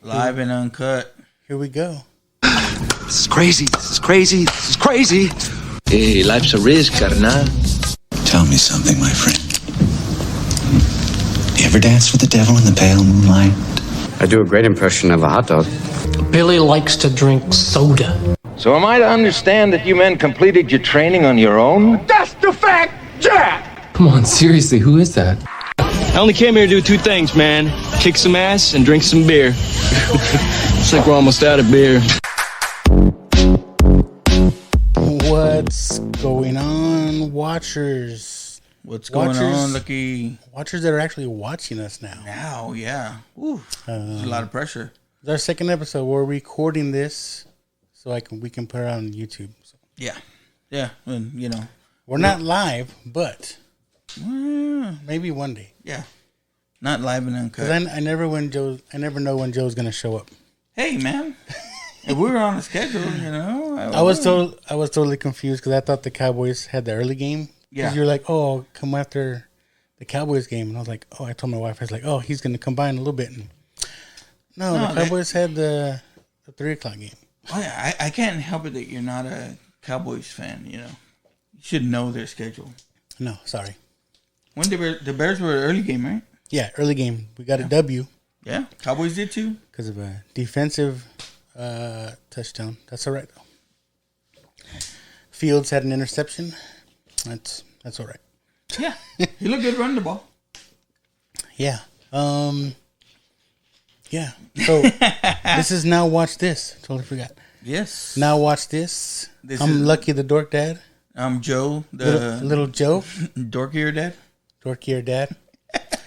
Live and uncut. Here we go. This is crazy. This is crazy. This is crazy. Hey, life's a risk, carnal. Tell me something, my friend. You ever dance with the devil in the pale moonlight? I do a great impression of a hot dog. Billy likes to drink soda. So am I to understand that you men completed your training on your own? That's the fact, Jack! Come on, seriously, who is that? I only came here to do two things, man. Kick some ass and drink some beer. Looks like we're almost out of beer. What's going on, watchers? What's going on, Lucky? Watchers that are actually watching us now. Now, yeah. Ooh, there's a lot of pressure. It's our second episode. We're recording this so we can put it on YouTube. So. Yeah, and you know, we're not live, but maybe one day. Yeah, not live and uncut. Because I never know when Joe's gonna show up. Hey, man, if we were on a schedule, you know, I was totally confused because I thought the Cowboys had the early game. Yeah, you're like, oh, come after the Cowboys game, and I was like, oh, I told my wife, I was like, oh, he's gonna combine a little bit. And no, the Cowboys had the 3:00 game. Oh, yeah, I can't help it that you're not a Cowboys fan. You know, you should know their schedule. No, sorry. When the Bears were an early game, right? Yeah, early game. We got a W. Yeah, Cowboys did too. Because of a defensive touchdown. That's all right, though. Fields had an interception. That's all right. Yeah, he looked good running the ball. Yeah. Yeah. So, this is Now Watch This. Totally forgot. Yes. Now Watch This. I'm Lucky the Dork Dad. I'm Joe, the little Joe. Dorkier Dad. Dorkier Dad.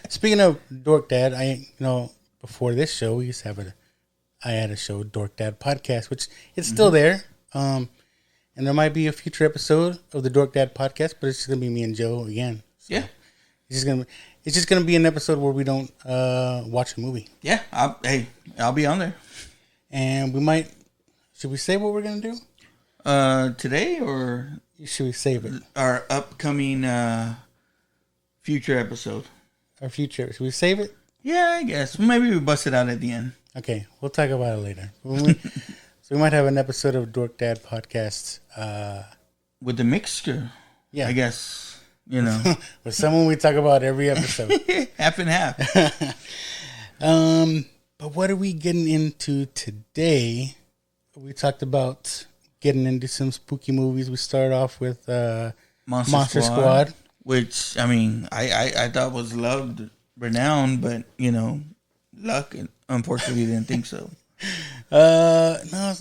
Speaking of Dork Dad, before this show, I had a show, Dork Dad Podcast, which it's still there. And there might be a future episode of the Dork Dad Podcast, but it's just gonna be me and Joe again. So yeah. It's just gonna be an episode where we don't watch a movie. Yeah. I'll be on there. And should we say what we're gonna do? Today, or should we save it? Our upcoming future episode. Our future. Should we save it? Yeah, I guess. Maybe we bust it out at the end. Okay, we'll talk about it later. So we might have an episode of Dork Dad Podcast. With the mixture. Yeah. I guess, you know. With someone we talk about every episode. Half and half. But what are we getting into today? We talked about getting into some spooky movies. We started off with Monster Squad. Which, I mean, I thought was loved, renowned, but, you know, luck, unfortunately, didn't think so. No,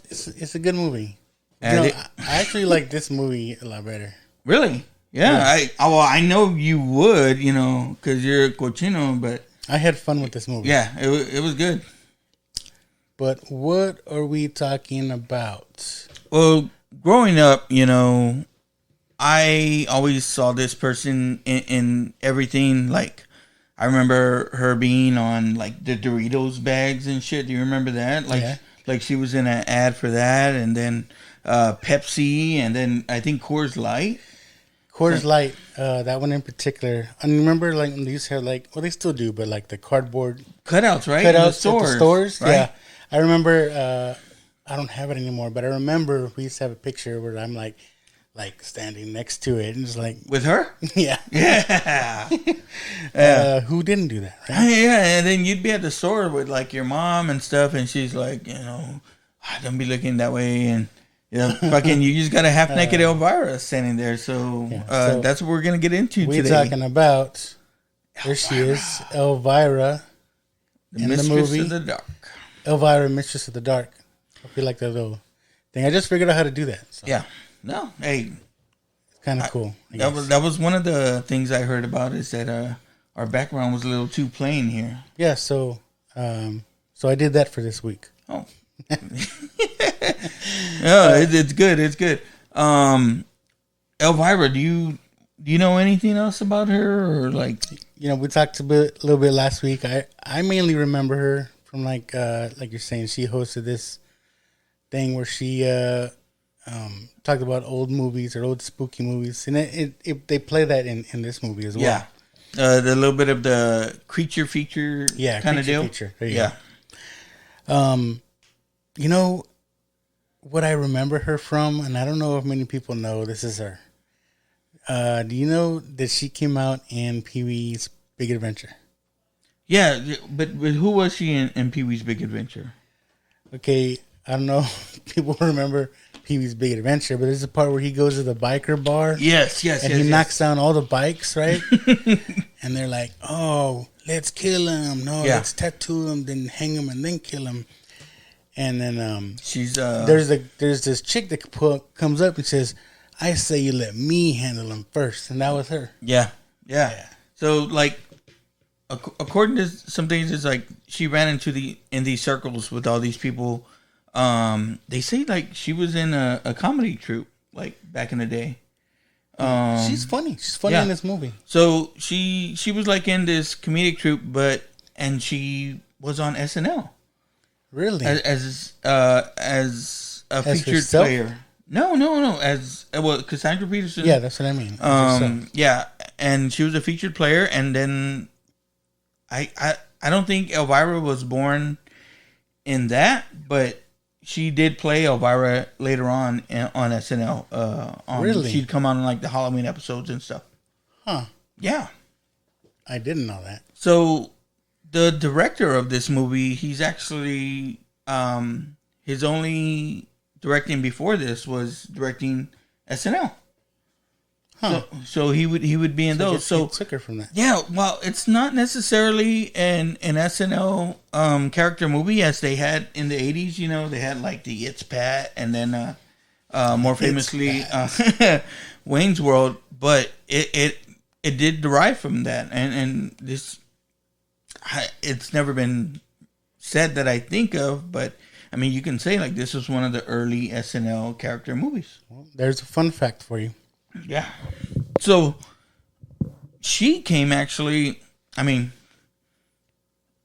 it's a good movie. I actually like this movie a lot better. Really? Yeah. I know you would, you know, because you're a cochino, but I had fun with this movie. Yeah, it was good. But what are we talking about? Well, growing up, you know, I always saw this person in everything. Like, I remember her being on, like, the Doritos bags and shit. Do you remember that? Like she was in an ad for that, and then Pepsi, and then I think Coors Light. Coors Light, that one in particular. I remember, like, they used to have, like, well, they still do, but, like, the cardboard cutouts, right? Cutouts at the stores. Right? Yeah. I remember, I don't have it anymore, but I remember we used to have a picture where I'm, like standing next to it and just like with her. Yeah. Who didn't do that, right? Yeah, and then you'd be at the store with like your mom and stuff, and she's like, you know, don't be looking that way, and you know, fucking, you just got a half naked Elvira standing there. So, so that's what we're gonna get into today. We're talking about there she is, Elvira, in the movie of the Dark. Elvira, Mistress of the Dark. I feel like that little thing. I just figured out how to do that. So. Yeah. No, hey, it's kind of cool. That was one of the things I heard about, is that our background was a little too plain here. Yeah, so I did that for this week. Oh, it's good. It's good. Elvira, do you know anything else about her, or like? You know, we talked a little bit last week. I mainly remember her from like you're saying, she hosted this thing where she talked about old movies or old spooky movies, and they play that in this movie as well. Yeah, the little bit of the creature feature kind of deal. Feature. There you go. You know what I remember her from, and I don't know if many people know this is her. Do you know that she came out in Pee-wee's Big Adventure? Yeah, but who was she in Pee-wee's Big Adventure? Okay, I don't know if people remember Pee-wee's Big Adventure, but there's a part where he goes to the biker bar. Yes. And he knocks down all the bikes, right? And they're like, oh, let's kill him. No, let's tattoo him, then hang him, and then kill him. And then she's there's this chick that comes up and says, I say you let me handle him first. And that was her. Yeah. So, like, according to some things, it's like she ran in these circles with all these people. They say like she was in a comedy troupe like back in the day. She's funny. She's funny in this movie. So she was like in this comedic troupe, and she was on SNL. Really? As a featured herself? player. No. As Cassandra Peterson. Yeah, that's what I mean. Yeah, and she was a featured player, and then I don't think Elvira was born in that, but she did play Elvira later on SNL. Really? She'd come on like the Halloween episodes and stuff. Huh. Yeah. I didn't know that. So the director of this movie, he's actually his only directing before this was directing SNL. Huh. So he would be in those. So took her from that. Yeah, well, it's not necessarily an SNL character movie as they had in the 80s. You know, they had like the It's Pat, and then more famously Wayne's World. But it did derive from that, and this it's never been said that I think of, but I mean, you can say like this was one of the early SNL character movies. Well, there's a fun fact for you. Yeah. So she came actually, I mean,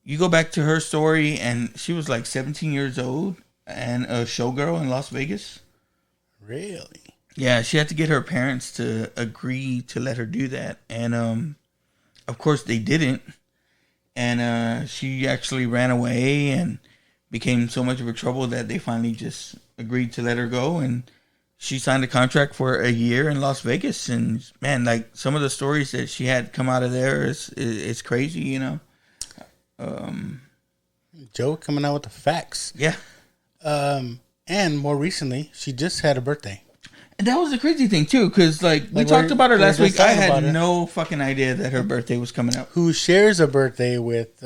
you go back to her story and she was like 17 years old and a showgirl in Las Vegas. Really? Yeah, she had to get her parents to agree to let her do that. And of course they didn't. And she actually ran away and became so much of a trouble that they finally just agreed to let her go. And she signed a contract for a year in Las Vegas, and man, like some of the stories that she had come out of there is crazy, you know. Joe coming out with the facts. Yeah. And more recently, she just had a birthday. And that was the crazy thing too, because like we talked about her last week. I had no fucking idea that her birthday was coming up. Who shares a birthday with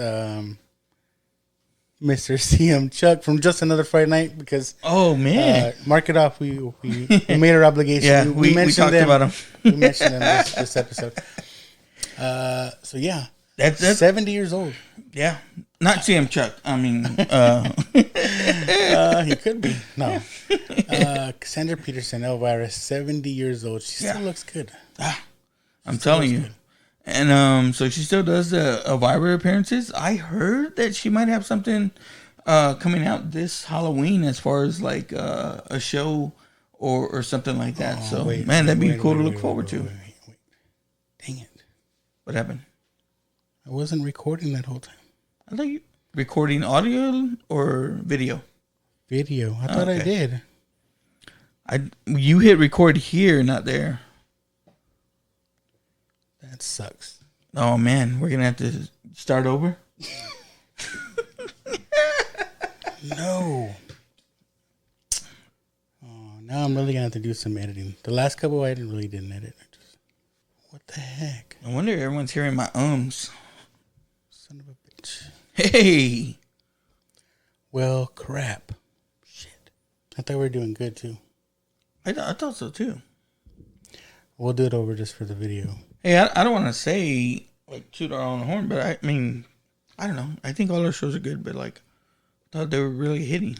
Mr. CM Chuck from Just Another Friday Night, because mark it off. We made our obligation. Yeah, we mentioned talked about him. We mentioned them this episode. So yeah, that's 70 years old. Yeah, not CM Chuck. I mean, he could be. No, Cassandra Peterson, Elvira, 70 years old. She still looks good. I'm telling you. Good. And so she still does the Elvira appearances. I heard that she might have something coming out this Halloween as far as like a show or something like that. That'd be cool to look forward to. Wait. Dang it. What happened? I wasn't recording that whole time. I thought you recording audio or video? Video. I thought I did. You hit record here, not there. That sucks. Oh man, we're gonna have to start over. No. Oh, now I'm really gonna have to do some editing. The last couple I really didn't edit. What the heck? I wonder if everyone's hearing my ums. Son of a bitch. Hey. Well, crap. Shit. I thought we were doing good too. I thought so too. We'll do it over just for the video. Hey, I don't want to say like toot our own horn, but I mean, I don't know. I think all our shows are good, but like, I thought they were really hitting.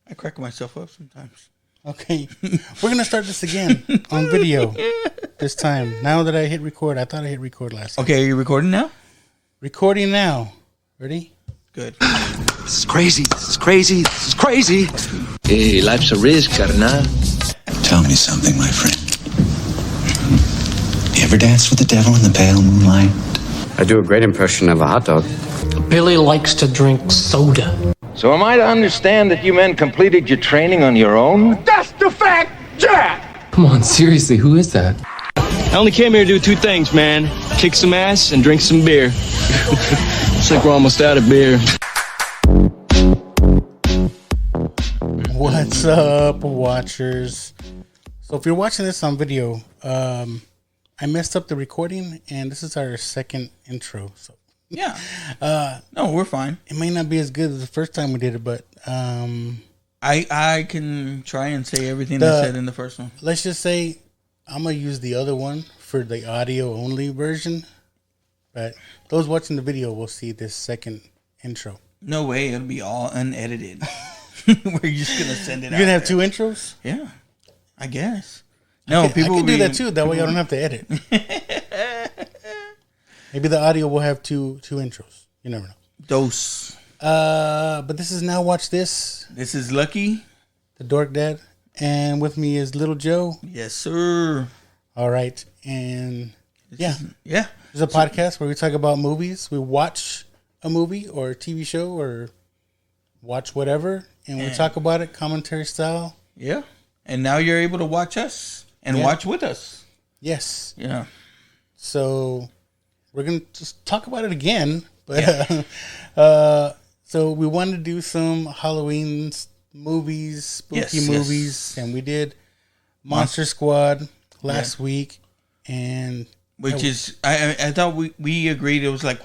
I crack myself up sometimes. Okay, we're gonna start this again on video this time. Now that I hit record, I thought I hit record last time. Okay, are you recording now? Recording now. Ready? Good. This is crazy. This is crazy. This is crazy. Hey, life's a risk, carnal. Tell me something, my friend. You ever danced with the devil in the pale moonlight? I do a great impression of a hot dog. Billy likes to drink soda. So am I to understand that you men completed your training on your own? That's the fact, Jack! Come on, seriously, who is that? I only came here to do two things, man. Kick some ass and drink some beer. Looks like we're almost out of beer. What's up, watchers? So if you're watching this on video, I messed up the recording, and this is our second intro. So yeah, no, we're fine. It may not be as good as the first time we did it, but I can try and say everything I said in the first one. Let's just say I'm gonna use the other one for the audio only version, but those watching the video will see this second intro. No way, it'll be all unedited. We're just gonna send it. You're gonna have two intros? Yeah, I guess. No, people I can do that too. That way I don't have to edit. Maybe the audio will have two intros. You never know. Dose. But this is Now Watch This. This is Lucky, the Dork Dad, and with me is Little Joe. Yes, sir. All right, and yeah. This is a podcast where we talk about movies. We watch a movie or a TV show or watch whatever, and we talk about it, commentary style. Yeah, and now you're able to watch us and watch with us. Yes. Yeah. So we're gonna just talk about it again, but so we wanted to do some Halloween movies, spooky movies, and we did Monster Squad last week, and which is I thought we agreed it was like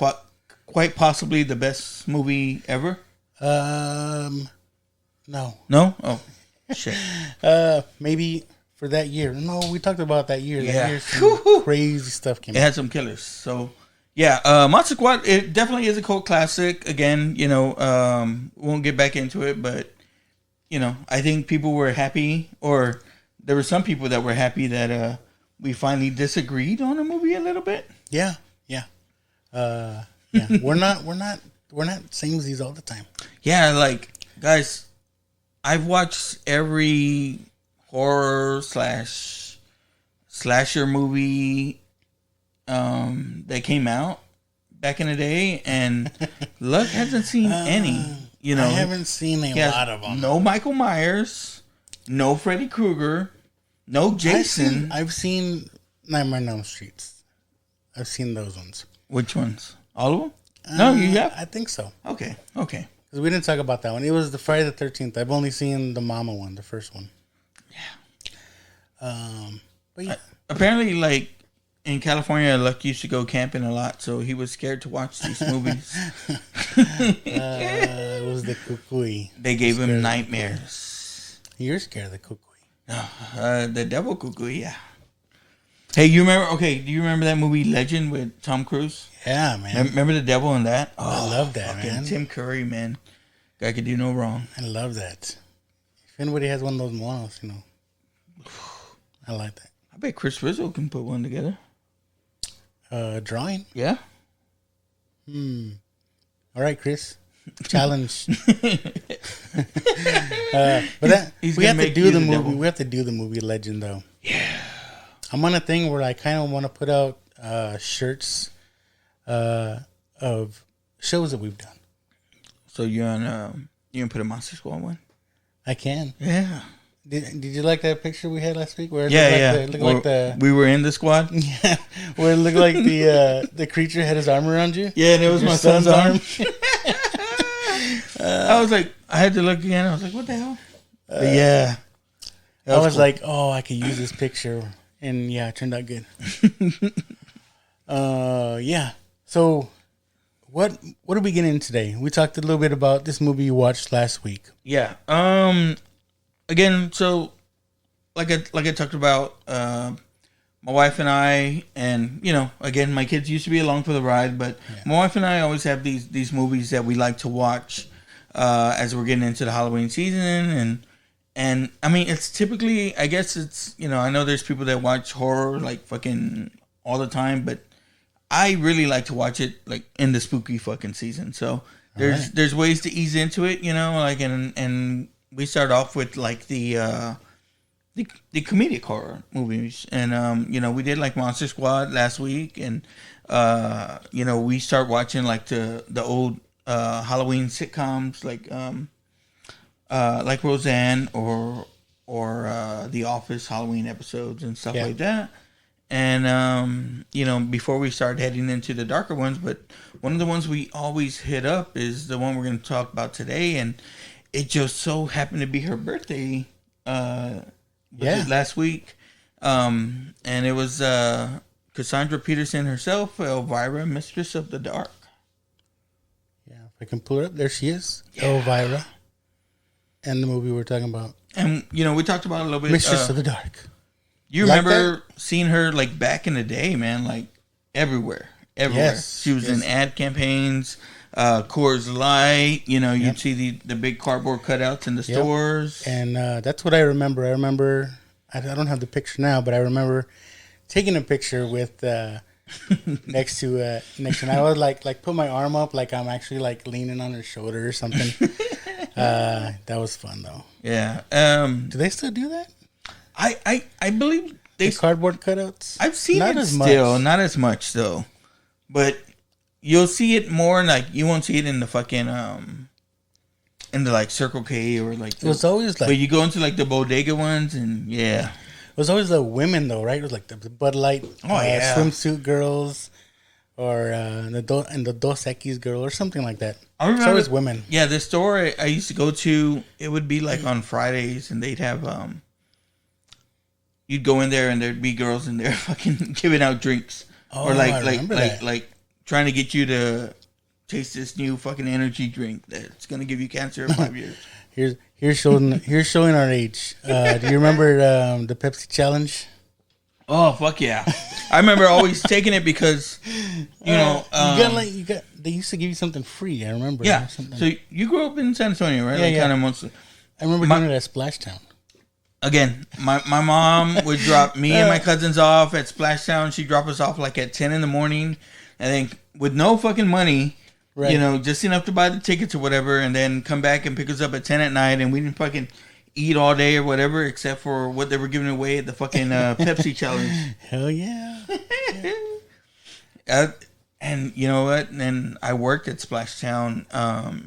quite possibly the best movie ever. No. Oh, shit. Maybe for that year. No, we talked about that year. Yeah. That year some crazy stuff came out. It had some killers. So, yeah, Monster Squad, it definitely is a cult classic. Again, won't get back into it, but, I think people were happy, or there were some people that were happy that we finally disagreed on a movie a little bit. Yeah. We're not samesies all the time. Yeah, like, guys, I've watched every horror slasher movie that came out back in the day, and Luck hasn't seen any. I haven't seen a lot of them. No Michael Myers, no Freddy Krueger, no Jason. I've seen Nightmare on Elm Street. I've seen those ones. Which ones? All of them? No, you have? I think so. Okay. Because we didn't talk about that one. It was the Friday the 13th. I've only seen the Mama one, the first one. Yeah. But yeah. Apparently, like, in California, Luck used to go camping a lot, so he was scared to watch these movies. It was the kukui. They gave him nightmares. You're scared of the kukui. The devil kukui, yeah. Hey, do you remember that movie Legend with Tom Cruise? Yeah, man. Remember the devil in that? Oh, I love that, man. Tim Curry, man. Guy could do no wrong. I love that. If anybody has one of those models, I like that. I bet Chris Rizzo can put one together. Drawing? Yeah. All right, Chris. Challenge. But we have to do the movie. Devil. We have to do the movie Legend, though. Yeah. I'm on a thing where I kind of want to put out shirts of shows that we've done. So you gonna put a Monster Squad one? I can. Yeah. Did you like that picture we had last week? Where it we were in the squad. Yeah, where it looked like the creature had his arm around you. Yeah, and it was my son's arm. I was like, I had to look again. I was like, what the hell? Yeah. I was cool. Like, oh, I could use this picture. And yeah, it turned out good. Yeah. So what are we getting into today? We talked a little bit about this movie you watched last week. Yeah. Again, so like I talked about, my wife and I, and again, my kids used to be along for the ride, but my wife and I always have these movies that we like to watch as we're getting into the Halloween season, and I mean, it's typically, I guess it's, I know there's people that watch horror like fucking all the time, but I really like to watch it like in the spooky fucking season. So there's ways to ease into it, like, and we start off with like the comedic horror movies, and we did like Monster Squad last week, and we start watching like the old Halloween sitcoms like Roseanne or The Office Halloween episodes and stuff like that. And before we start heading into the darker ones, but one of the ones we always hit up is the one we're going to talk about today, and it just so happened to be her birthday last week. And it was Cassandra Peterson herself, Elvira, Mistress of the Dark. Yeah, if I can pull her up, there she is, Elvira, and the movie we're talking about. And we talked about it a little bit. Mistress of the Dark. You remember seeing her like back in the day, man, like everywhere. Yes, she was in ad campaigns, Coors Light. You'd see the big cardboard cutouts in the stores, and that's what I remember. I don't have the picture now, but I remember taking a picture with next to and I would like put my arm up like I'm actually like leaning on her shoulder or something. That was fun though. Yeah. Do they still do that? I believe the cardboard cutouts. I've seen it still, not as much though, but you'll see it more. Like you won't see it in the fucking in the like Circle K or like. It was always like. But you go into like the bodega ones and It was always the women though, right? It was like the Bud Light swimsuit girls, or the Dos Equis girl or something like that. I remember, it's always women. Yeah, the store I used to go to, it would be like on Fridays, and they'd have you'd go in there and there'd be girls in there fucking giving out drinks, or like trying to get you to taste this new fucking energy drink that's gonna give you cancer in 5 years. Here's showing our age. Do you remember the Pepsi challenge? Oh fuck yeah! I remember always taking it because they used to give you something free. I remember. Yeah. So you grew up in San Antonio, right? Kind of mostly. I remember doing it at Splashtown. Again, my mom would drop me and my cousins off at Splashtown. She'd drop us off like at 10 in the morning, and then with no fucking money, just enough to buy the tickets or whatever, and then come back and pick us up at 10 at night, and we didn't fucking eat all day or whatever, except for what they were giving away at the fucking Pepsi challenge. Hell yeah. And you know what? And then I worked at Splashtown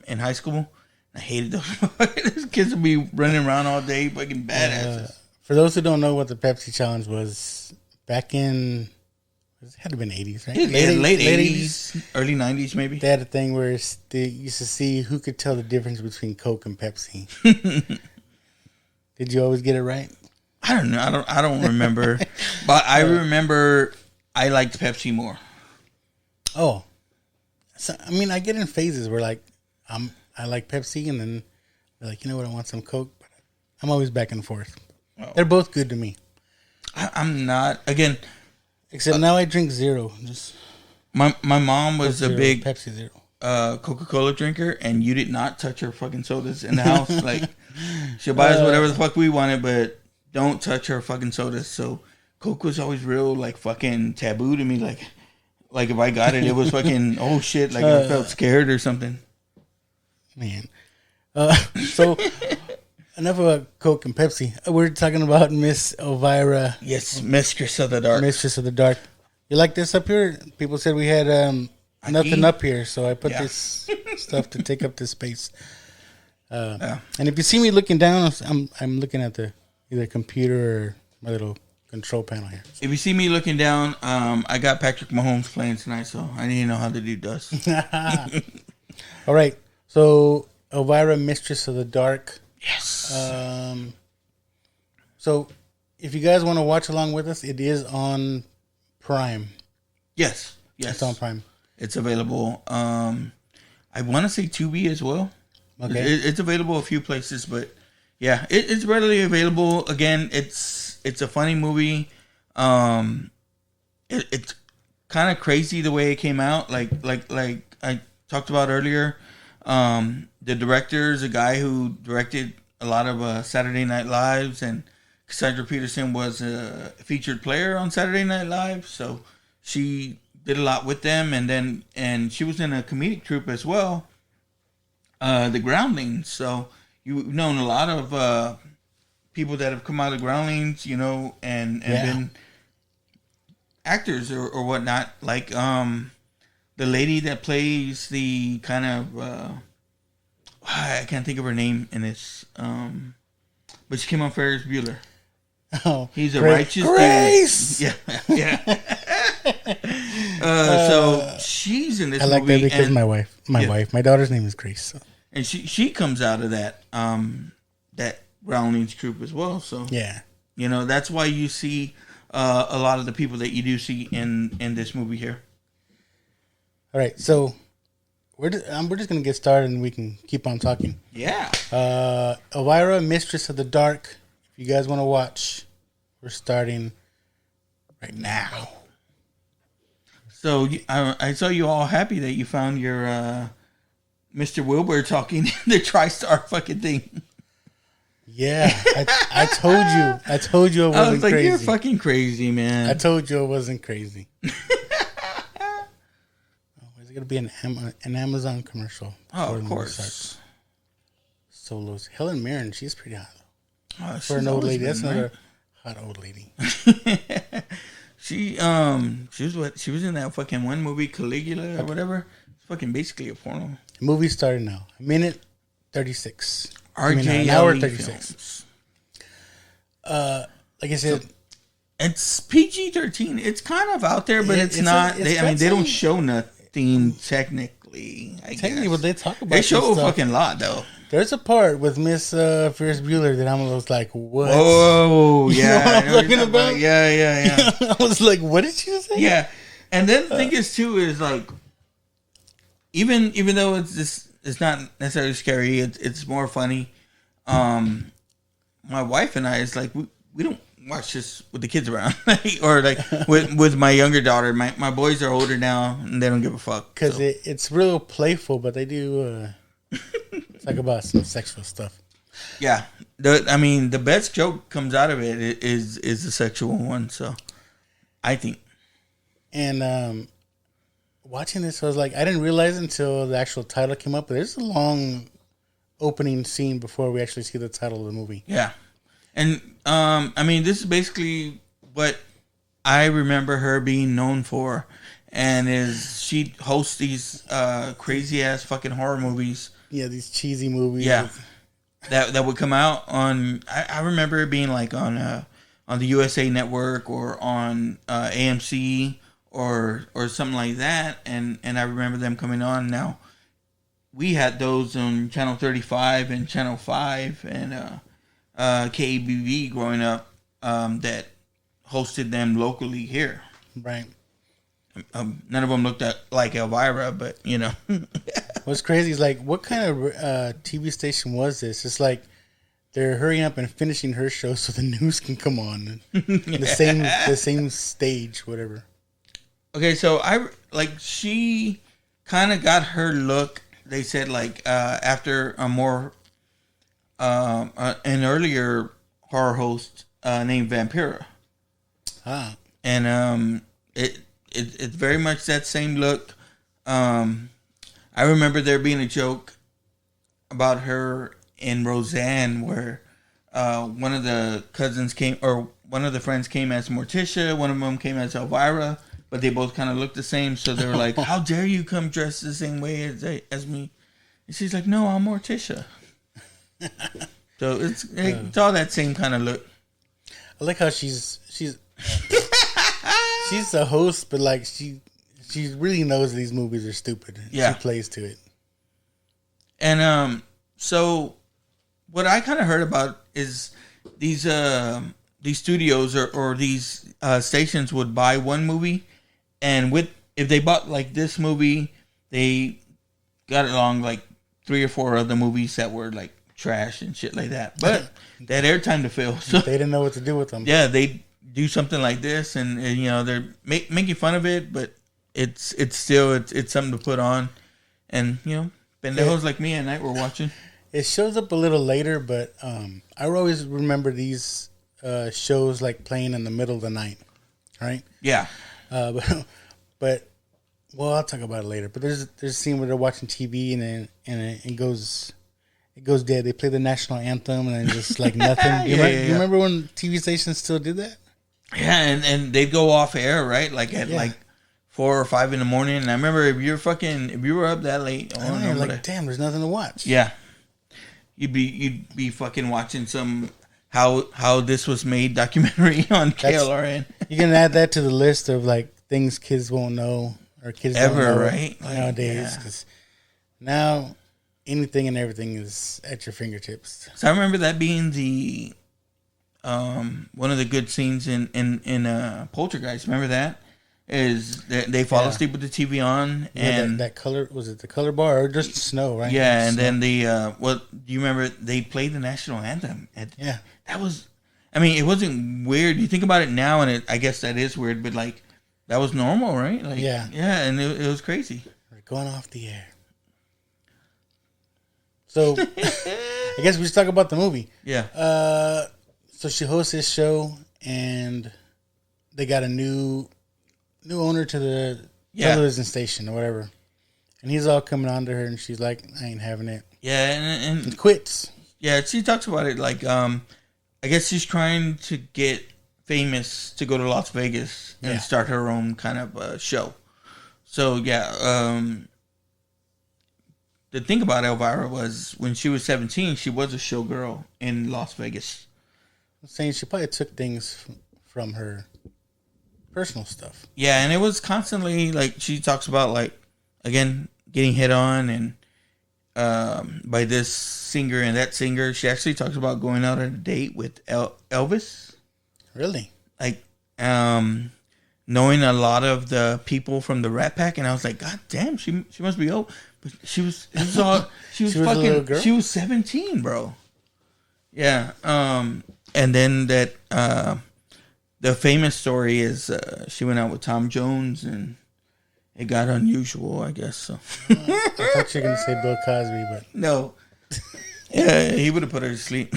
in high school. I hated those kids would be running around all day, fucking badasses. For those who don't know what the Pepsi challenge was, back in it had to have been 80s, right? Late 80s, early 90s, maybe. They had a thing where they used to see who could tell the difference between Coke and Pepsi. Did you always get it right? I don't know. I don't remember, but I remember I liked Pepsi more. Oh, so I mean, I get in phases where like I like Pepsi, and then they're like, you know what, I want some Coke, but I'm always back and forth. Oh. They're both good to me. I'm not again, except now I drink zero. Just my mom was Coke a big Pepsi Zero Coca-Cola drinker, and you did not touch her fucking sodas in the house. Like she'll buy us whatever the fuck we wanted, but don't touch her fucking sodas. So Coke was always real like fucking taboo to me. Like if I got it, it was fucking oh shit. Like I felt scared or something. Man, so enough about Coke and Pepsi. We're talking about Miss Elvira. Yes, Mistress of the Dark. Mistress of the Dark. You like this up here? People said we had nothing up here, so I put this stuff to take up this space. And if you see me looking down, I'm looking at the either computer or my little control panel here. If you see me looking down, I got Patrick Mahomes playing tonight, so I need to know how the dude does. All right. So, Elvira, Mistress of the Dark. Yes. So, if you guys want to watch along with us, it is on Prime. Yes. It's on Prime. It's available. I want to say Tubi as well. Okay. It's available a few places, but yeah, it's readily available. Again, it's a funny movie. It's kind of crazy the way it came out. Like I talked about earlier. The director is a guy who directed a lot of Saturday Night Lives, and Cassandra Peterson was a featured player on Saturday Night Live, so she did a lot with them, and she was in a comedic troupe as well, the Groundlings. So you've known a lot of people that have come out of Groundlings, and been actors or whatnot, like the lady that plays the kind of I can't think of her name in this, but she came on Ferris Bueller. Oh, he's a righteous Grace. Dude. Yeah. So she's in this. I like movie, that because my daughter's name is Grace. So. And she comes out of that that Groundlings troop as well. So yeah, that's why you see a lot of the people that you do see in this movie here. All right, so we're just gonna get started and we can keep on talking. Yeah. Elvira, Mistress of the Dark. If you guys want to watch, we're starting right now. So I saw you all happy that you found your Mr. Wilbur talking the TriStar fucking thing. Yeah, I told you it wasn't I was like, crazy. You're fucking crazy, man. I told you it wasn't crazy. Is it gonna be an Amazon commercial? Oh, of course. Solos. Helen Mirren, she's pretty hot. For an old lady, that's another hot old lady. She was in that fucking one movie, Caligula or whatever. It's fucking basically a porno. The movie started now. A minute 36. An hour 36. Like I said, it's PG-13. It's kind of out there, but it's not. They don't show nothing technically. Technically, what they talk about. They show a fucking lot though. There's a part with Miss Ferris Bueller that I was like, "What?" Oh, yeah, you know what I'm talking about? Yeah. I was like, "What did you say?" Yeah, and then the thing is too is like, even though it's not necessarily scary, it's more funny. My wife and I is like we don't watch this with the kids around, or like with my younger daughter. My boys are older now and they don't give a fuck because it's real playful, but they do. Talk about some sexual stuff. Yeah, the best joke comes out of it is the sexual one. So, I think. And watching this, I was like, I didn't realize until the actual title came up. But there's a long opening scene before we actually see the title of the movie. Yeah, and this is basically what I remember her being known for, and she hosts these crazy ass fucking horror movies. Yeah, these cheesy movies. Yeah, that would come out on. I remember it being like on the USA Network or on AMC or something like that, and I remember them coming on. Now we had those on Channel 35 and Channel 5 and KBB growing up that hosted them locally here. Right. None of them looked like Elvira, but What's crazy is like, what kind of TV station was this? It's like they're hurrying up and finishing her show so the news can come on. The same stage, whatever. Okay, so she kind of got her look. They said after a more an earlier horror host named Vampira. And it's very much that same look. I remember there being a joke about her in Roseanne where one of the cousins came, or one of the friends came as Morticia, one of them came as Elvira, but they both kind of looked the same. So they were like, "How dare you come dressed the same way as me?" And she's like, "No, I'm Morticia." So it's all that same kind of look. I like how she's the host, but like she really knows these movies are stupid. Yeah. She plays to it. And so what I kind of heard about is these studios or these stations would buy one movie, and if they bought like this movie, they got along like 3 or 4 other movies that were like trash and shit like that. But they had airtime to fill, so they didn't know what to do with them. Yeah, they do something like this, and they're making fun of it, but it's still something to put on, and pendejos like me at night were watching. It shows up a little later, but I always remember these shows like playing in the middle of the night, right? Yeah. But I'll talk about it later. But there's a scene where they're watching TV and it goes dead. They play the national anthem and then just like nothing. You remember when TV stations still did that? Yeah, and they'd go off air, right? Like at like 4 or 5 in the morning. And I remember if you were up that late, you're like, damn, there's nothing to watch. Yeah, you'd be fucking watching some how this was made documentary on KLRN. You can add that to the list of like things kids won't know or kids ever, don't know right? Nowadays, because now anything and everything is at your fingertips. So I remember that being the one of the good scenes in Poltergeist. Remember that? Is that they fall asleep with the TV on, and that color, was it the color bar or just snow, right? Yeah, and then the do you remember they played the national anthem? Yeah, that was. I mean, it wasn't weird. You think about it now, and I guess that is weird, but like that was normal, right? Like, yeah, and it was crazy. We're going off the air. So I guess we should talk about the movie. Yeah. So she hosts this show, and they got a new owner to the television station or whatever, and he's all coming on to her, and she's like, "I ain't having it." Yeah, and quits. Yeah, she talks about it like, I guess she's trying to get famous to go to Las Vegas and start her own kind of show. So the thing about Elvira was when she was 17, she was a showgirl in Las Vegas. I'm saying she probably took things from her personal stuff. Yeah, and it was constantly like she talks about like, again, getting hit on and by this singer and that singer. She actually talks about going out on a date with Elvis. Really? Like knowing a lot of the people from the Rat Pack, and I was like, God damn, she must be old. But she was fucking, a little girl? She was 17, bro. Yeah. And then that the famous story is she went out with Tom Jones, and it got unusual, I guess. So I thought you were gonna say Bill Cosby, but no. Yeah, he would have put her to sleep.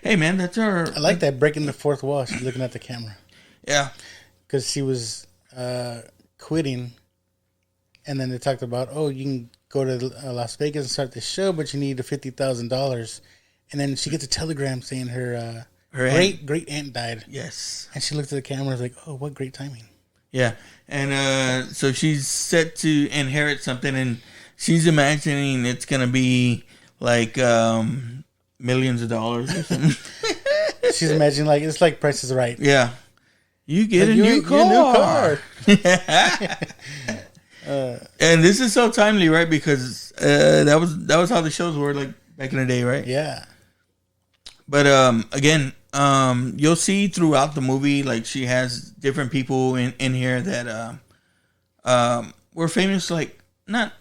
Hey, man, that's our. I like that, breaking the fourth wall. She's looking at the camera. Yeah, because she was quitting, and then they talked about, oh, you can go to Las Vegas and start the show, but you need $50,000. And then she gets a telegram saying her great aunt died. Yes, and she looked at the camera and was like, oh, what great timing. Yeah, and so she's set to inherit something, and she's imagining it's gonna be like millions of dollars or something. She's imagining like it's like Price is Right. Yeah, you get like a new car. And this is so timely, right? Because that was how the shows were like back in the day, right? Yeah. But again, you'll see throughout the movie, like she has different people in here that were famous, like not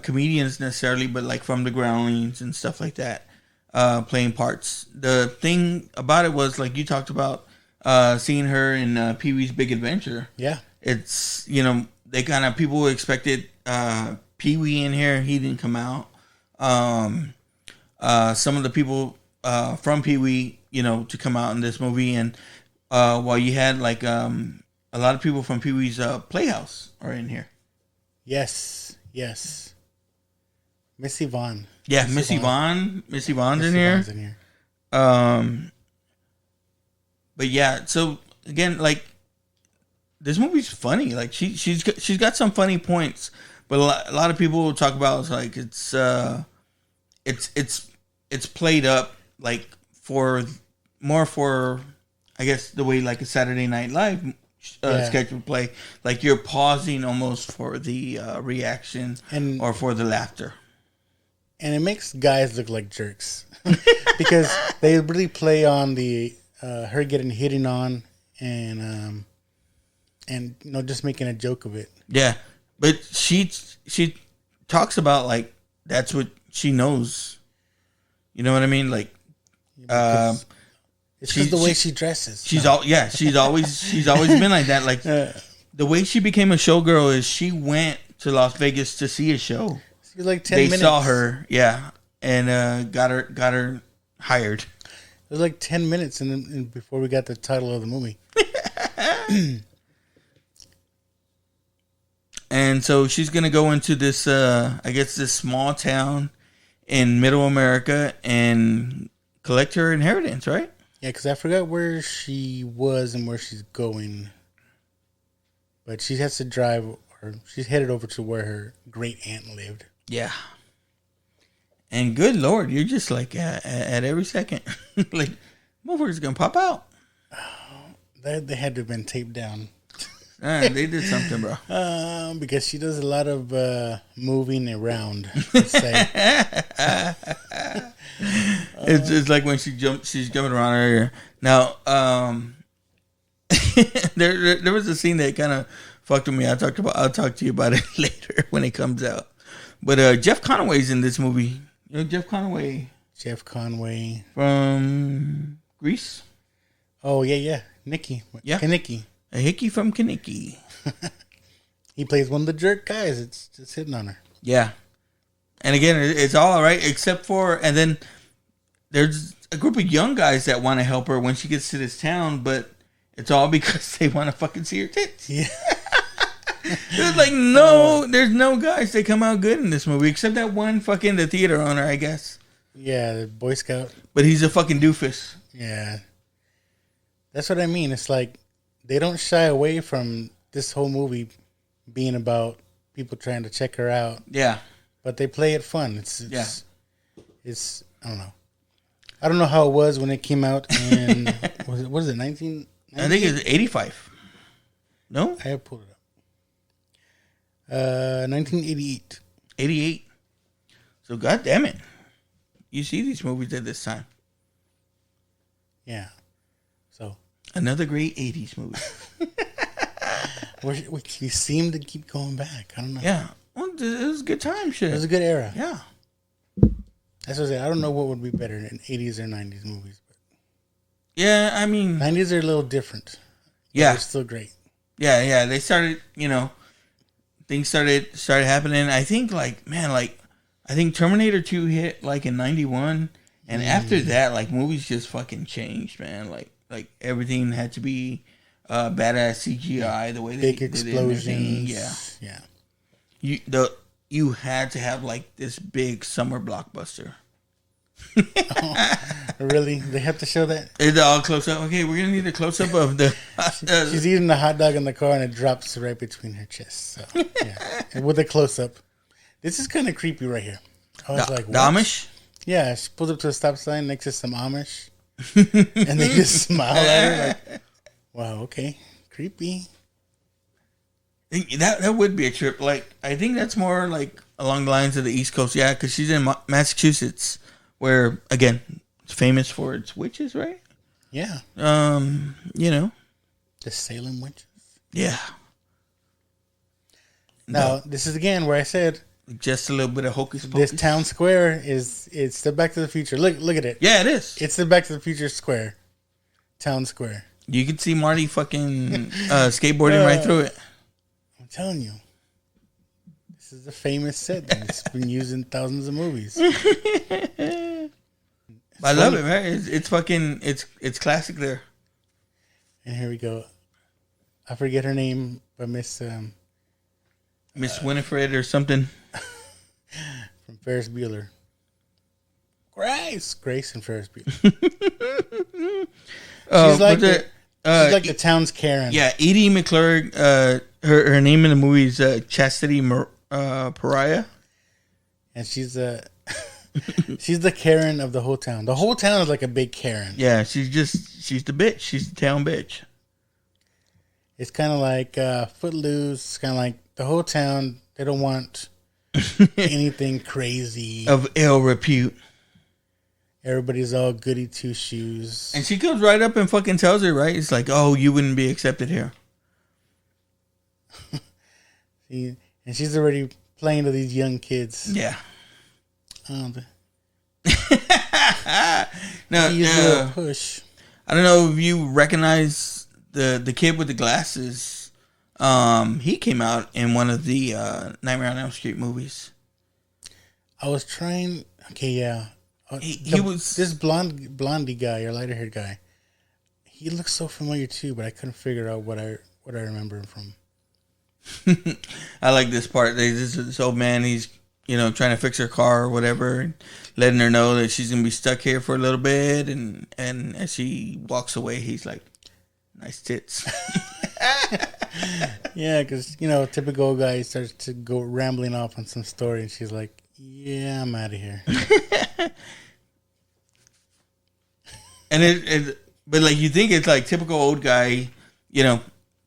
comedians necessarily, but like from the Groundlings and stuff like that, playing parts. The thing about it was, like you talked about, seeing her in Pee-wee's Big Adventure. Yeah, it's, you know, they kind of, people expected Pee-wee in here. He didn't come out. Some of the people from Pee-wee, you know, to come out in this movie, and while you had like a lot of people from Pee-wee's Playhouse are in here. Yes. Missy Vaughn. Yeah, Missy Vaughn's in here. But yeah, so again, like this movie's funny. Like she's got some funny points, but a lot of people will talk about it's like it's played up like for I guess the way like a Saturday Night Live sketch would play. Like you're pausing almost for the reaction or for the laughter. And it makes guys look like jerks because they really play on the her getting hitting on and you know, just making a joke of it. Yeah, but she talks about like that's what she knows. You know what I mean? Like, it's because the way she dresses. She's always been like that. Like the way she became a showgirl is she went to Las Vegas to see a show. She was like 10 minutes. They saw her, and got her hired. It was like 10 minutes, and before we got the title of the movie. And so she's gonna go into this, I guess, this small town in Middle America and collect her inheritance, right? Yeah, because I forgot where she was and where she's going. but she has to drive, or she's headed over to where her great aunt lived. Yeah. And good Lord, you're just like at every second, like motherfuckers gonna pop out. They had to have been taped down. They did something, bro. Because she does a lot of moving around. Let's say. It's like when she's jumping around her. Now, there was a scene that kind of fucked with me. I'll talk to you about it later when it comes out. But Jeff Conaway's in this movie. You know Jeff Conaway? Jeff Conaway From Greece? Oh, yeah. Nicky. Yeah. Kaniki. A hickey from Kaniki. He plays one of the jerk guys. It's just hitting on her. Yeah. And again, it's all right, except for, and then there's a group of young guys that want to help her when she gets to this town, but it's all because they want to fucking see her tits. Yeah. There's there's no guys that come out good in this movie, except that one fucking the theater owner, I guess. Yeah, the Boy Scout. But he's a fucking doofus. Yeah. That's what I mean. It's like they don't shy away from this whole movie being about people trying to check her out. Yeah. But they play it fun. It's I don't know. I don't know how it was when it came out in what is it, 19? I think it's 85. No? I have pulled it up. 1988. 88. So god damn it. You see these movies at this time. Yeah. So another great 80s movie. we seem to keep going back. I don't know. Yeah. Well, it was a good time, shit. It was a good era. Yeah. That's what I say. I don't know what would be better in 80s or 90s movies. But yeah, I mean 90s are a little different. Yeah. They're still great. Yeah. They started, things started happening. I think I think Terminator 2 hit like in 91. And after that, movies just fucking changed, man. Like everything had to be badass CGI, the way they big explosions. Yeah. You had to have this big summer blockbuster. Really? They have to show that? It's all close up. Okay, we're gonna need a close up of the. She's eating the hot dog in the car and it drops right between her chests. So, yeah, and with a close up. This is kind of creepy right here. I was like, what? The Amish? Yeah, she pulls up to a stop sign next to some Amish, and they just smile at her like, "Wow, okay, creepy." That would be a trip. I think that's more along the lines of the East Coast. Yeah, because she's in Massachusetts, where again it's famous for its witches, right? Yeah. The Salem witches. Yeah. Now this is again where I said just a little bit of hocus pocus. This town square it's the Back to the Future. Look at it. Yeah, it is. It's the Back to the Future square. Town square. You can see Marty fucking skateboarding right through it. I'm telling you. This is a famous set that's been used in thousands of movies. I love it, man. It's fucking it's classic there. And here we go. I forget her name, but Miss Winifred or something. From Ferris Bueller. Grace and Ferris Bueller. She's like the town's Karen. Yeah, Edie McClurg. Her name in the movie is Chastity Pariah, and she's she's the Karen of the whole town. The whole town is like a big Karen. Yeah, she's the bitch. She's the town bitch. It's kind of like Footloose. It's kind of like the whole town. They don't want anything crazy of ill repute. Everybody's all goody two shoes. And she comes right up and fucking tells her, right? It's like, oh, you wouldn't be accepted here. See, and she's already playing to these young kids. Yeah. No, push. I don't know if you recognize the kid with the glasses. He came out in one of the Nightmare on Elm Street movies. I was trying. Okay, yeah. He was this blondie guy or lighter haired guy. He looks so familiar too, but I couldn't figure out what I remember him from. I like this part. This old man, he's trying to fix her car or whatever, and letting her know that she's gonna be stuck here for a little bit, and as she walks away, he's like, "Nice tits." Yeah, because, typical old guy starts to go rambling off on some story, and she's like, yeah, I'm out of here. And but like you think it's like typical old guy,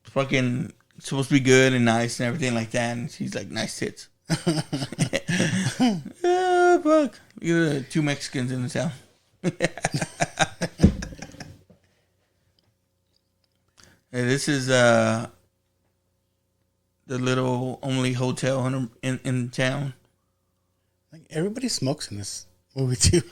fucking supposed to be good and nice and everything like that, and she's like nice tits. Oh fuck! Look at the 2 Mexicans in the town. Hey, this is the little only hotel in town. Like everybody smokes in this movie too.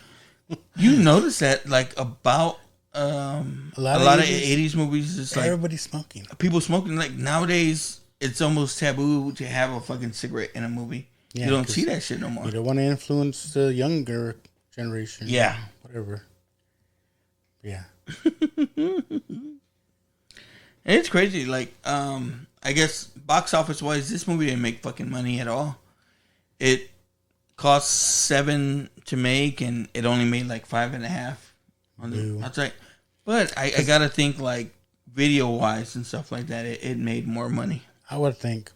You notice that like about a lot of 80s movies, it's like everybody's smoking. People smoking. Like nowadays, it's almost taboo to have a fucking cigarette in a movie. Yeah, you don't see that shit no more. You don't want to influence the younger generation. Yeah, whatever. Yeah. And it's crazy. Like, I guess box office wise, this movie didn't make fucking money at all. It cost $7 to make, and it only made like $5.5 on the outside. But I gotta think like video wise and stuff like that, it made more money. I would think,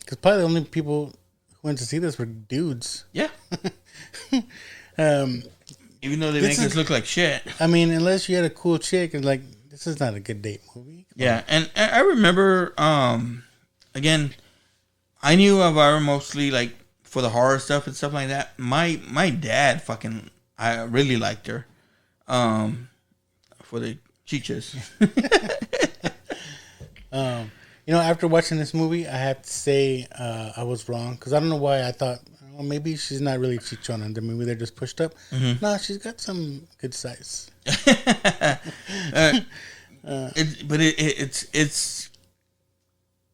because probably the only people who went to see this were dudes. Yeah. Even though they make us look like shit. I mean, unless you had a cool chick, and like, this is not a good date movie. Yeah, and I remember, again, I knew Elvira mostly like for the horror stuff and stuff like that. My dad I really liked her, for the chichas. After watching this movie, I have to say I was wrong, because I don't know why I thought, maybe she's not really chichona. Maybe they're just pushed up. Mm-hmm. No, she's got some good size.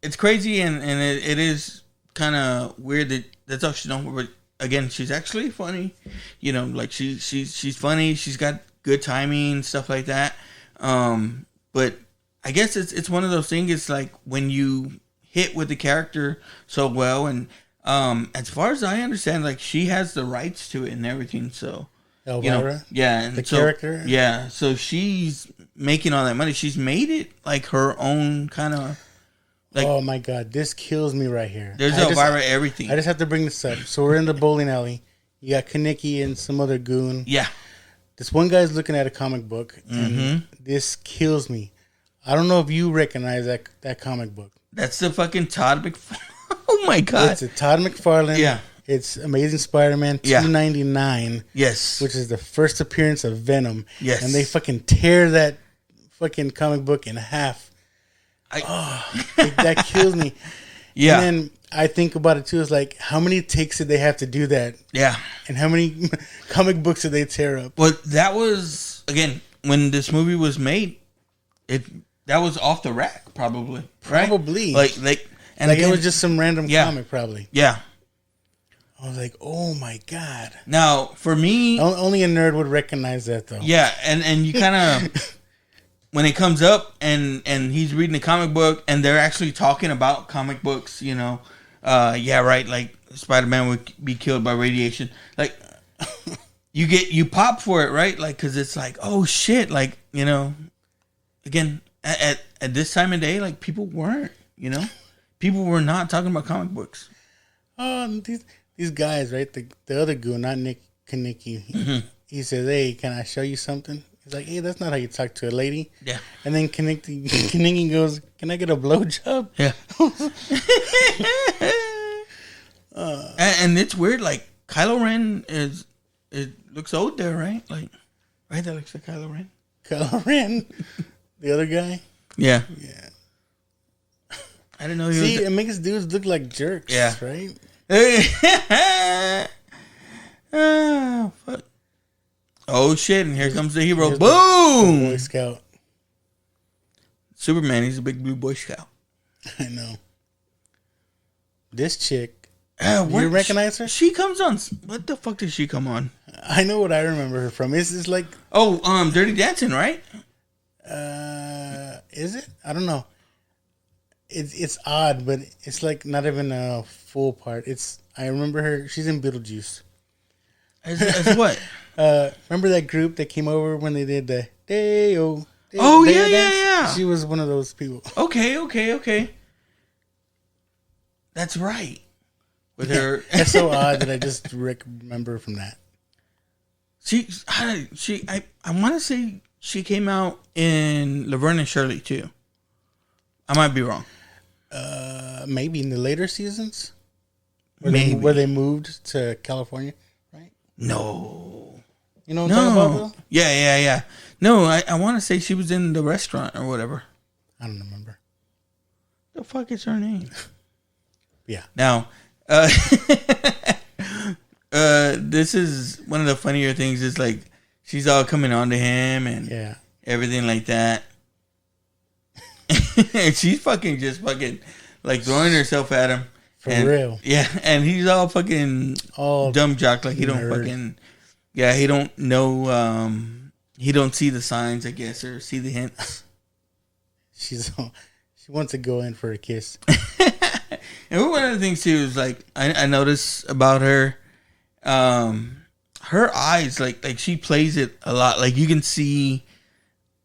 It's crazy, and it is kind of weird that's all she knows. But again, she's actually funny. Like she's funny. She's got good timing, stuff like that. But I guess it's one of those things. It's like when you hit with the character so well, and as far as I understand, like she has the rights to it and everything. So Elvira, yeah, and the character, yeah. So she's making all that money. She's made it like her own kind of. Like, oh my god, this kills me right here. There's Elvira everything. I just have to bring this up. So we're in the bowling alley. You got Kaneki and some other goon. Yeah. This one guy's looking at a comic book, and this kills me. I don't know if you recognize that comic book. That's the fucking Todd McFarlane. Oh my god. It's a Todd McFarlane. Yeah. It's Amazing Spider-Man $2.99. Yes. Which is the first appearance of Venom. Yes. And they fucking tear that fucking comic book in half. That kills me. Yeah. And then I think about it too. It's like, how many takes did they have to do that? Yeah. And how many comic books did they tear up? Well, that was, again, when this movie was made, that was off the rack, probably. Right? Probably. And again, it was just some random comic, probably. Yeah. I was like, oh my god. Now, for me, only a nerd would recognize that, though. Yeah, and you kind of when it comes up and he's reading a comic book and they're actually talking about comic books, like Spider-Man would be killed by radiation. Like you pop for it, right? Like, because it's like, oh shit, like, again at this time of day, like people weren't, people were not talking about comic books. Oh, these guys, right? The other goon, not Nick Kaneki. He says, "Hey, can I show you something?" He's like, "Hey, that's not how you talk to a lady." Yeah. And then Kaneki goes, "Can I get a blowjob?" Yeah. And it's weird. Like Kylo Ren it looks old there, right? Like, right? That looks like Kylo Ren. Kylo Ren, the other guy. Yeah. Yeah. I didn't know he was. See, it makes dudes look like jerks. Yeah. Right. Oh, fuck. Oh shit, and here comes the hero. Boom! The Boy Scout. Superman, he's a big blue Boy Scout. I know. This chick, you recognize her? She comes on. What the fuck did she come on? I know what I remember her from. It's like... Oh, Dirty Dancing, right? Is it? I don't know. It's odd, but it's like not even a full part. I remember her. She's in Beetlejuice. As what? Remember that group that came over when they did the Day-O? Oh, yeah. She was one of those people. Okay. That's right. With her, That's so odd that I just remember from that. I want to say she came out in Laverne and Shirley too. I might be wrong. Maybe in the later seasons, Maybe. where they moved to California, right? No. You know what I'm talking about, Bill? Yeah. No, I want to say she was in the restaurant or whatever. I don't remember. The fuck is her name? Yeah. Now, this is one of the funnier things. Is like she's all coming on to him and everything like that. And she's fucking like throwing herself at him. For real. Yeah, and he's all fucking dumb jock. Like he don't nerd. fucking... Yeah, he don't know... he don't see the signs, I guess, or see the hints. She wants to go in for a kiss. And one of the things, too, is like... I notice about her... her eyes, like she plays it a lot. Like you can see...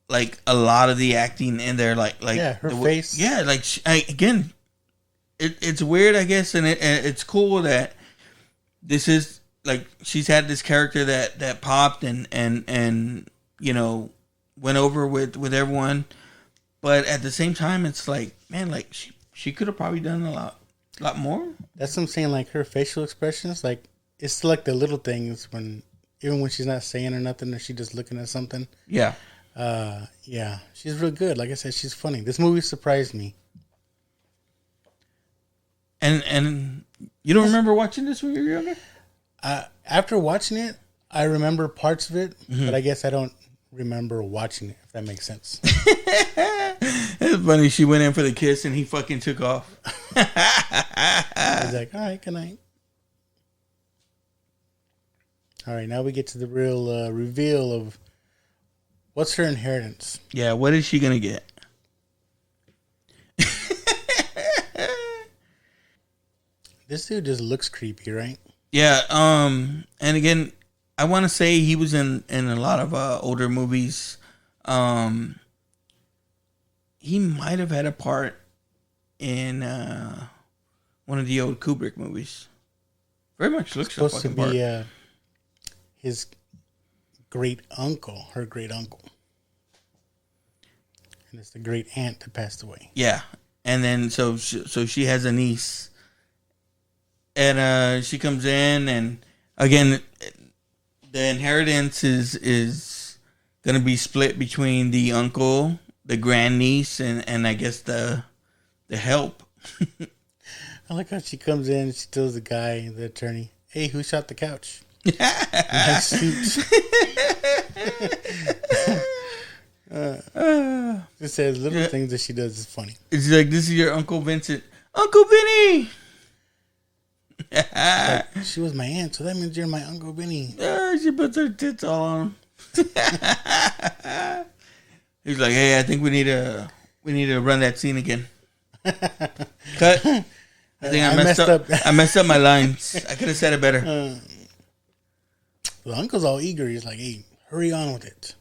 like a lot of the acting in there, like her face. Yeah, like again, it's weird, I guess, and it's cool that this is like she's had this character that popped and you know went over with everyone, but at the same time, it's like, man, like she could have probably done a lot more. That's what I'm saying. Like her facial expressions, like it's like the little things even when she's not saying or nothing, or she just looking at something. Yeah. Yeah, she's real good. Like I said, she's funny. This movie surprised me. And you don't remember watching this when you were younger? After watching it, I remember parts of it, but I guess I don't remember watching it, if that makes sense. It's funny. She went in for the kiss and he fucking took off. I was like, all right, good night. All right, now we get to the real reveal of what's her inheritance. Yeah, what is she gonna get? This dude just looks creepy, right? Yeah, and again, I want to say he was in a lot of older movies. He might have had a part in one of the old Kubrick movies. Very much looks like supposed to be his great uncle, her great uncle, and it's the great aunt that passed away. Yeah, and then so she has a niece, and she comes in, and again, the inheritance is gonna be split between the uncle, the grandniece, and I guess the help. I like how she comes in. She tells the guy, the attorney, "Hey, who shot the couch?" Nice suit. It says little things that she does is funny. It's like, this is your Uncle Vincent. Uncle Benny! Like, she was my aunt, so that means you're my Uncle Benny. She puts her tits all on him. He's like, hey, I think we need to run that scene again. Cut. I think I messed up. I messed up my lines. I could have said it better. The uncle's all eager. He's like, hey, hurry on with it.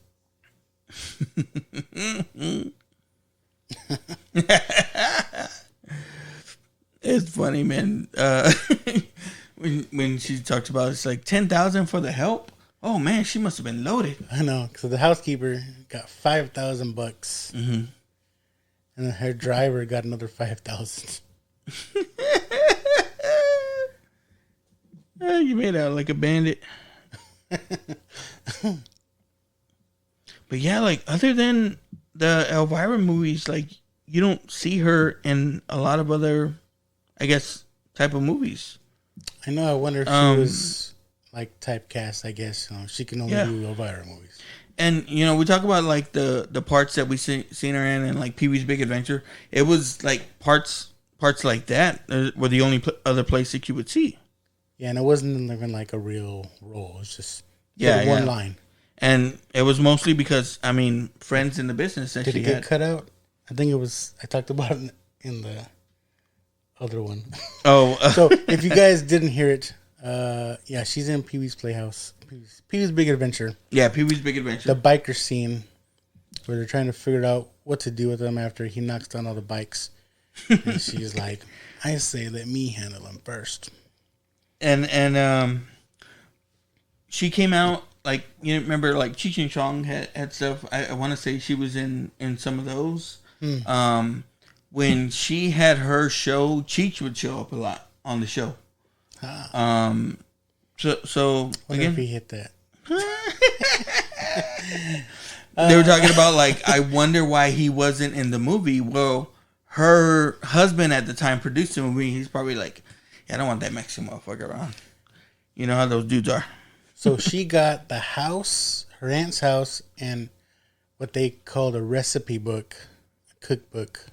It's funny, man. When she talked about it's like 10,000 for the help. Oh man, she must have been loaded. I know. So the housekeeper got $5,000, mm-hmm. and then her driver got another 5,000. You made out like a bandit. But yeah, like other than the Elvira movies, like you don't see her in a lot of other, I guess, type of movies. I know. I wonder if she was like typecast. I guess she can only do Elvira movies. And we talk about like the parts that we seen her in, and like Pee-wee's Big Adventure. It was like parts like that were the only other place that you would see. Yeah, and it wasn't even like a real role. It's just one line. And it was mostly because, I mean, friends in the business that Did she it get had. cut out? I think it was. I talked about it in the other one. Oh. So if you guys didn't hear it, she's in Pee-wee's Playhouse. Pee-wee's Big Adventure. Yeah, Pee-wee's Big Adventure. The biker scene where they're trying to figure out what to do with him after he knocks down all the bikes. And she's like, I say let me handle him first. And she came out, like, you remember, like, Cheech and Chong had stuff. I want to say she was in some of those. When she had her show, Cheech would show up a lot on the show. So Wonder again, if he hit that. They were talking about, like, I wonder why he wasn't in the movie. Well, her husband at the time produced the movie. He's probably like, yeah, I don't want that Mexican motherfucker around. You know how those dudes are. So she got the house, her aunt's house, and what they called a recipe book, a cookbook.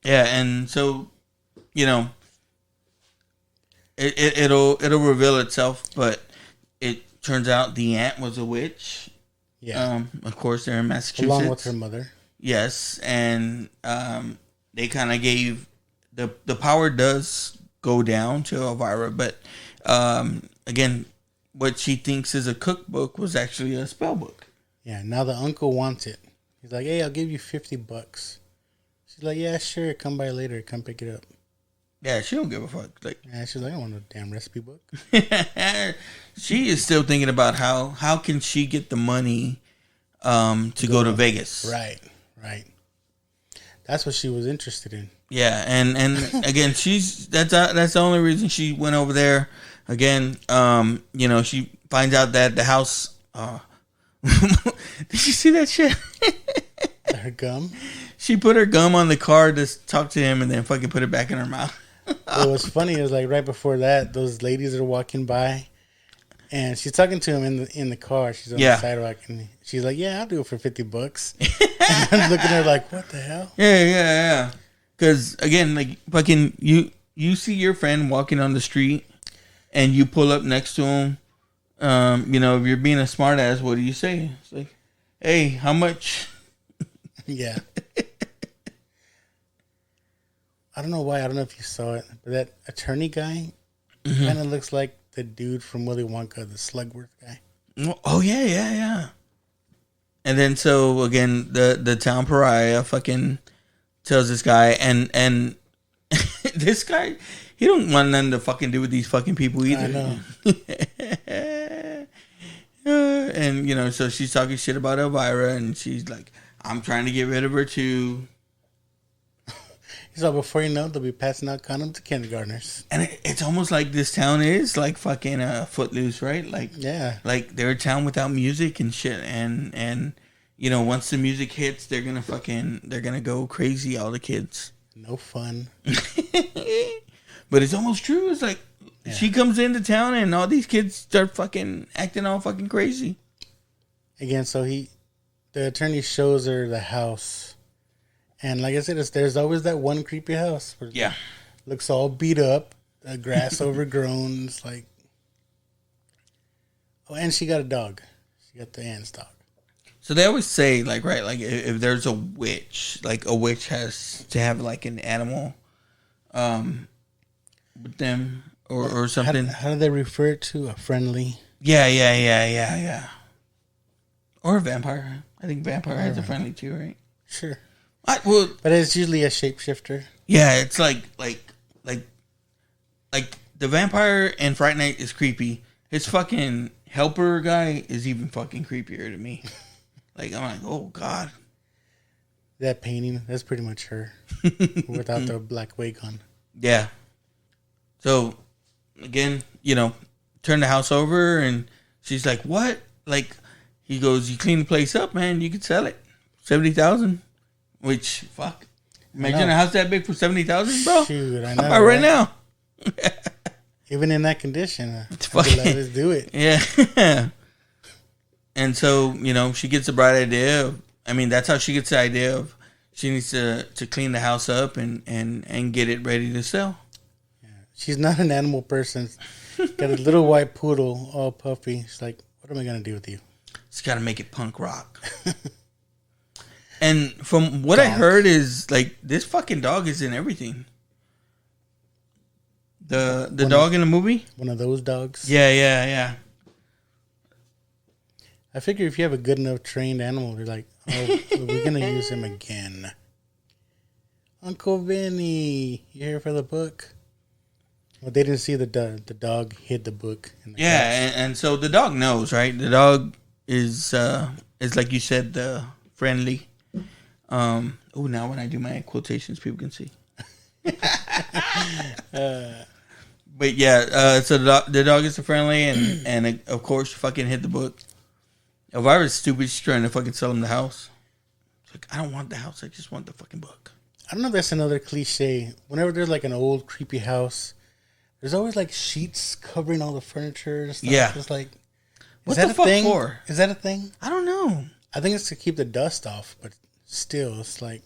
Yeah, and so, you know, it'll reveal itself, but it turns out the aunt was a witch. Yeah. Of course, they're in Massachusetts. Along with her mother. Yes, and they kind of gave the power does go down to Elvira, but again, what she thinks is a cookbook was actually a spell book. Yeah. Now the uncle wants it. He's like, "Hey, I'll give you $50." She's like, "Yeah, sure. Come by later. Come pick it up." Yeah, she don't give a fuck. Like, yeah, she's like, "I don't want no damn recipe book." She is still thinking about how can she get the money to go to Vegas. Right. That's what she was interested in. Yeah, and again, that's the only reason she went over there. Again, you know, she finds out that the house. Did you see that shit? Her gum. She put her gum on the car to talk to him, and then fucking put it back in her mouth. What was funny is, like, right before that, those ladies are walking by, and she's talking to him in the car. She's on the sidewalk, and she's like, "Yeah, I'll do it for $50." And I'm looking at her like, "What the hell?" Yeah. Because again, like, fucking, you see your friend walking on the street, and you pull up next to him. You know, if you're being a smart ass, what do you say? It's like, "Hey, how much?" Yeah. I don't know why. I don't know if you saw it, but that attorney guy kind of looks like the dude from Willy Wonka, the Slugworth guy. Oh yeah. And then so again, the town pariah fucking tells this guy, and this guy, he don't want nothing to fucking do with these fucking people either. I know. And you know, so she's talking shit about Elvira, and she's like, "I'm trying to get rid of her too." So before you know, they'll be passing out condoms to kindergartners. And it's almost like this town is like fucking Footloose, right? Like, yeah, like they're a town without music and shit. And you know, once the music hits, they're gonna go crazy. All the kids, no fun. But it's almost true. It's like she comes into town and all these kids start fucking acting all fucking crazy. Again, so the attorney shows her the house. And like I said, there's always that one creepy house. Where looks all beat up, the grass overgrown. It's like, oh, and she got a dog. She got the aunt's dog. So they always say, like, right, like if there's a witch, like a witch has to have like an animal, with them or something. How do they refer it to? A friendly? Yeah. Or a vampire. I think vampire has a friendly too, right? Sure. But it's usually a shapeshifter. Yeah, it's like the vampire in Fright Night is creepy. His fucking helper guy is even fucking creepier to me. Like, I'm like, oh god. That painting, that's pretty much her without the black wig on. Yeah. So again, you know, turn the house over, and she's like, "What?" Like, he goes, "You clean the place up, man. You could sell it, $70,000." Which, fuck. Imagine a house that big for $70,000, bro. Shoot, I know. How about right now? Even in that condition, let's do it. Yeah. And so, you know, she gets the bright idea that's how she gets the idea of she needs to clean the house up and get it ready to sell. Yeah. She's not an animal person. Got a little white poodle, all puffy. She's like, what am I going to do with you? She's got to make it punk rock. And from what I heard is, like, this fucking dog is in everything. The dog in the movie? One of those dogs? Yeah. I figure if you have a good enough trained animal, you're like, oh, we're going to use him again. Uncle Vinny, you here for the book? Well, they didn't see the dog hid the book. In the couch. And so the dog knows, right? The dog is like you said, friendly. Now when I do my quotations, people can see. But yeah, so the dog is friendly, and of course, fucking hit the book. Elvira's stupid. She's trying to fucking sell him the house. She's like, I don't want the house. I just want the fucking book. I don't know if that's another cliche. Whenever there's like an old creepy house, there's always like sheets covering all the furniture and stuff. Yeah. It's like, what the fuck thing? for? Is that a thing? I don't know. I think it's to keep the dust off, but still, it's like...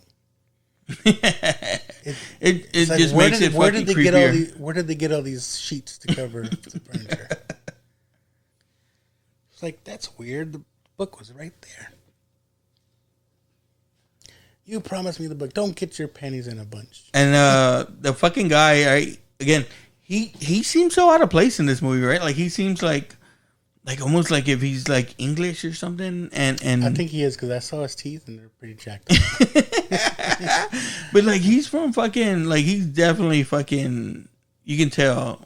it like, just makes it fucking creepier. Where did they get all these sheets to cover the furniture? It's like, that's weird. The book was right there. You promised me the book. Don't get your pennies in a bunch. And the fucking guy, again, he seems so out of place in this movie, right? Like he seems like almost like if he's like English or something. And I think he is because I saw his teeth and they're pretty jacked up. But like he's from fucking, like he's definitely fucking, you can tell.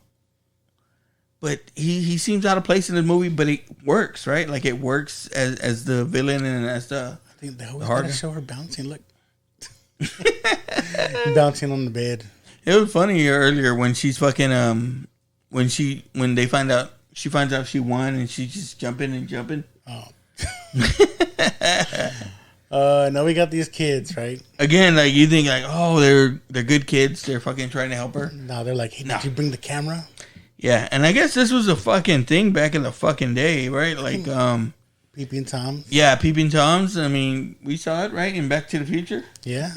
But he seems out of place in the movie, but it works, right? Like it works as the villain and as the... I think they always gotta show her bouncing. Look. Bouncing on the bed. It was funny earlier when she's fucking, when they find out, she finds out she won and she's just jumping. Oh. Now we got these kids, right? Again, like you think like, oh, they're good kids. They're fucking trying to help her. No, they're like, hey, did you bring the camera? Yeah, and I guess this was a fucking thing back in the fucking day, right? Like, Peeping Toms. Yeah, Peeping Toms. I mean, we saw it, right? In Back to the Future. Yeah.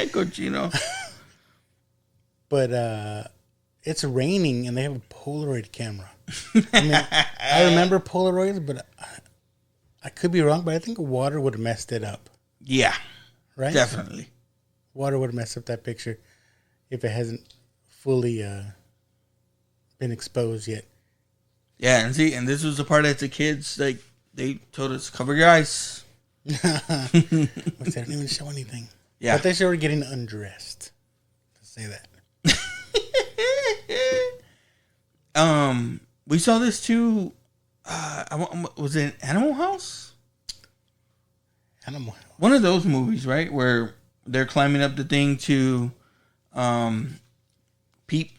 Cochino. But it's raining and they have a Polaroid camera. I mean, I remember Polaroids, but I could be wrong, but I think water would have messed it up. Yeah. Right? Definitely. Water would have messed up that picture if it hasn't fully been exposed yet. Yeah, and this was the part that the kids, like, they told us, cover your eyes. Which they didn't even show anything. Yeah. But they sure were getting undressed. Let's say that. We saw this too. Was it Animal House? Animal House. One of those movies, right? Where they're climbing up the thing to peep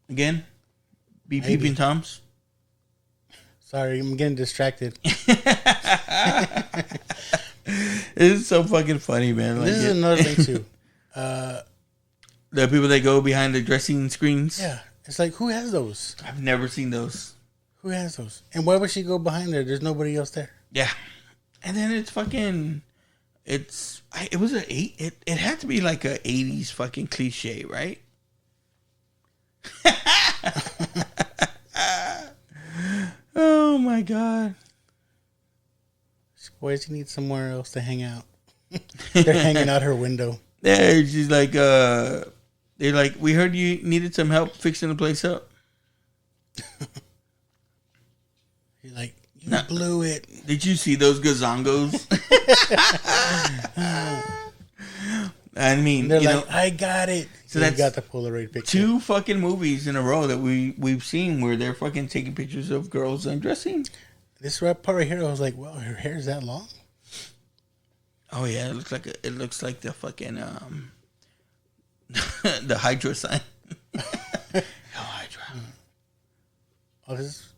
again. Be Maybe. Peeping Toms. Sorry, I'm getting distracted. It's so fucking funny, man. Like, this is another thing too. The people that go behind the dressing screens. Yeah, it's like, who has those? I've never seen those. Who has those? And why would she go behind there? There's nobody else there. Yeah, and then it's fucking. It was it had to be like a 80s fucking cliche, right? Oh my god. Boys, you need somewhere else to hang out. They're hanging out her window. Yeah, she's like, they're like, we heard you needed some help fixing the place up. You're like, you blew it. Did you see those gazongos? I mean, they're like, I got it. So you that's got the Polaroid picture. 2 fucking movies in a row that we've seen where they're fucking taking pictures of girls undressing. This part right here, I was like, well, her hair is that long? Oh yeah, it looks like the fucking the Hydra sign. Hydra. Oh,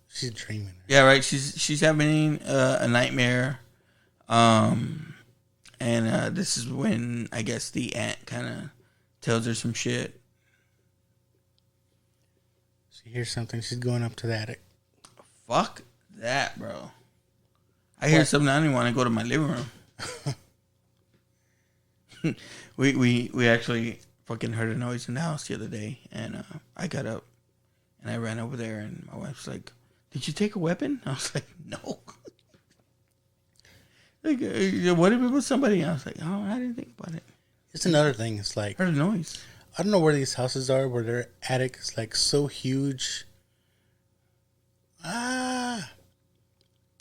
she's dreaming. Yeah, right. She's having a nightmare, and this is when I guess the aunt kind of tells her some shit. She hears something. She's going up to the attic. Fuck that, bro. I hear something. I don't even want to go to my living room. we actually fucking heard a noise in the house the other day, and I got up and I ran over there, and my wife's like, "Did you take a weapon?" I was like, "No." Like, what if it was somebody? I was like, "Oh, I didn't think about it." It's another thing. It's like, heard a noise. I don't know where these houses are, where their attic is like so huge.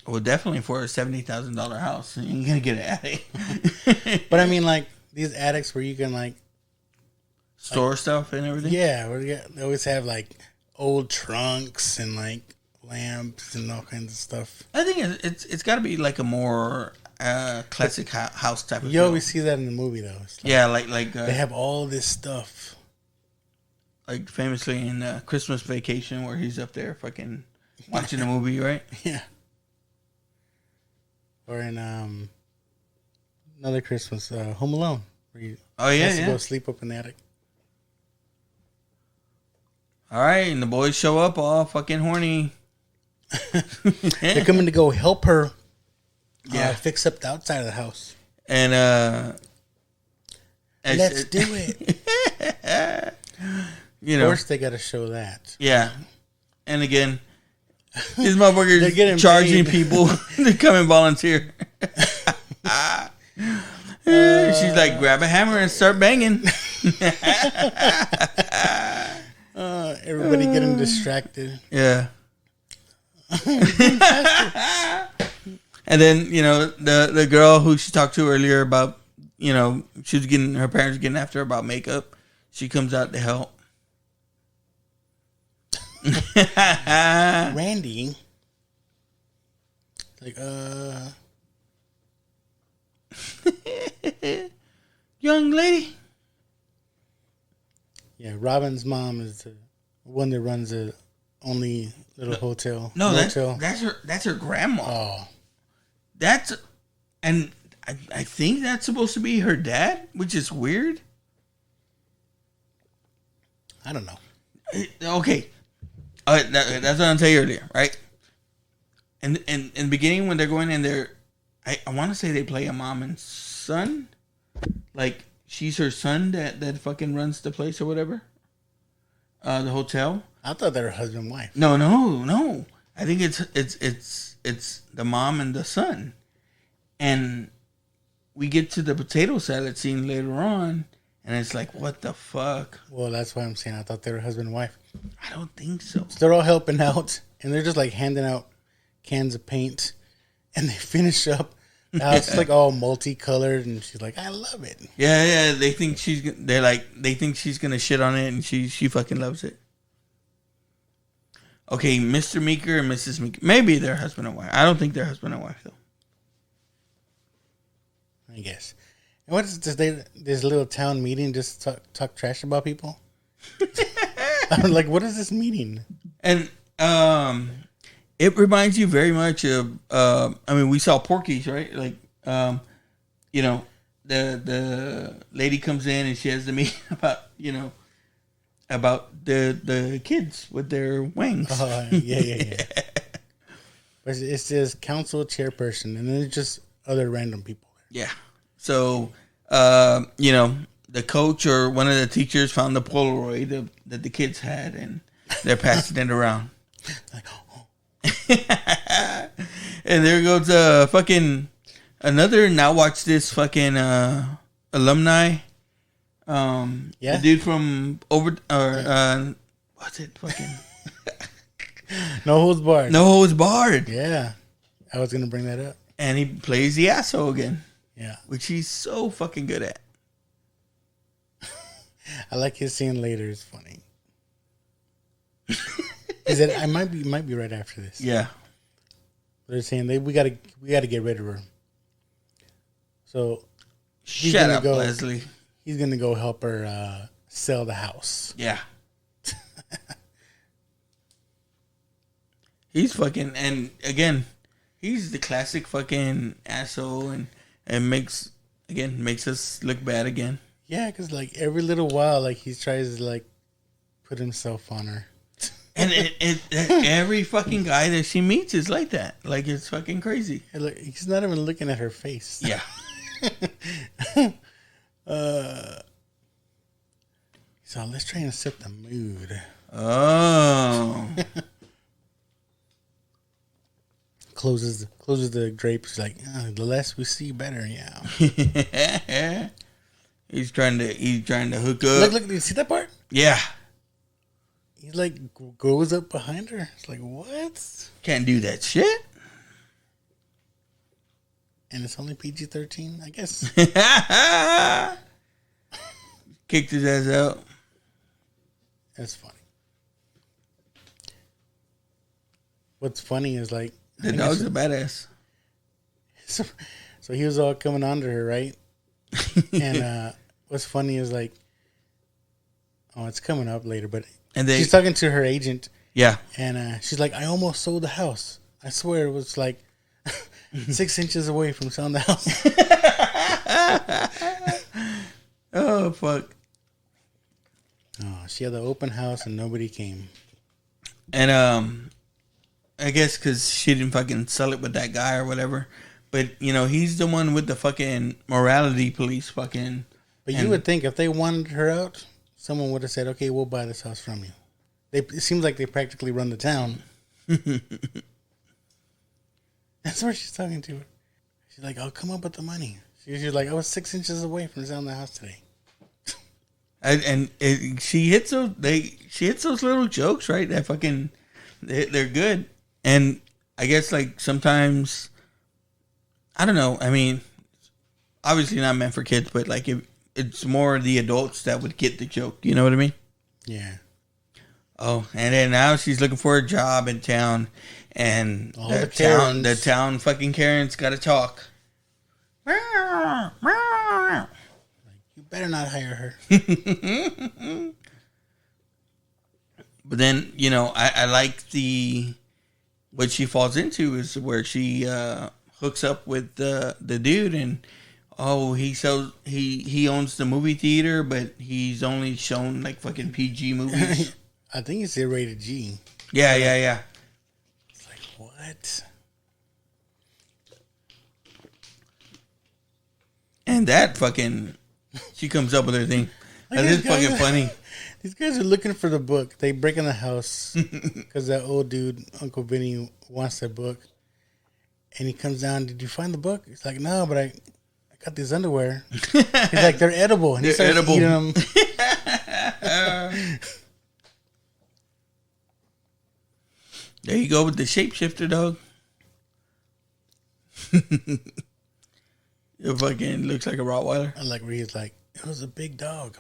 Well, definitely for a $70,000 house, you're gonna get an attic. But I mean, like these attics where you can like store stuff and everything. Yeah, they always have like old trunks and like lamps and all kinds of stuff. I think it's got to be like a more classic house type of. You always see that in the movie though. It's like, like they have all this stuff. Like famously in Christmas Vacation, where he's up there fucking watching a movie, right? Yeah. Or in another Christmas, Home Alone, where he has to go sleep up in the attic. All right, and the boys show up all fucking horny. They're coming to go help her fix up the outside of the house. And let's do it. You know, of course, they got to show that. Yeah. And again, these motherfuckers charging people to come and volunteer. She's like, grab a hammer and start banging. Everybody getting distracted. Yeah. And then, you know, the girl who she talked to earlier about, you know, she was getting, her parents getting after her about makeup. She comes out to help. Randy, like, young lady. Yeah, Robin's mom is the one that runs the only little hotel. No, that's her grandma. Oh, and I think that's supposed to be her dad, which is weird. I don't know. Okay. That's what I'm telling you earlier, right? And in the beginning, when they're going in there, I want to say they play a mom and son. Like, she's her son that fucking runs the place or whatever. The hotel. I thought they were husband and wife. No. I think it's the mom and the son. And we get to the potato salad scene later on, and it's like, what the fuck? Well, that's why I'm saying I thought they were husband and wife. I don't think so. So they're all helping out, and they're just like handing out cans of paint, and they finish up. The house is like all multicolored, and she's like, "I love it." Yeah. They think she's gonna shit on it, and she fucking loves it. Okay, Mr. Meeker and Mrs. Meeker. Maybe they're husband and wife. I don't think they're husband and wife though. I guess. And what is this little town meeting? Just talk trash about people. I'm like, what is this meeting? And it reminds you very much of. I mean, we saw Porky's, right? Like, you know, the lady comes in and she has the meeting about the kids with their wings. Yeah. But it says council chairperson, and then it's just other random people. Yeah. So, you know, the coach or one of the teachers found the Polaroid that the kids had, and they're passing it around. Like, oh. And there goes fucking another Now Watch This fucking alumni. The dude from what's it fucking? No Holds Barred. No Holds Barred. Yeah. I was going to bring that up. And he plays the asshole again. Yeah. Which he's so fucking good at. I like his scene later. It's funny. Is it? I might be right after this. Yeah. They're saying we gotta get rid of her. So shut up, Leslie. He's gonna go help her sell the house. Yeah. He's fucking, and again, he's the classic fucking asshole, and makes us look bad again. Yeah, because like every little while, like he tries to like put himself on her. And every fucking guy that she meets is like that. Like, it's fucking crazy. Like, he's not even looking at her face. Yeah. So let's try and set the mood. Oh. Closes the drapes. Like, the less we see, better. Yeah. He's trying to hook up. Look! You see that part? Yeah. He like goes up behind her. It's like, what? Can't do that shit. And it's only PG-13, I guess. Kicked his ass out. That's funny. What's funny is like the dog's a badass. So he was all coming on to her, right? And what's funny is like, oh, it's coming up later, but she's talking to her agent. Yeah. And she's like, I almost sold the house. I swear it was like 6 inches away from selling the house. Oh, fuck. Oh, she had the open house and nobody came. And I guess because she didn't fucking sell it with that guy or whatever. But, he's the one with the fucking morality police fucking. But you would think if they wanted her out, someone would have said, okay, we'll buy this house from you. It seems like they practically run the town. That's where she's talking to her. She's like, I'll come up with the money. She's like, I was 6 inches away from selling the house today. She hits those little jokes, right? That fucking, they're good. And I guess like sometimes, I don't know. I mean, obviously not meant for kids, but like it's more the adults that would get the joke. You know what I mean? Yeah. Oh, and then now she's looking for a job in town, and the town fucking Karen's got to talk. Like, you better not hire her. But then I like what she falls into is where she hooks up with the dude, and he owns the movie theater, but he's only shown like fucking PG movies. I think it's rated G. Yeah. It's like, what? And that fucking, she comes up with her thing. That is fucking funny. These guys are looking for the book. They break in the house because that old dude, Uncle Vinny, wants that book. And he comes down, did you find the book? He's like, no, but I got these underwear. He's like, they're edible. And he starts eating them. There you go with the shapeshifter, dog. It fucking looks like a Rottweiler. I like where he's like, it was a big dog.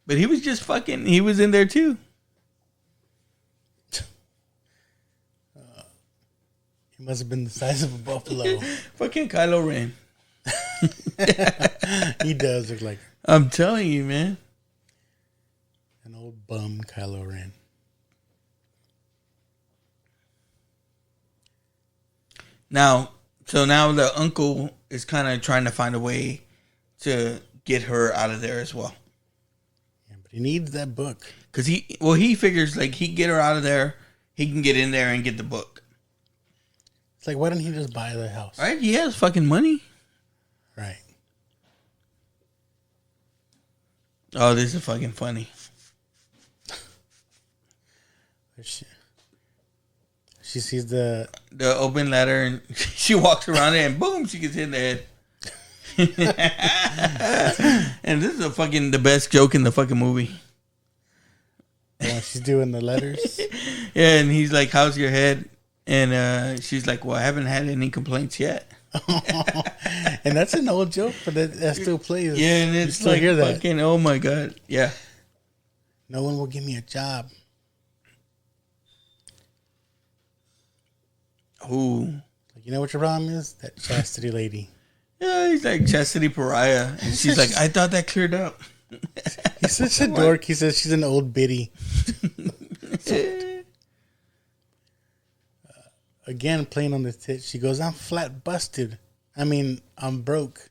But he was just fucking, he was in there too. He must have been the size of a buffalo. Fucking Kylo Ren. He does look like. I'm telling you, man. An old bum Kylo Ren. Now the uncle is kind of trying to find a way to get her out of there as well. Yeah, but he needs that book. Because he figures like he can get her out of there, he can get in there and get the book. It's like, why didn't he just buy the house? Right? He has fucking money. Right. Oh, this is fucking funny. She sees the open letter and she walks around it and boom, she gets hit in the head. And this is the best joke in the fucking movie. Yeah, she's doing the letters. Yeah, and he's like, how's your head? And she's like, well, I haven't had any complaints yet. And that's an old joke, but that still plays. Yeah, and it's like fucking, oh my God. Yeah. No one will give me a job. Ooh. You know what your problem is? That chastity lady. Yeah, he's like chastity pariah. And she's like, I thought that cleared up. He's such a dork. He says she's an old biddy. Again, playing on the tit, she goes, I'm flat busted. I mean, I'm broke.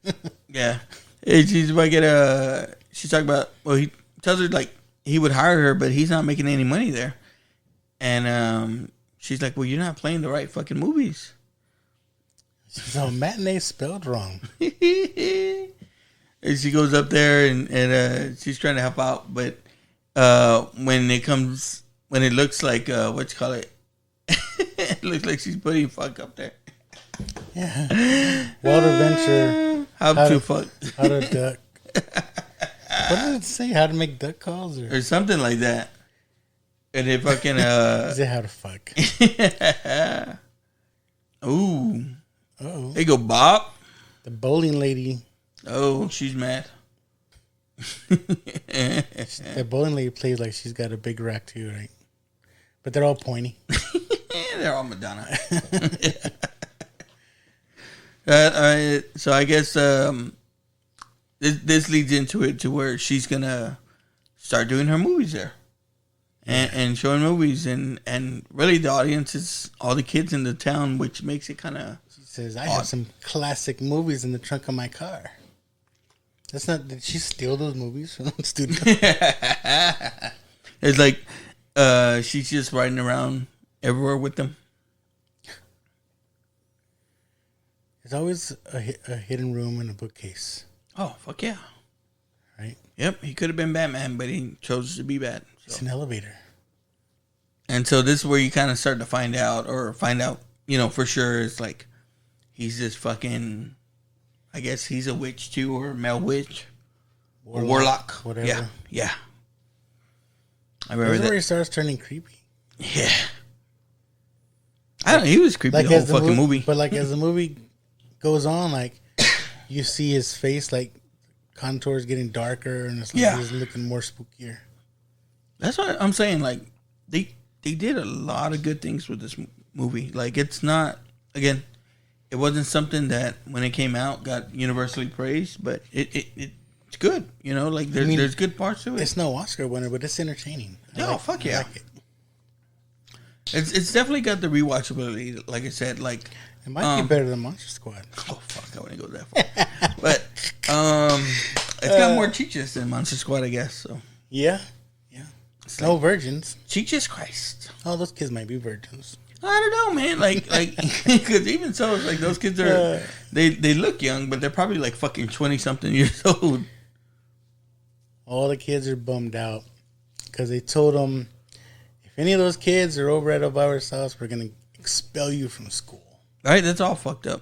Yeah. She's about to get she's talking about, well, he tells her like he would hire her, but he's not making any money there. And she's like, well, you're not playing the right fucking movies. So matinee spelled wrong. And she goes up there and she's trying to help out, but when it looks like what you call it, it looks like she's putting fuck up there. Yeah. Walter Venture. How to fuck. How to duck. What did it say? How to make duck calls or something like that. And it fucking is it how to fuck? Ooh. Oh. They go Bob. The bowling lady. Oh, she's mad. That bowling lady plays like she's got a big rack too, right? But they're all pointy. They're all Madonna. So I guess this leads into it to where she's gonna start doing her movies there, and showing movies, and really the audience is all the kids in the town, which makes it kind of. She says, "I have some classic movies in the trunk of my car." That's not. Did she steal those movies from the studio? It's like she's just riding around everywhere with them. There's always a hidden room in a bookcase. Oh, fuck yeah. Right? Yep, he could have been Batman, but he chose to be Bat. So. It's an elevator. And so this is where you kind of start to find out, for sure, it's like, he's this fucking, I guess he's a witch too, or a male witch. Warlock. Whatever. Yeah. I remember that. Where he starts turning creepy. Yeah. I don't know, he was creepy like the whole fucking movie. But like as the movie goes on, like you see his face, like contours getting darker, and it's like he's looking more spookier. That's what I'm saying. Like they did a lot of good things with this movie. Like it's not, again, it wasn't something that when it came out got universally praised, but it's good. Like there's good parts to it. It's no Oscar winner, but it's entertaining. Fuck yeah. I like it. It's definitely got the rewatchability. Like I said, like it might be better than Monster Squad. Oh fuck, I wouldn't go that far. But it's got more Cheeches than Monster Squad, I guess. So yeah. It's no virgins. Jesus Christ! Oh, those kids might be virgins. I don't know, man. Like, because even so, it's like those kids are they look young, but they're probably like fucking 20-something years old. All the kids are bummed out because they told them, if any of those kids are over at Elvira's house, we're gonna expel you from school. Right? That's all fucked up.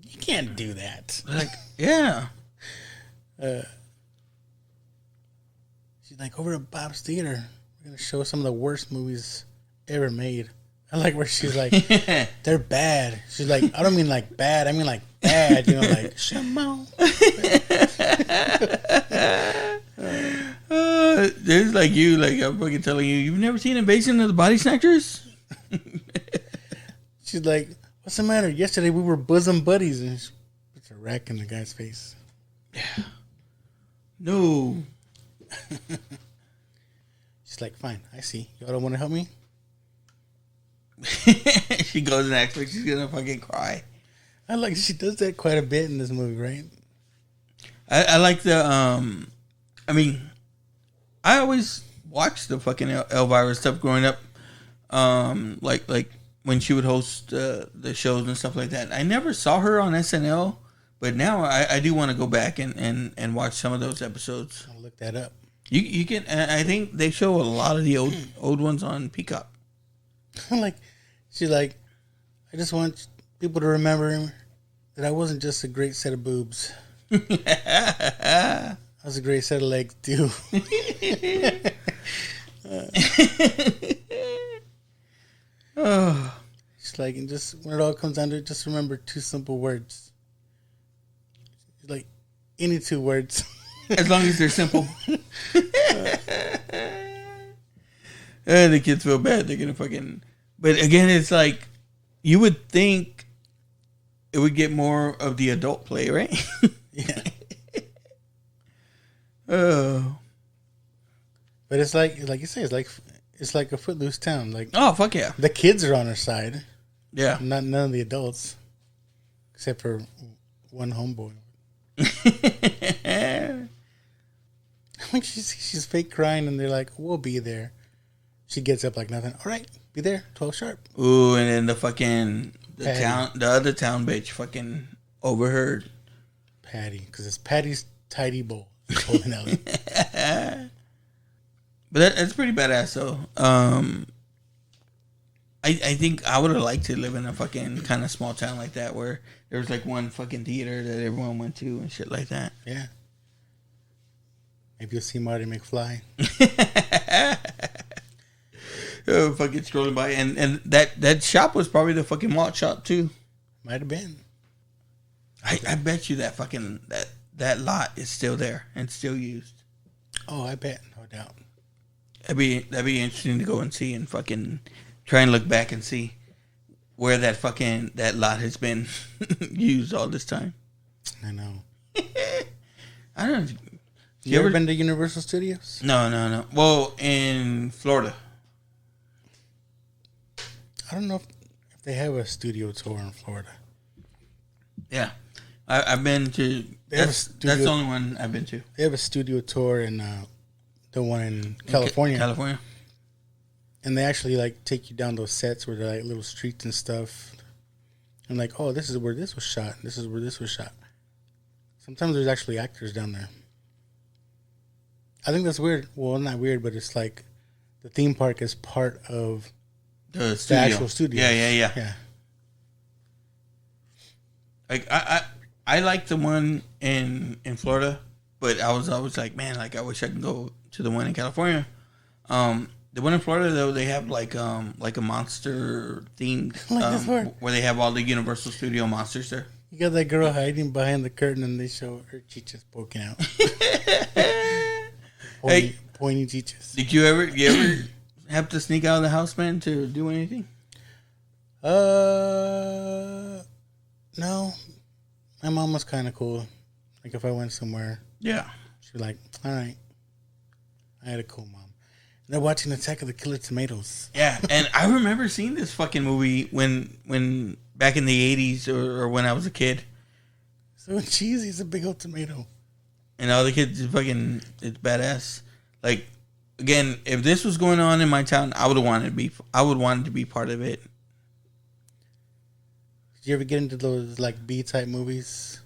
You can't do that. Like, yeah. She's like, over at Bob's Theater, we're gonna show some of the worst movies ever made. I like where she's like, they're bad. She's like, I don't mean like bad, I mean like bad. Like Shimon. There's like you, like I'm fucking telling you, you've never seen Invasion of the Body Snatchers? She's like, what's the matter? Yesterday we were bosom buddies, and she puts a rack in the guy's face. Yeah. No. She's like, fine, I see. Y'all don't want to help me? She goes and acts like she's gonna fucking cry. She does that quite a bit in this movie, right? I like the I always watched the fucking Elvira stuff growing up. Like when she would host the shows and stuff like that. I never saw her on SNL, but now I do want to go back and watch some of those episodes. I'll look that up. You can. I think they show a lot of the old ones on Peacock. She's like, I just want people to remember that I wasn't just a great set of boobs. I was a great set of legs too. She's like, and just when it all comes down to it, just remember two simple words. She's like, any two words. As long as they're simple. And the kids feel bad. They're going to fucking... But again, it's like, you would think it would get more of the adult play, right? Yeah. Oh. But it's like you say, it's like a footloose town. Like, oh, fuck yeah. The kids are on her side. Yeah. None of the adults. Except for one homeboy. Like she's fake crying, and they're like, we'll be there. She gets up like nothing. All right, be there, 12 sharp. Ooh, and then the other town bitch fucking overheard. Patty, because it's Patty's tidy bowl. Holding out. But that's pretty badass, though. I think I would have liked to live in a fucking kind of small town like that, where there was like one fucking theater that everyone went to and shit like that. Yeah. Maybe you'll see Marty McFly. Oh, fucking scrolling by, and that shop was probably the fucking malt shop too. Might have been. I bet you that fucking that lot is still there and still used. Oh, I bet, no doubt. That'd be interesting to go and see and fucking try and look back and see where that lot has been used all this time. I know. I don't know. You ever been to Universal Studios? No. Well, in Florida. I don't know if they have a studio tour in Florida. Yeah. I've been to... That's the only one I've been to. They have a studio tour in the one in California. California. And they actually like take you down those sets where they're like little streets and stuff. And like, oh, this is where this was shot. This is where this was shot. Sometimes there's actually actors down there. I think that's weird. Well, not weird, but it's like the theme park is part of the actual studio. Yeah. Like I like the one in Florida, but I was always like, man, like I wish I could go to the one in California. The one in Florida though, they have like a monster themed where they have all the Universal Studio monsters there. You got that girl hiding behind the curtain, and they show her chichas poking out. Pointy chichas. Did you ever have to sneak out of the house, man, to do anything? No. My mom was kind of cool. Like if I went somewhere, yeah, she'd be like, "All right." I had a cool mom. And they're watching Attack of the Killer Tomatoes. Yeah, and I remember seeing this fucking movie when back in the 80s or when I was a kid. So cheesy, it's a big old tomato. And all the kids fucking, it's badass. Like, again, if this was going on in my town, I would want it to be part of it. Did you ever get into those like B-type movies?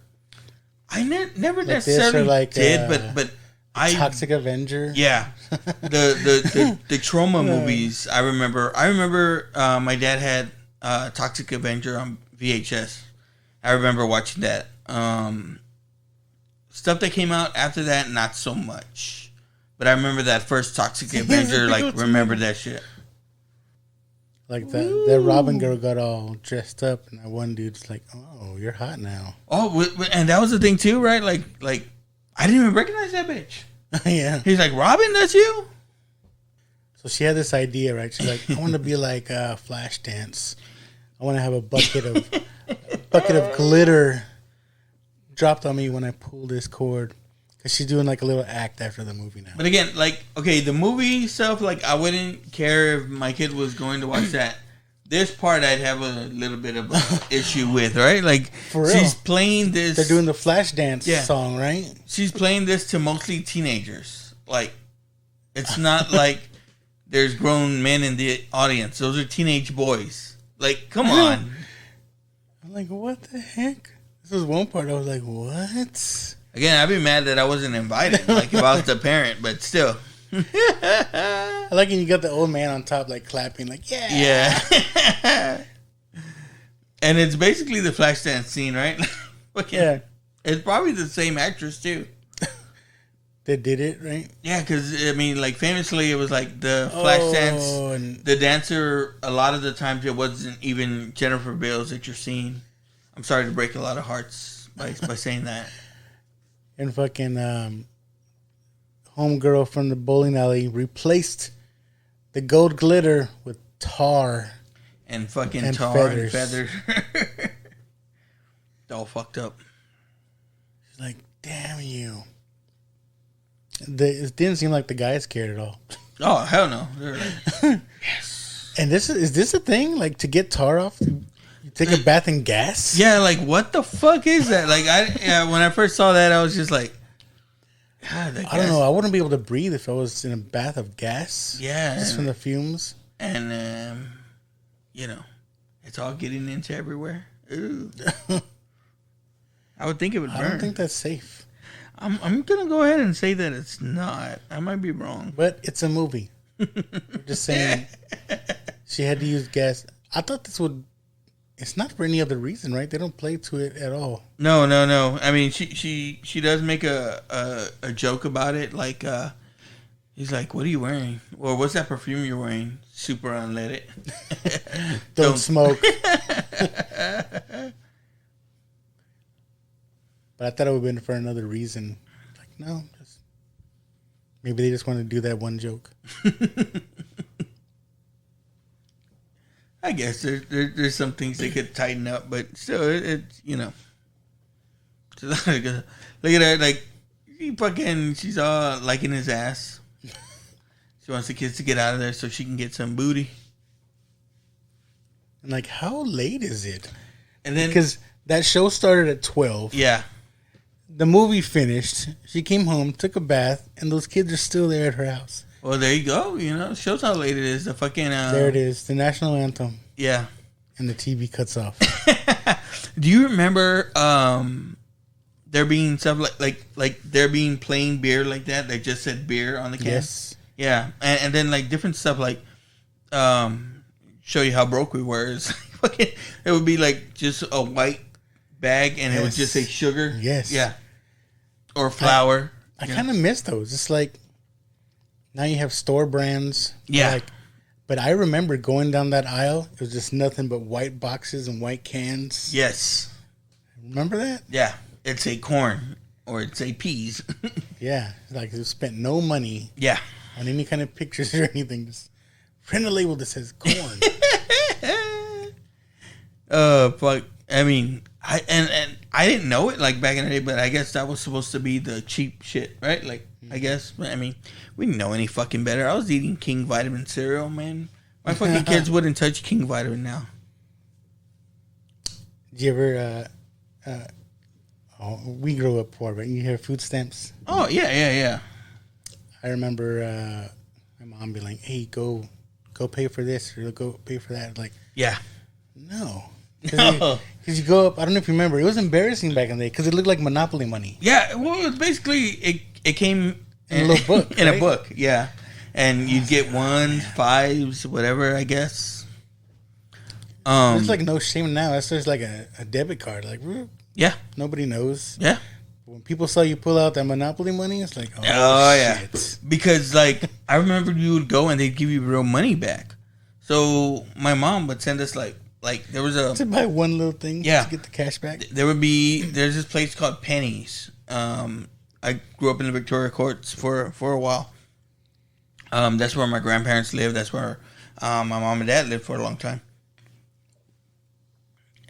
I never like necessarily did, but I Toxic Avenger. Yeah, the trauma movies. I remember. My dad had Toxic Avenger on VHS. I remember watching that. Stuff that came out after that, not so much. But I remember that first Toxic Avenger. Like, remember that shit. Like that Robin girl got all dressed up, and that one dude's like, "Oh, you're hot now." Oh, and that was the thing too, right? Like I didn't even recognize that bitch. Yeah. He's like, "Robin, that's you?" So she had this idea, right? She's like, "I want to be like Flashdance. I want to have a bucket of glitter dropped on me when I pull this cord." Because she's doing like a little act after the movie now. But again, like, okay, the movie stuff, like, I wouldn't care if my kid was going to watch that. This part I'd have a little bit of an issue with, right? Like, for real. She's playing this. They're doing the Flashdance song, right? She's playing this to mostly teenagers. Like, it's not like there's grown men in the audience. Those are teenage boys. Like, come on. I'm like, what the heck? This was one part I was like, what? Again, I'd be mad that I wasn't invited, like if I was the parent, but still. I like when you got the old man on top, like clapping, like, yeah. Yeah. And it's basically the Flashdance scene, right? Yeah. It's probably the same actress, too. They did it, right? Yeah, because, I mean, like, famously, it was like the Flashdance, the dancer, a lot of the times it wasn't even Jennifer Beals that you're seeing. I'm sorry to break a lot of hearts by saying that. And fucking homegirl from the bowling alley replaced the gold glitter with tar. And fucking and tar feathers. and feathers. All fucked up. She's like, damn you. It didn't seem like the guys cared at all. Oh, hell no. They're like, yes. And is this a thing? Like, to get tar off? You take a bath in gas? Yeah, like, what the fuck is that? Like, when I first saw that, I was just like, God, I don't know. I wouldn't be able to breathe if I was in a bath of gas. Yeah. Just from the fumes. And, you know, it's all getting into everywhere. Ooh. I would think it would burn. I don't think that's safe. I'm going to go ahead and say that it's not. I might be wrong. But it's a movie. I'm just saying she had to use gas. I thought this would... It's not for any other reason, right? They don't play to it at all. No. I mean, she does make a joke about it. Like, he's like, "What are you wearing? Or what's that perfume you're wearing? Super unleaded. Don't smoke." But I thought it would have been for another reason. Like, no, just Maybe they just want to do that one joke. I guess there's some things they could tighten up, but still, it's you know. Look at her, like she's all liking his ass. She wants the kids to get out of there so she can get some booty. And like, how late is it? And then because that show started at 12. Yeah. The movie finished. She came home, took a bath, and those kids are still there at her house. Well, there you go. You know, shows how late it is. The fucking there it is, the national anthem. Yeah. And the TV cuts off. Do you remember there being stuff like there being plain beer like that? They just said beer on the can. Yes. Yeah, and then like different stuff like show you how broke we were. It would be like just a white bag and it would just say sugar. Yes. Yeah. Or flour. I kind of miss those. It's like now you have store brands. Yeah. But I remember going down that aisle. It was just nothing but white boxes and white cans. Yes. Remember that? Yeah. It'd say corn or it'd say peas. Yeah. Like you spent no money. Yeah. On any kind of pictures or anything. Just print a label that says corn. Fuck. I mean, I didn't know it like back in the day, but I guess that was supposed to be the cheap shit, right? Like, I guess. I mean, we didn't know any fucking better. I was eating King Vitamin cereal, man. My fucking kids wouldn't touch King Vitamin now. Did you ever? We grew up poor, but you hear food stamps. Oh yeah. I remember my mom being like, "Hey, go pay for this or go pay for that." Like, yeah, no. Because you go up, I don't know if you remember, it was embarrassing back in the day because it looked like Monopoly money. Yeah, well, it's basically it came in a little book, in a book, yeah, and you'd get ones, fives, whatever, I guess. There's like no shame now. It's just like a debit card, like yeah, nobody knows. Yeah, when people saw you pull out that Monopoly money, it's like yeah, shit. Because like I remember you would go and they'd give you real money back. So my mom would send us like there was a to buy one little thing, yeah, to get the cash back. There's this place called Pennies. I grew up in the Victoria Courts for a while. That's where my grandparents lived. That's where my mom and dad lived for a long time.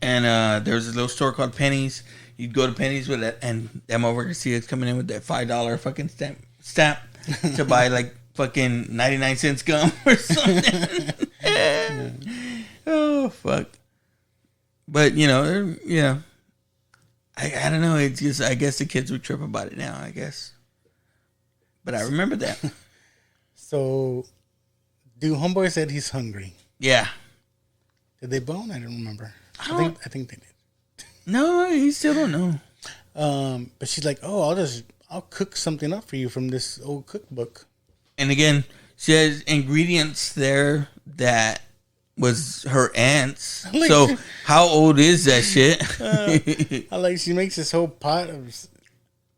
And there was a little store called Pennies. You'd go to Pennies with it, and them over to see us coming in with that $5 fucking stamp to buy like fucking 99-cent gum or something. Oh fuck! But you know, I don't know. It's just I guess the kids would trip about it now. I guess, but I remember that. So, dude, homeboy said he's hungry. Yeah. Did they bone? I don't remember. I think they did. No, he still don't know. But she's like, "Oh, I'll cook something up for you from this old cookbook." And again, she has ingredients there that was her aunt's. So how old is that shit? I like she makes this whole pot of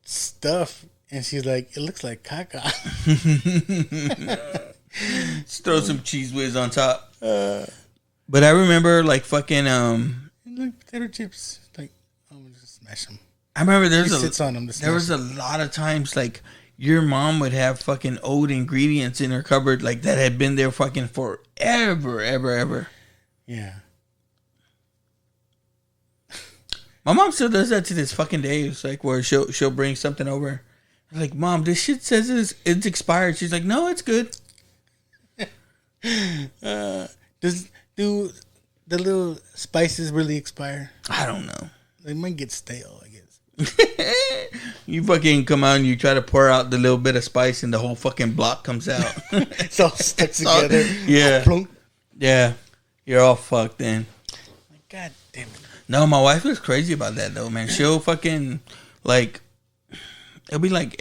stuff, and she's like, "It looks like caca." Just throw some cheese whiz on top. But I remember like fucking like potato chips. Like, I'm just smash them. I remember there was a lot of times like your mom would have fucking old ingredients in her cupboard like that had been there fucking forever, ever. Yeah. My mom still does that to this fucking day. It's like where she'll bring something over. I'm like, Mom, this shit says it's expired. She's like, no, it's good. Do the little spices really expire? I don't know. They might get stale, I guess. You fucking come out and you try to pour out the little bit of spice and the whole fucking block comes out. It's all stuck together. Yeah. Plunk. Yeah. You're all fucked then. God damn it. No, my wife was crazy about that though, man. She'll fucking like it'll be like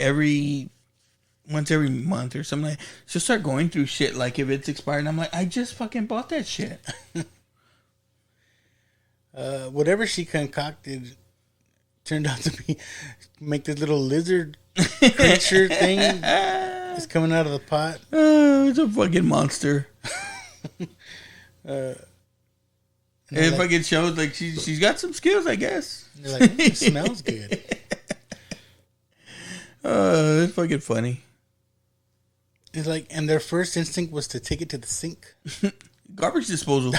once every month or something like she'll start going through shit like if it's expired and I'm like, I just fucking bought that shit. Whatever she concocted turned out to make this little lizard creature thing. It's coming out of the pot. It's a fucking monster. It fucking shows like she's got some skills, I guess. They're like, it smells good. It's fucking funny. It's like, and their first instinct was to take it to the sink. Garbage disposal.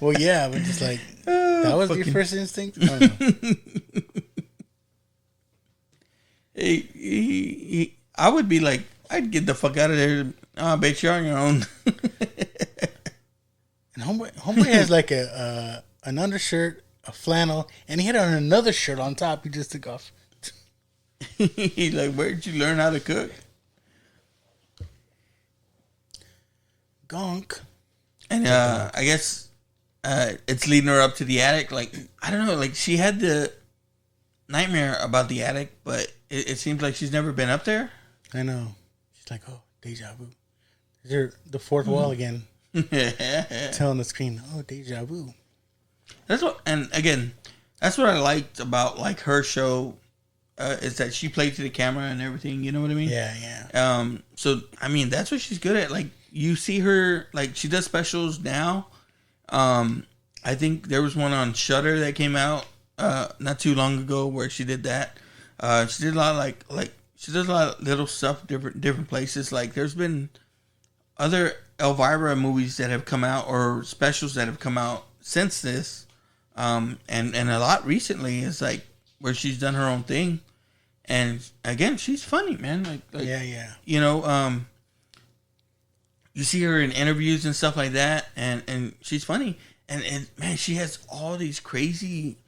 Well, yeah, but just like, that was your first instinct? I don't know. I would be like, I'd get the fuck out of there. I bet you're on your own. And Homeboy has like an undershirt, a flannel, and he had on another shirt on top he just took off. He's like, where'd you learn how to cook? Gonk. And I guess it's leading her up to the attic. Like, I don't know, like she had the nightmare about the attic, but it seems like she's never been up there. I know. She's like, oh, deja vu. Is the fourth wall again? Telling the screen, oh, deja vu. That's what, and again, that's what I liked about like her show, is that she played to the camera and everything. You know what I mean? Yeah. So I mean, that's what she's good at. Like you see her, like she does specials now. I think there was one on Shudder that came out not too long ago where she did that. She did a lot of like she does a lot of little stuff different places. Like there's been other Elvira movies that have come out or specials that have come out since this, and a lot recently is like where she's done her own thing, and again she's funny, man. Like yeah. You know, you see her in interviews and stuff like that, and she's funny, and man, she has all these crazy,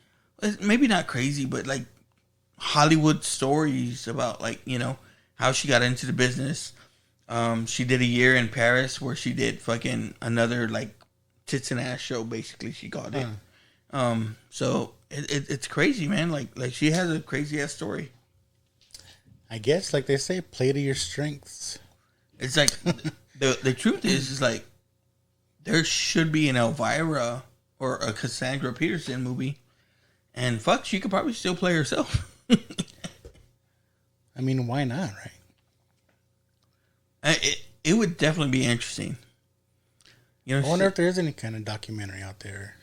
maybe not crazy, but like Hollywood stories about like, you know, how she got into the business. She did a year in Paris where she did fucking another like tits and ass show, basically she called it. So it's crazy, man. Like she has a crazy ass story. I guess, like they say, play to your strengths. It's like the truth is like there should be an Elvira or a Cassandra Peterson movie, and fuck, she could probably still play herself. I mean, why not, right? It would definitely be interesting. You know, I wonder if there is any kind of documentary out there.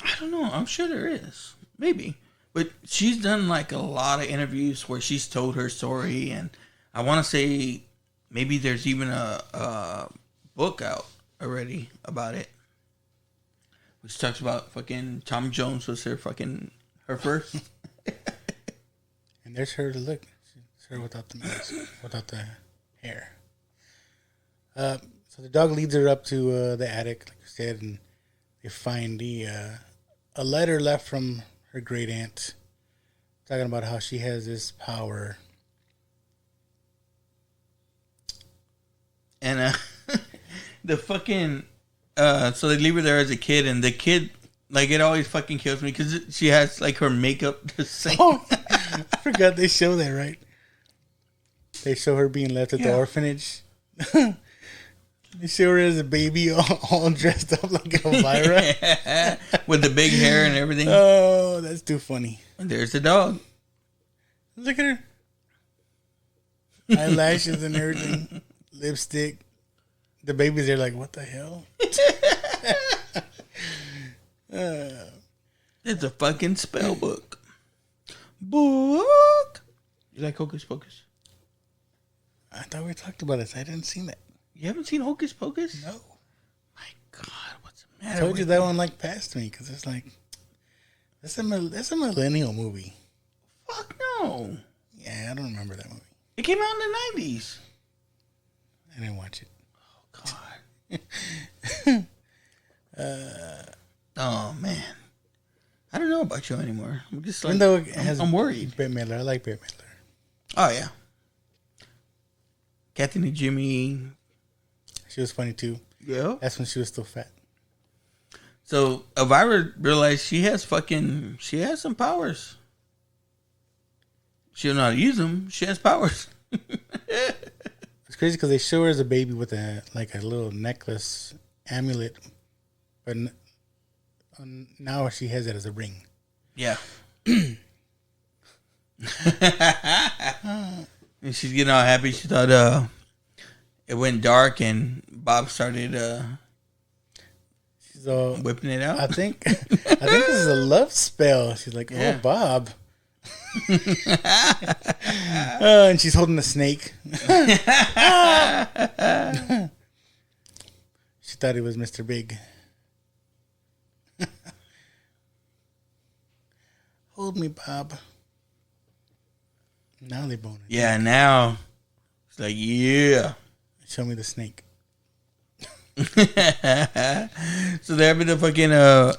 I don't know. I'm sure there is. Maybe. But she's done like a lot of interviews where she's told her story, and I want to say maybe there's even a book out already about it, which talks about fucking Tom Jones was her first. And there's her to look. It's her without the mask, without the hair. So the dog leads her up to the attic, like I said, and they find a letter left from her great aunt, talking about how she has this power. And the fucking so they leave her there as a kid, and the kid, like, it always fucking kills me because she has like her makeup the same. Oh, I forgot they show that, right? They show her being left at the orphanage. They show her as a baby, all dressed up like Elvira. Yeah, with the big hair and everything. Oh, that's too funny. And there's the dog. Look at her. Eyelashes and everything. Lipstick. The babies are like, what the hell? It's a fucking spell book. You like Hocus Pocus? I thought we talked about this. I didn't see that. You haven't seen Hocus Pocus? No. My God, what's the matter? I told you that one like passed me because it's like that's a millennial movie. Fuck no. Yeah, I don't remember that movie. It came out in the 90s. I didn't watch it. Oh God. Oh man. I don't know about you anymore. I'm just like, I'm worried. Bette Midler. I like Bette Midler. Oh yeah. Kathy and Jimmy. She was funny too. Yeah. That's when she was still fat. So Elvira realized she has some powers. She don't know how to use them. She has powers. It's crazy because they show her as a baby with a little necklace amulet, but now she has it as a ring. Yeah. And she's getting all happy. She thought it went dark and Bob started she's all whipping it out. I think this is a love spell. She's like, oh, Bob. And she's holding a snake. She thought he was Mr. Big. Hold me, Bob. Now they boning. Yeah, now it's like, yeah. Show me the snake. So they're having the fucking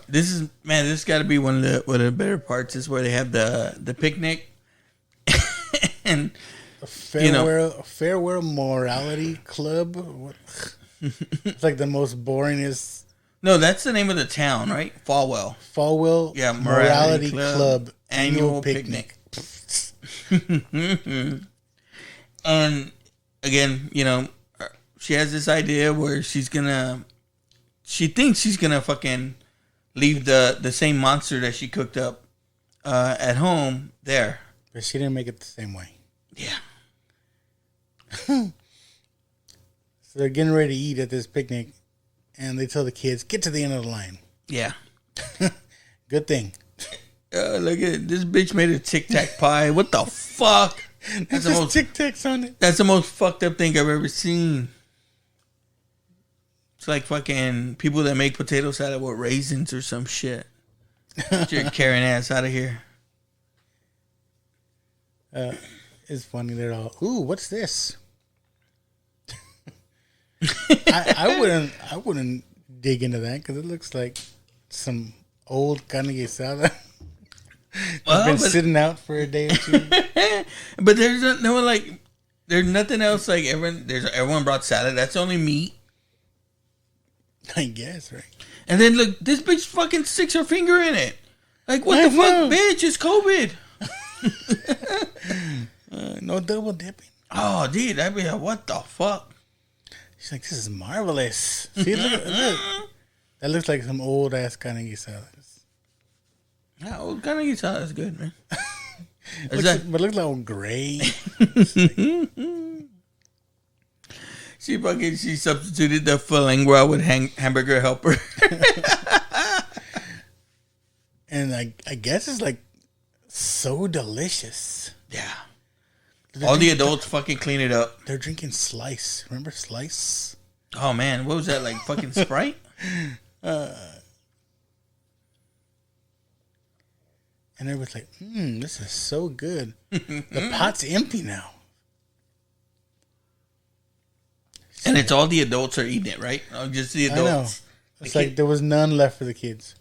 this got to be one of the better parts is where they have the picnic and Farewell Morality Club. What? It's like the most boringest. No, that's the name of the town, right? Falwell. Yeah, Morality Club annual picnic. And again, she has this idea where she thinks she's gonna fucking leave the same monster that she cooked up at home there. But she didn't make it the same way. Yeah. So they're getting ready to eat at this picnic, and they tell the kids, get to the end of the line. Yeah. Good thing. Look at this bitch made a Tic Tac pie. What the fuck? That's the most Tic Tacs on it. That's the most fucked up thing I've ever seen. It's like fucking people that make potato salad with raisins or some shit. Get your Karen ass out of here. It's funny. They're all, ooh, what's this? I wouldn't dig into that because it looks like some old carne asada. Been sitting out for a day or two. But there's there's nothing else like everyone brought salad. That's only meat. I guess, right? And then look, this bitch fucking sticks her finger in it. Like what the fuck, bitch? It's COVID. No double dipping. Oh, dude, I'd be like, what the fuck? She's like, this is marvelous. See, look. That looks like some old ass carne asadas. Yeah, old carne asada is good, man. But it looks like old gray. She substituted the filangua with hamburger helper. And I guess it's like so delicious. Yeah. All the adults fucking clean it up. They're drinking Slice. Remember Slice? Oh man, what was that, like fucking Sprite? And everybody's like, this is so good. The pot's empty now. And it's all the adults are eating it, right? Oh, just the adults. I know. It's like there was none left for the kids.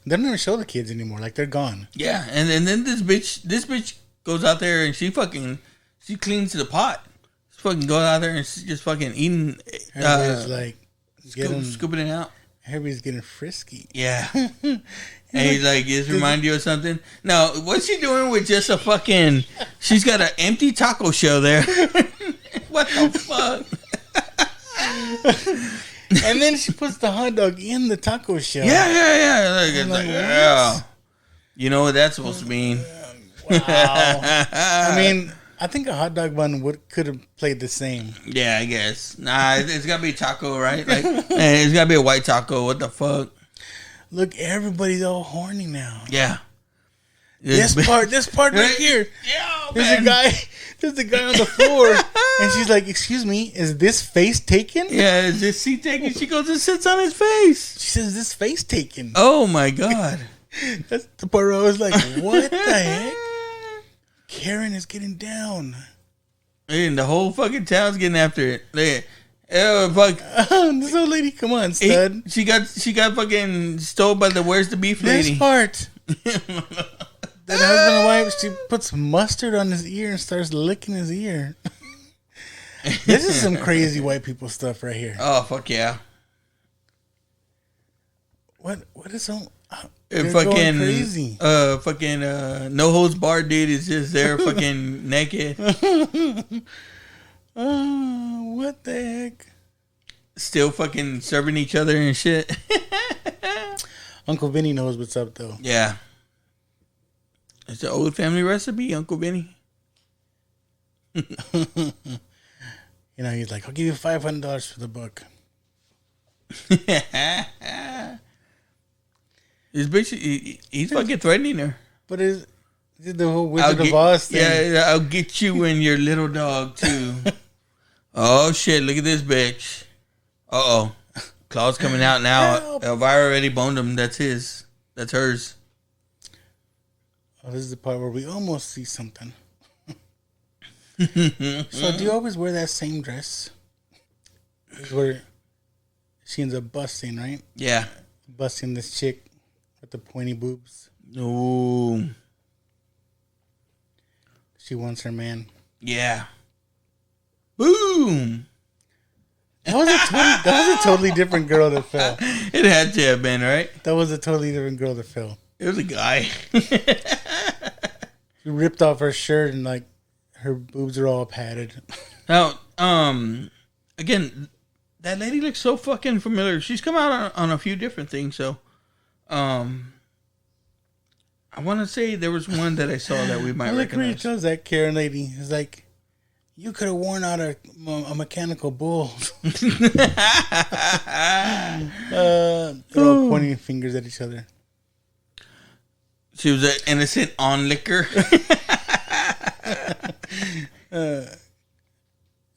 They don't even show the kids anymore. Like they're gone. Yeah, and then this bitch goes out there and she cleans the pot. She fucking goes out there and she's just fucking eating. Everybody's like scooping it out. Everybody's getting frisky. Yeah. And he's like, "Does it remind you of something?" No, what's she doing with just a fucking? She's got an empty taco shell there. What the fuck? And then she puts the hot dog in the taco shell. Yeah. Yeah. You know what that's supposed to mean? Wow. I mean, I think a hot dog bun could have played the same. Yeah, I guess. Nah, it's gotta be taco, right? Like, it's gotta be a white taco. What the fuck? Look, everybody's all horny now. Yeah. This part right here. Yeah, There's a guy on the floor, and she's like, "Excuse me, is this face taken?" Yeah, is this seat taken? She goes and sits on his face. She says, "Is this face taken?" Oh my god. That's the part where I was like, "What the heck?" Karen is getting down. And the whole fucking town's getting after it. Like, oh fuck! This old lady, come on, stud. She got fucking stole by the where's the beef lady. This part. That husband and wife, she puts mustard on his ear and starts licking his ear. This is some crazy white people stuff right here. Oh fuck yeah! What is so? Fucking crazy. No holds barred dude is just there fucking naked. What the heck? Still fucking serving each other and shit. Uncle Vinny knows what's up though. Yeah. It's an old family recipe, Uncle Vinny. He's like, I'll give you $500 for the book. This bitch, he's fucking threatening her. But is Did the whole Wizard of Oz thing. Yeah, I'll get you and your little dog too. Oh shit! Look at this bitch. Uh-oh. Claw's coming out now. Help. Elvira already boned him. That's his. That's hers. Oh, this is the part where we almost see something. So, do you always wear that same dress? This is where she ends up busting, right? Yeah. Busting this chick with the pointy boobs. Ooh. She wants her man. Yeah. Boom. That was a totally different girl that fell. It had to have been, right? That was a totally different girl that fell. It was a guy. She ripped off her shirt and like her boobs are all padded. Now, again, that lady looks so fucking familiar. She's come out on a few different things, so I want to say there was one that I saw that we might I like when he recognize. tells that Karen lady, it's like, you could have worn out a mechanical bull. They're all pointing fingers at each other. She was an innocent onlooker.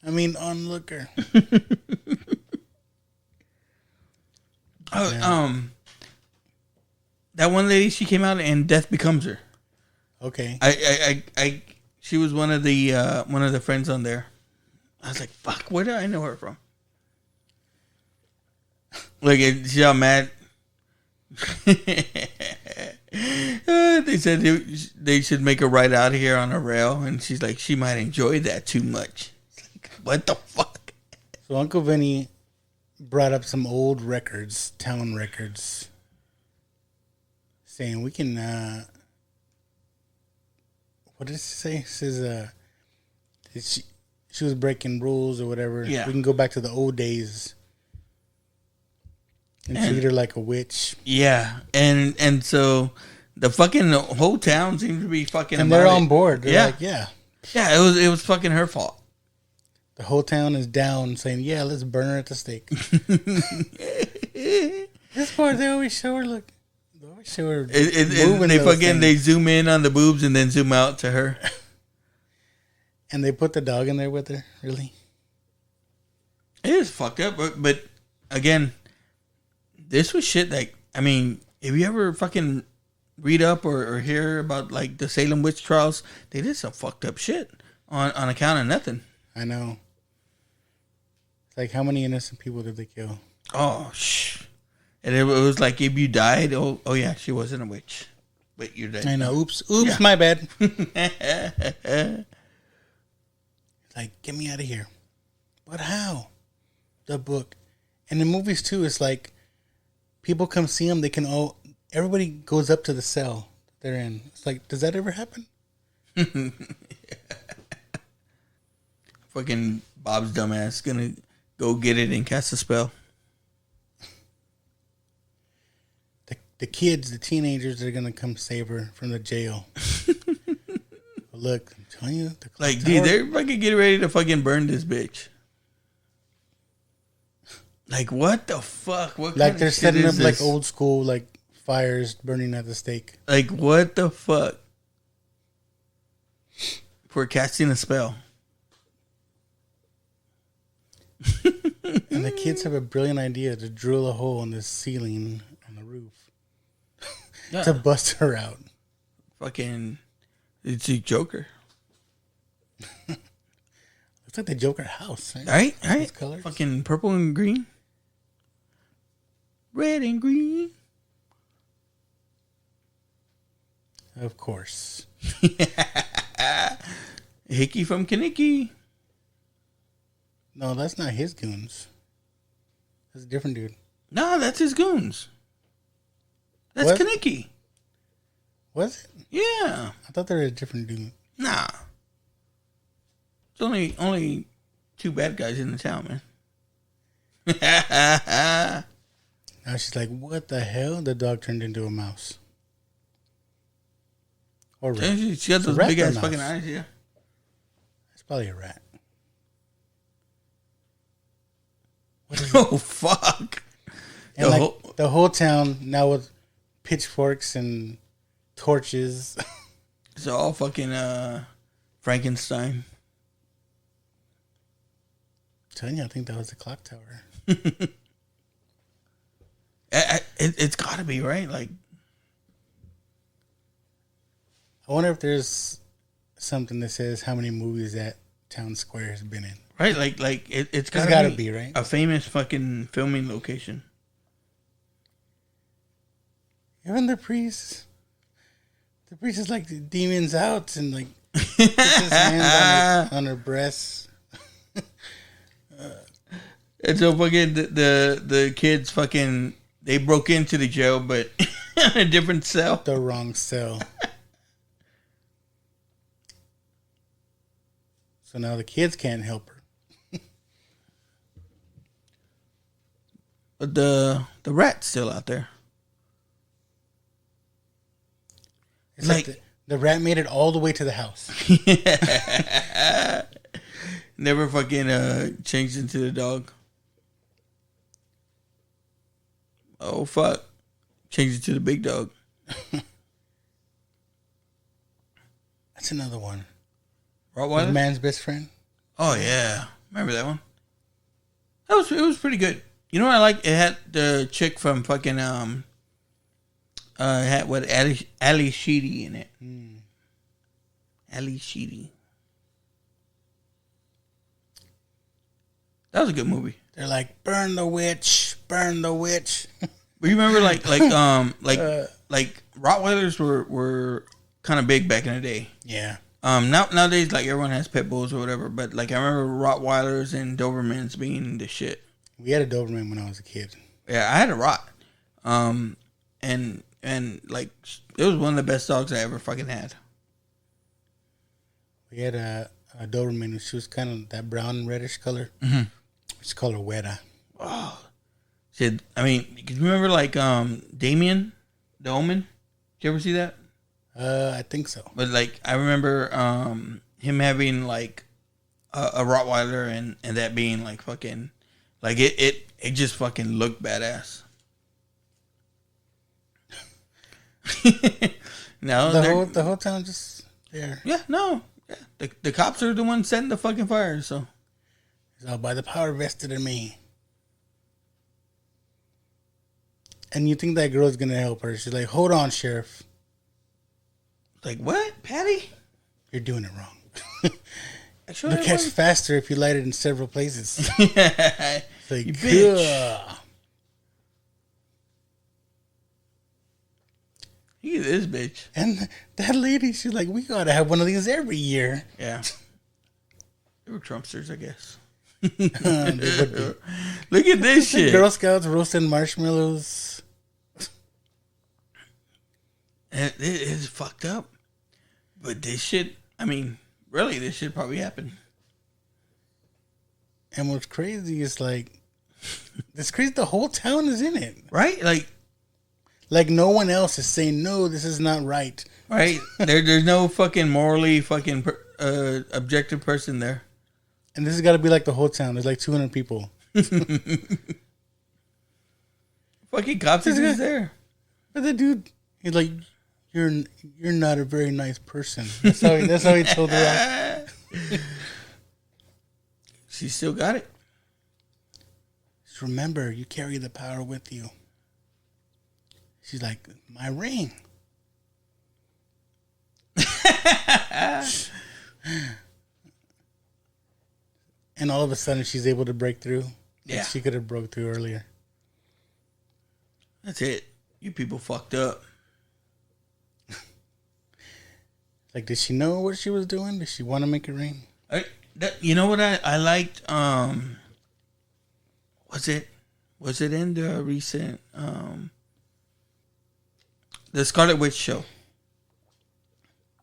Onlooker. That one lady, she came out and Death Becomes Her. Okay. She was one of the friends on there. I was like, fuck, where do I know her from? Look, she's all mad. They said they should make her ride out here on a rail, and she's like, she might enjoy that too much. It's like, what the fuck? So Uncle Vinny brought up some old records, town records, saying we can. What did it say? It says she was breaking rules or whatever. Yeah. We can go back to the old days and treat her like a witch. Yeah, and so the fucking whole town seems to be fucking. And they're about on it. board. They're Yeah, like, yeah. Yeah, it was fucking her fault. The whole town is down, saying, "Yeah, let's burn her at the stake." This part, they always show her. Look, they always show her moving. They zoom in on the boobs and then zoom out to her. And they put the dog in there with her. Really? It is fucked up, but again, this was shit. Like, I mean, if you ever fucking read up or hear about like the Salem witch trials, they did some fucked up shit on account of nothing. I know. It's like, how many innocent people did they kill? Oh, and it was like, if you died, oh yeah, she wasn't a witch, but you're dead. I know. Oops, Yeah. my bad. Like, get me out of here. But how? The book. And in movies too, it's like people come see them. They can everybody goes up to the cell they're in. It's like, does that ever happen? Fucking Bob's dumbass gonna go get it and cast a spell. The kids, the teenagers, are gonna come save her from the jail. But look, I'm telling you, Like, dude, they're fucking getting ready to fucking burn this bitch. Like, what the fuck? What like kind they're of shit setting up is like this? old school, like fires burning at the stake. Like, what the fuck? For casting a spell. And the kids have a brilliant idea to drill a hole in the ceiling on the roof to bust her out. Fucking, it's a Joker. Looks like the Joker house, right? Right? Those colors. Fucking purple and green. Red and green. Of course. Hickey from Kaniki. No, that's not his goons. That's a different dude. No, that's his goons. That's What? Kaniki. Was it? Yeah. I thought they were a different dude. Nah. It's only two bad guys in the town, man. Now she's like, what the hell? The dog turned into a mouse. Or rat. She got It's a those rat big or a ass mouse? fucking eyes, yeah. It's probably a rat. Oh, fuck. And the whole town now with pitchforks and torches. It's all fucking Frankenstein. I'm telling you, I think that was the clock tower. It's got to be, right? Like, I wonder if there's something that says how many movies that town square has been in. right? Like it's It's gotta be, right? A famous fucking filming location. Even the priest is like the demons out and like puts his hands on her breasts. And so fucking the kids fucking they broke into the jail, but in a different cell. The wrong cell. So now the kids can't help her. But the rat's still out there. It's like the rat made it all the way to the house. Never fucking changed into the dog. Oh fuck! Changed it to the big dog. That's another one. Rottweiler? The man's best friend. Oh yeah, remember that one? It was pretty good. You know what I like? It had the chick from fucking it had what Ali Sheedy in it. Ali Sheedy. That was a good movie. They're like, burn the witch, burn the witch. But you remember like Rottweilers were kind of big back in the day. Yeah. Nowadays like everyone has pit bulls or whatever, but like I remember Rottweilers and Dobermans being the shit. We had a Doberman when I was a kid. Yeah, I had a Rott. And like it was one of the best dogs I ever fucking had. We had a Doberman. She was kind of that brown reddish color. Mm-hmm. It's called her Weta. Oh, shit! I mean, you remember like Damien, the Omen? Did you ever see that? I think so. But like I remember him having like a Rottweiler and that being like fucking like it just fucking looked badass. No, the whole town just there. Yeah, no. Yeah. The cops are the ones setting the fucking fire, so. It's all by the power vested in me. And you think that girl's gonna help her. She's like, hold on, Sheriff. Like, what? Patty? You're doing it wrong. Sure It'll catch faster if you light it in several places. Yeah. Like, You bitch. ugh. Look at this bitch. And that lady, she's like, we gotta have one of these every year. Yeah. They were Trumpsters, I guess. They would be. Look at this shit. Girl Scouts roasting marshmallows. It is fucked up. But this shit, I mean, really, this shit probably happened. And what's crazy is like, it's crazy the whole town is in it. Right? Like no one else is saying, no, this is not right. Right? There's no fucking morally fucking objective person there. And this has got to be like the whole town. There's like 200 people. Fucking cops are just there. But the dude, he's like, you're not a very nice person. That's how he told her off. She still got it. Just remember, you carry the power with you. She's like, my ring. And all of a sudden, she's able to break through. Yeah. She could have broke through earlier. That's it. You people fucked up. Like, did she know what she was doing? Did she want to make it rain? You know what I liked? Was it in the recent the Scarlet Witch show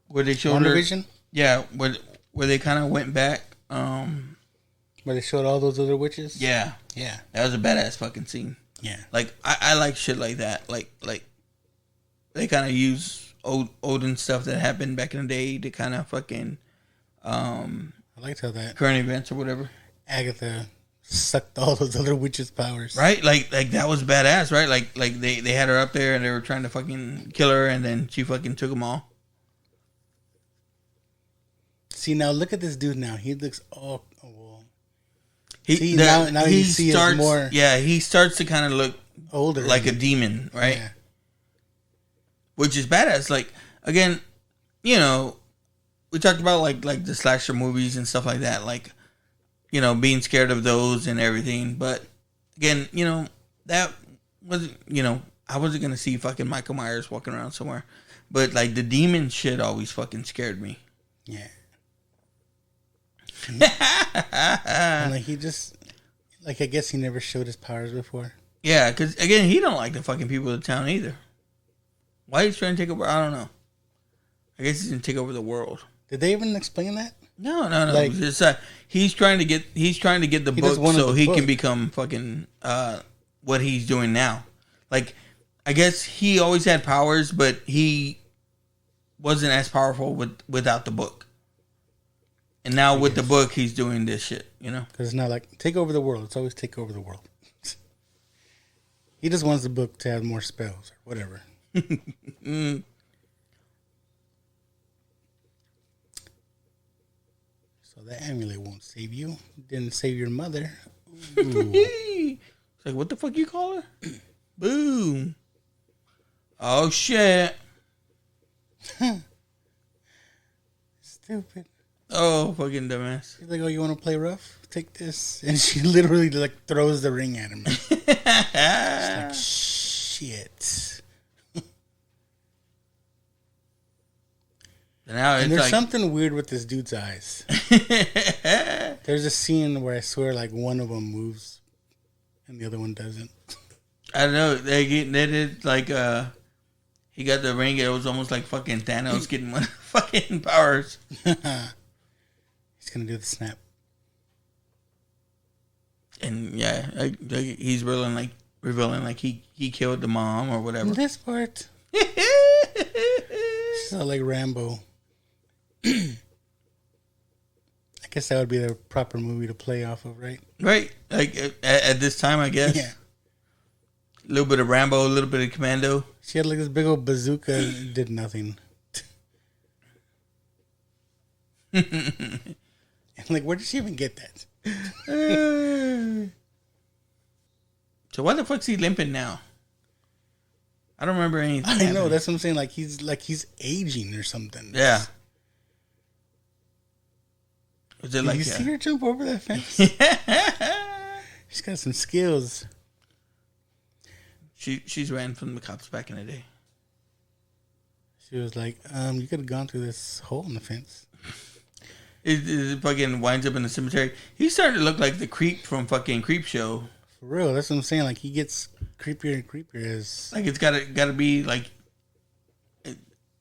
where they showed her? WandaVision? Yeah, where they kind of went back. Where they showed all those other witches? Yeah, that was a badass fucking scene. Yeah. Like I like shit like that. Like they kind of use olden stuff that happened back in the day to kind of fucking I liked how that current events or whatever. Agatha sucked all those other witches' powers. Right? Like that was badass, right? Like they had her up there and they were trying to fucking kill her and then she fucking took them all. See, now look at this dude now. He looks all... well. Now you see starts, more... Yeah, he starts to kind of look... older. Like a demon, right? Yeah. Which is badass. Like, again, you know, we talked about like the slasher movies and stuff like that. Like, you know, being scared of those and everything. But, again, you know, that wasn't, you know, I wasn't going to see fucking Michael Myers walking around somewhere. But, like, the demon shit always fucking scared me. Yeah. And, like, he just, like, I guess he never showed his powers before. Yeah, because, again, he don't like the fucking people of the town either. Why he's trying to take over, I don't know. I guess he's going to take over the world. Did they even explain that? No. Like, it's, he's trying to get the book so he can become fucking what he's doing now. Like, I guess he always had powers, but he wasn't as powerful without the book. And now with the book, he's doing this shit, you know? Because it's not like, take over the world. It's always take over the world. He just wants the book to have more spells or whatever. So that amulet won't save you. Didn't save your mother. It's like, what the fuck you call her? Boom. Oh, shit. Stupid. Oh, fucking dumbass. She's like, oh, you want to play rough? Take this. And she literally like throws the ring at him. She's like, shit. And there's something weird with this dude's eyes. There's a scene where I swear like one of them moves and the other one doesn't. I don't know. They did like he got the ring. It was almost like fucking Thanos getting one of the fucking powers. He's gonna do the snap. And yeah, he's revealing like he killed the mom or whatever. This part. She's not like Rambo. I guess that would be the proper movie to play off of, right? Right. Like at this time, I guess. Yeah. A little bit of Rambo, a little bit of Commando. She had like this big old bazooka and did nothing. And like, where did she even get that? So why the fuck's he limping now? I don't remember anything. I know, that's what I'm saying. Like he's aging or something. Yeah. Was it Did you see her jump over that fence? She's got some skills. She's ran from the cops back in the day. She was like, you could have gone through this hole in the fence. It fucking winds up in the cemetery. He's starting to look like the creep from fucking Creep Show. For real, that's what I'm saying. Like he gets creepier and creepier as like it's gotta be like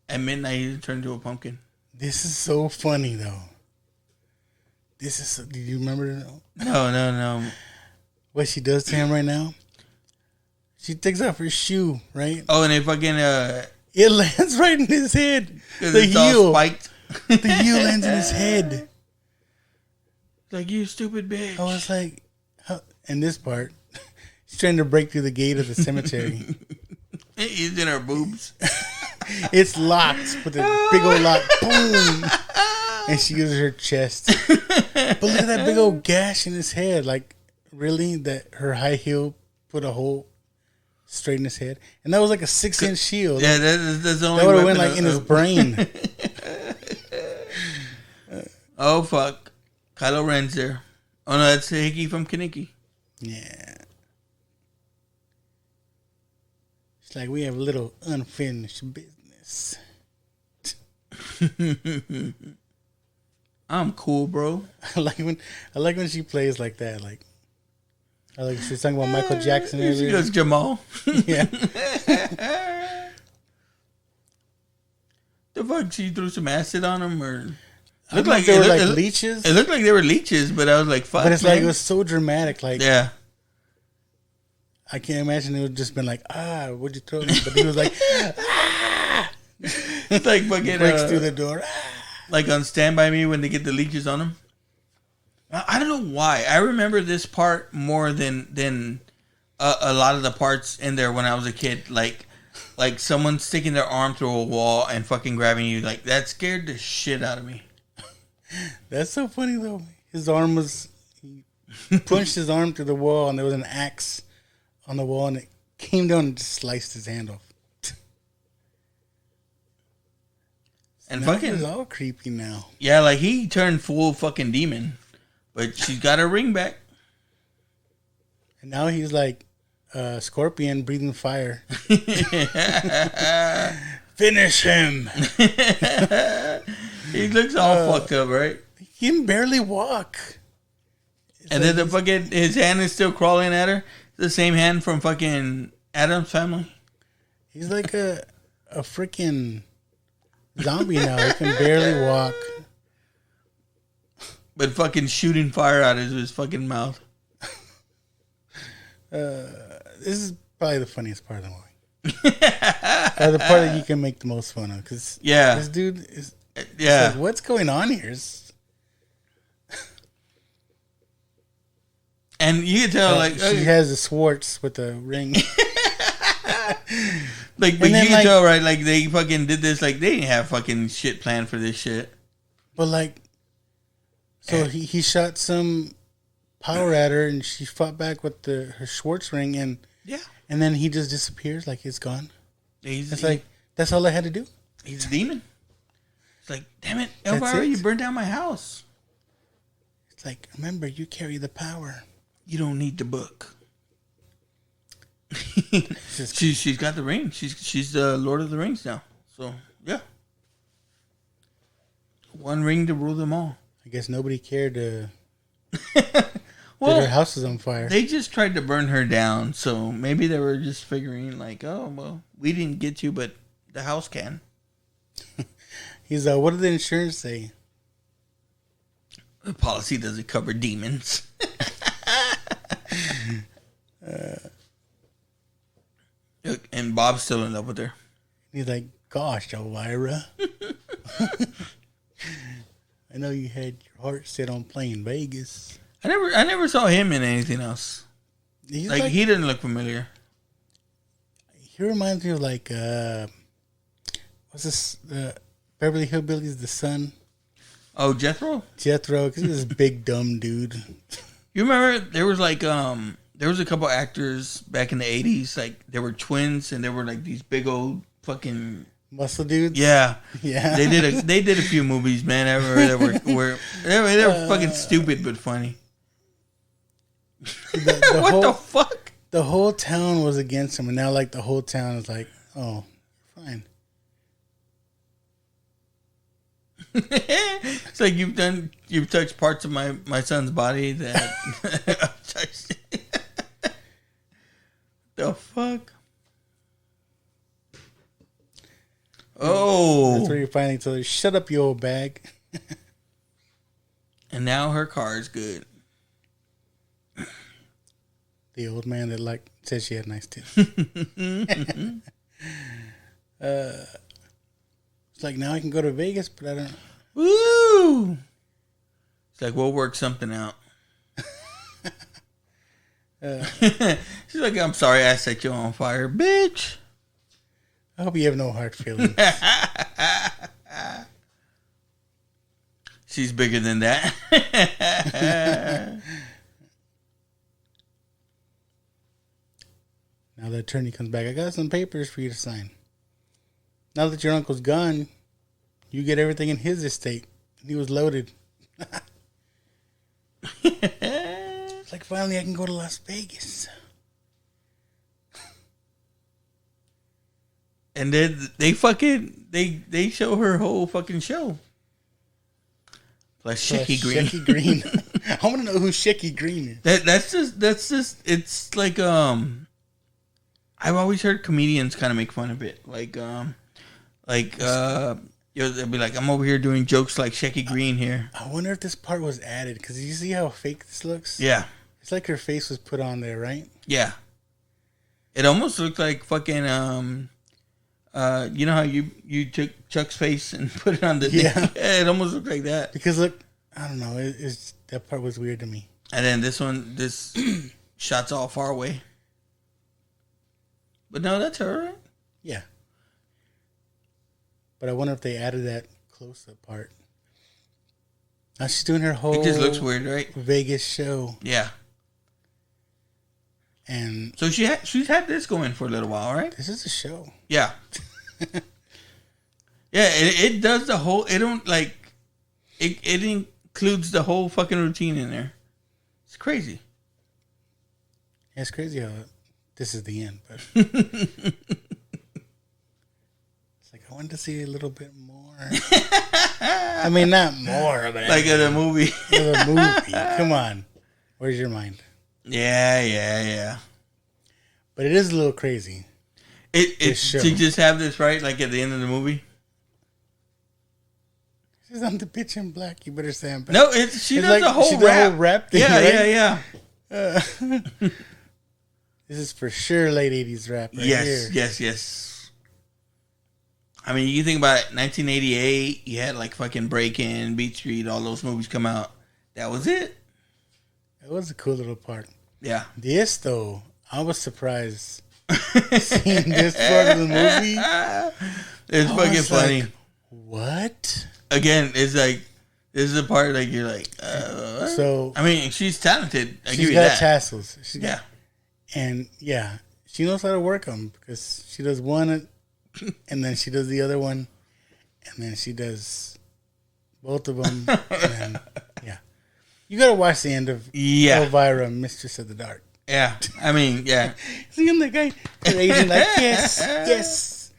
at midnight he turned into a pumpkin. This is so funny though. Do you remember? No. What she does to him right now? She takes off her shoe, right? Oh, and it fucking it lands right in his head. The heel spiked. The heel lands in his head. Like, you stupid bitch. I was like, and this part, she's trying to break through the gate of the cemetery. He's in her boobs. It's locked with a big old lock. Boom. And she uses her chest. But look at that big old gash in his head. Like, really? That her high heel put a hole straight in his head? And that was like a 6-inch shield. Yeah, that's the only that would have went like in his brain. Oh, fuck. Kylo Ren's there. Oh, no, that's Hickey from Kaneki. Yeah. It's like we have a little unfinished business. I'm cool, bro. I like when she plays like that. Like, I like she's talking about Michael Jackson earlier. She goes Jamal. Yeah. The fuck? She threw some acid on him, or looked like they were like leeches. It looked like they were leeches, but I was like, fuck. But it's like it was so dramatic. Like, yeah. I can't imagine it would just been like, what'd you throw? But he was like, It's like fucking breaks through the door. Like on Stand By Me when they get the leeches on him. I don't know why. I remember this part more than a lot of the parts in there when I was a kid. Like someone sticking their arm through a wall and fucking grabbing you. Like, that scared the shit out of me. That's so funny though. He punched his arm through the wall, and there was an axe on the wall, and it came down and just sliced his hand off. And now fucking he's all creepy now. Yeah, like he turned full fucking demon, but she's got her ring back. And now he's like Scorpion breathing fire. Finish him. He looks all fucked up, right? He can barely walk. And then his hand is still crawling at her. The same hand from fucking Adam's family. He's like a freaking zombie now. He can barely walk. But fucking shooting fire out of his fucking mouth. This is probably the funniest part of the movie. Or the part that you can make the most fun of. Because this dude is... Yeah. Like, what's going on here? And you can tell, she has the Swartz with the ring. But you can tell, right? Like, they fucking did this. Like, they didn't have fucking shit planned for this shit. But, like, so he shot some power at her, and she fought back with her Schwartz ring, and then he just disappears, like it's gone. Like, that's all I had to do? He's a demon. It's like, damn it, Elvira, you burned down my house. It's like, remember, you carry the power. You don't need the book. She's got the ring. She's the Lord of the Rings now. So yeah, one ring to rule them all. I guess nobody cared that her house is on fire. They just tried to burn her down. So maybe they were just figuring like, oh well, we didn't get you, but the house can. He's what did the insurance say? The policy doesn't cover demons. And Bob's still in love with her. He's like, gosh, Elvira. I know you had your heart set on playing Vegas. I never saw him in anything else. Like he didn't look familiar. He reminds me of like what's this? Beverly Hillbillies, the son. Oh, Jethro, because he's this big dumb dude. You remember there was like there was a couple actors back in the 80s, like they were twins and they were like these big old fucking muscle dudes. Yeah. They did a few movies, man. They were fucking stupid but funny. What the fuck? The whole town was against him, and now like the whole town is like, oh, fine. It's like you've touched parts of my son's body that I've touched. The fuck? Oh, that's where you're finally told her, shut up, you old bag. And now her car is good. The old man that like said she had nice tits. It's like, now I can go to Vegas, but I don't. Woo! It's like, we'll work something out. She's like, I'm sorry I set you on fire, bitch. I hope you have no hard feelings. She's bigger than that. Now the attorney comes back. I got some papers for you to sign. Now that your uncle's gone, you get everything in his estate. He was loaded. It's like, finally I can go to Las Vegas. And then they show her whole fucking show. Plus Shecky Green. Shecky Green. I want to know who Shecky Green is. That's just it's like I've always heard comedians kind of make fun of it. They'll be like, I'm over here doing jokes like Shecky Green here. I wonder if this part was added, because you see how fake this looks? Yeah. It's like her face was put on there, right? Yeah. It almost looked like fucking you know how you took Chuck's face and put it on the thing? Yeah, it almost looked like that. Because look, I don't know, that part was weird to me. And then this shot's all far away. But no, that's her, right? Yeah. But I wonder if they added that close-up part. Now she's doing her whole. It just looks weird, right? Vegas show. Yeah. And so she's had this going for a little while, right? This is a show. Yeah. Yeah, it does the whole. It don't like. It includes the whole fucking routine in there. It's crazy. Yeah, it's crazy how this is the end, but it's like I wanted to see a little bit more. I mean, not more, but like of the movie. The movie. Come on, where's your mind? Yeah. But it is a little crazy. To just have this right, like at the end of the movie. She's on the bitch in black. You better stand back. No, she does like, the whole rap. Thing, yeah. This is for sure late 80s rap right here. Yes. I mean, you think about it, 1988, you had like fucking Breakin', Beat Street, all those movies come out. That was it. It was a cool little part. Yeah. This, though, I was surprised seeing this part of the movie. It's fucking funny. Like, what? Again, it's like, this is the part like you're like, so. I mean, she's talented. She's got tassels. And she knows how to work them because she does one and then she does the other one and then she does both of them. And then, you got to watch the end of Elvira, Mistress of the Dark. Yeah. I mean, yeah. Seeing the guy, Asian, like, yes.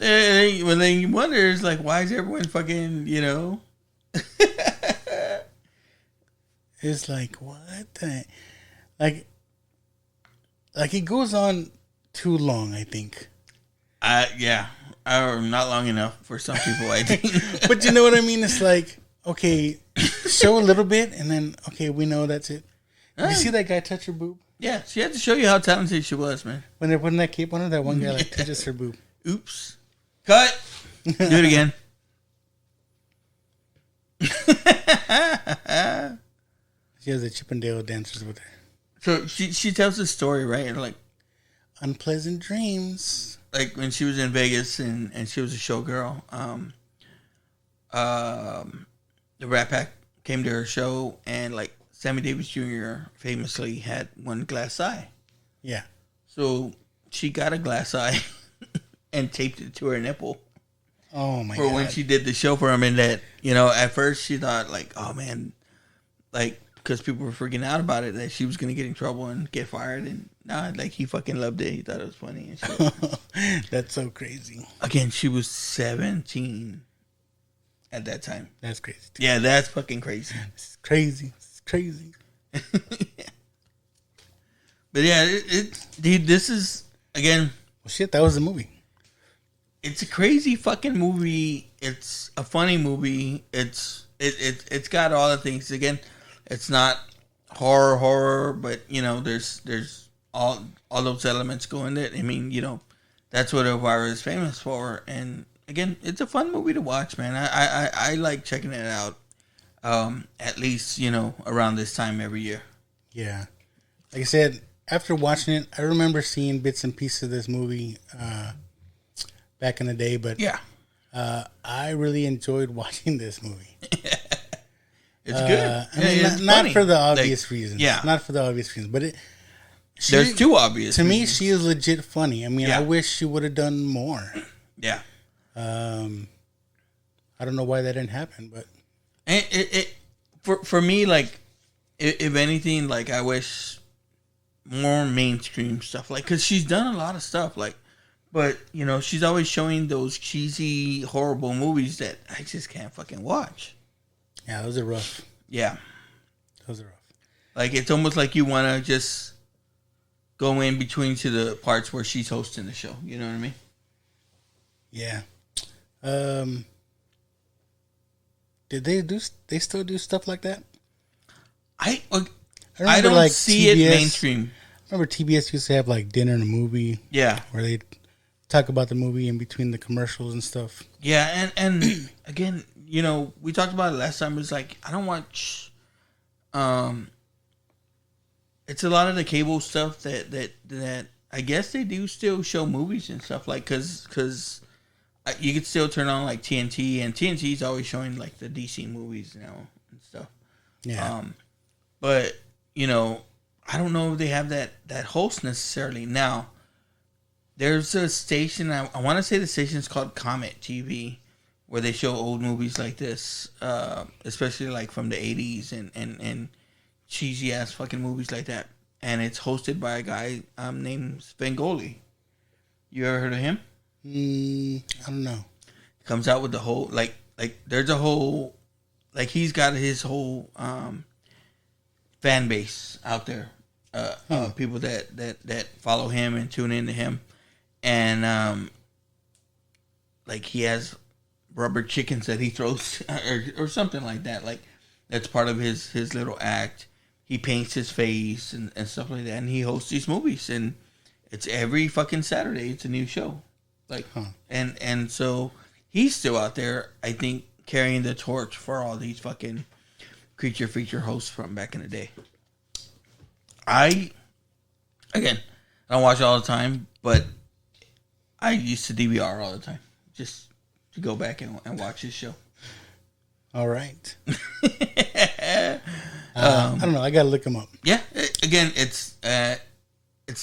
Well, then you wonder, is like, why is everyone fucking, It's like, what the... Like it goes on too long, I think. Yeah. Or not long enough for some people, I think. But you know what I mean? It's like, okay, show a little bit, and then, okay, we know that's it. Did you see that guy touch her boob? Yeah, she had to show you how talented she was, man. When they're putting that cape on her, that one guy like touches her boob. Oops. Cut. Do it again. She has the Chippendale dancers with her. So she tells the story, right? And like unpleasant dreams. Like when she was in Vegas and she was a showgirl. The Rat Pack came to her show and like Sammy Davis Jr. famously had one glass eye. Yeah. So she got a glass eye and taped it to her nipple. Oh my God. For when she did the show for him, and that, at first she thought like, oh man, like, because people were freaking out about it, that she was going to get in trouble and get fired. And like he fucking loved it. He thought it was funny and shit. That's so crazy. Again, she was 17 at that time. That's crazy. Yeah, that's fucking crazy. It's crazy. It's crazy. But yeah, dude, this is, again. Well, shit, that was the movie. It's a crazy fucking movie. It's a funny movie. It's got all the things. Again, it's not horror, but there's all those elements go in it. I mean, that's what Elvira is famous for. And again, it's a fun movie to watch, man. I like checking it out. At least around this time every year. Yeah, like I said, after watching it, I remember seeing bits and pieces of this movie back in the day. But yeah, I really enjoyed watching this movie. It's good. I mean, not for the obvious reasons. Yeah. Not for the obvious reasons. But there's two obvious to reasons. me, she is legit funny. I mean, I wish she would have done more. Yeah. I don't know why that didn't happen, but for me, like, if anything, like, I wish more mainstream stuff, like, because she's done a lot of stuff, like, but she's always showing those cheesy, horrible movies that I just can't fucking watch. Yeah, those are rough. Yeah. Those are rough. Like, it's almost like you want to just go in between to the parts where she's hosting the show. You know what I mean? Yeah. Did they still do stuff like that? I remember, don't like, see TBS, it mainstream. I remember TBS used to have like dinner and a movie. Yeah. Where they talk about the movie in between the commercials and stuff. Yeah, and again, we talked about it last time. It's like, I don't watch. It's a lot of the cable stuff that I guess they do still show movies and stuff, like, because you could still turn on like TNT, and TNT's always showing like the DC movies now and Yeah. But, you know, I don't know if they have that host necessarily. Now, there's a station, I want to say the station is called Comet TV, where they show old movies like this, especially like from the 80s and cheesy ass fucking movies like that. And it's hosted by a guy named Svengoolie. You ever heard of him? I don't know. Comes out with the whole, like there's a whole, like he's got his whole fan base out there. People that follow him and tune into him. And like he has rubber chickens that he throws or something like that. Like that's part of his little act. He paints his face and stuff like that. And he hosts these movies. And it's every fucking Saturday. It's a new show. Like, and so he's still out there, I think, carrying the torch for all these fucking creature feature hosts from back in the day. I don't watch it all the time, but I used to DVR all the time just to go back and watch his show. All right. I don't know. I gotta look him up. Yeah. Again, it's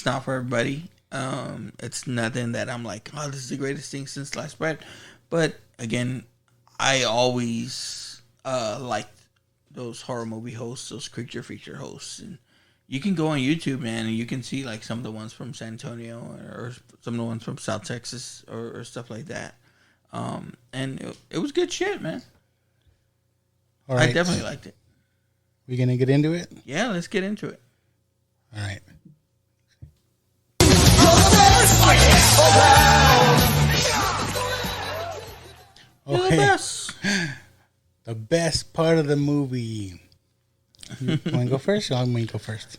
not for everybody. It's nothing that I'm like, oh, this is the greatest thing since sliced bread. But again, I always liked those horror movie hosts, those creature feature hosts, and you can go on YouTube, man, and you can see like some of the ones from San Antonio or some of the ones from South Texas or stuff like that. And it was good shit, man. All right. I definitely liked it. We gonna get into it? Yeah, let's get into it. All right. You're the best. The best part of the movie. You want to go first or I'm going to go first?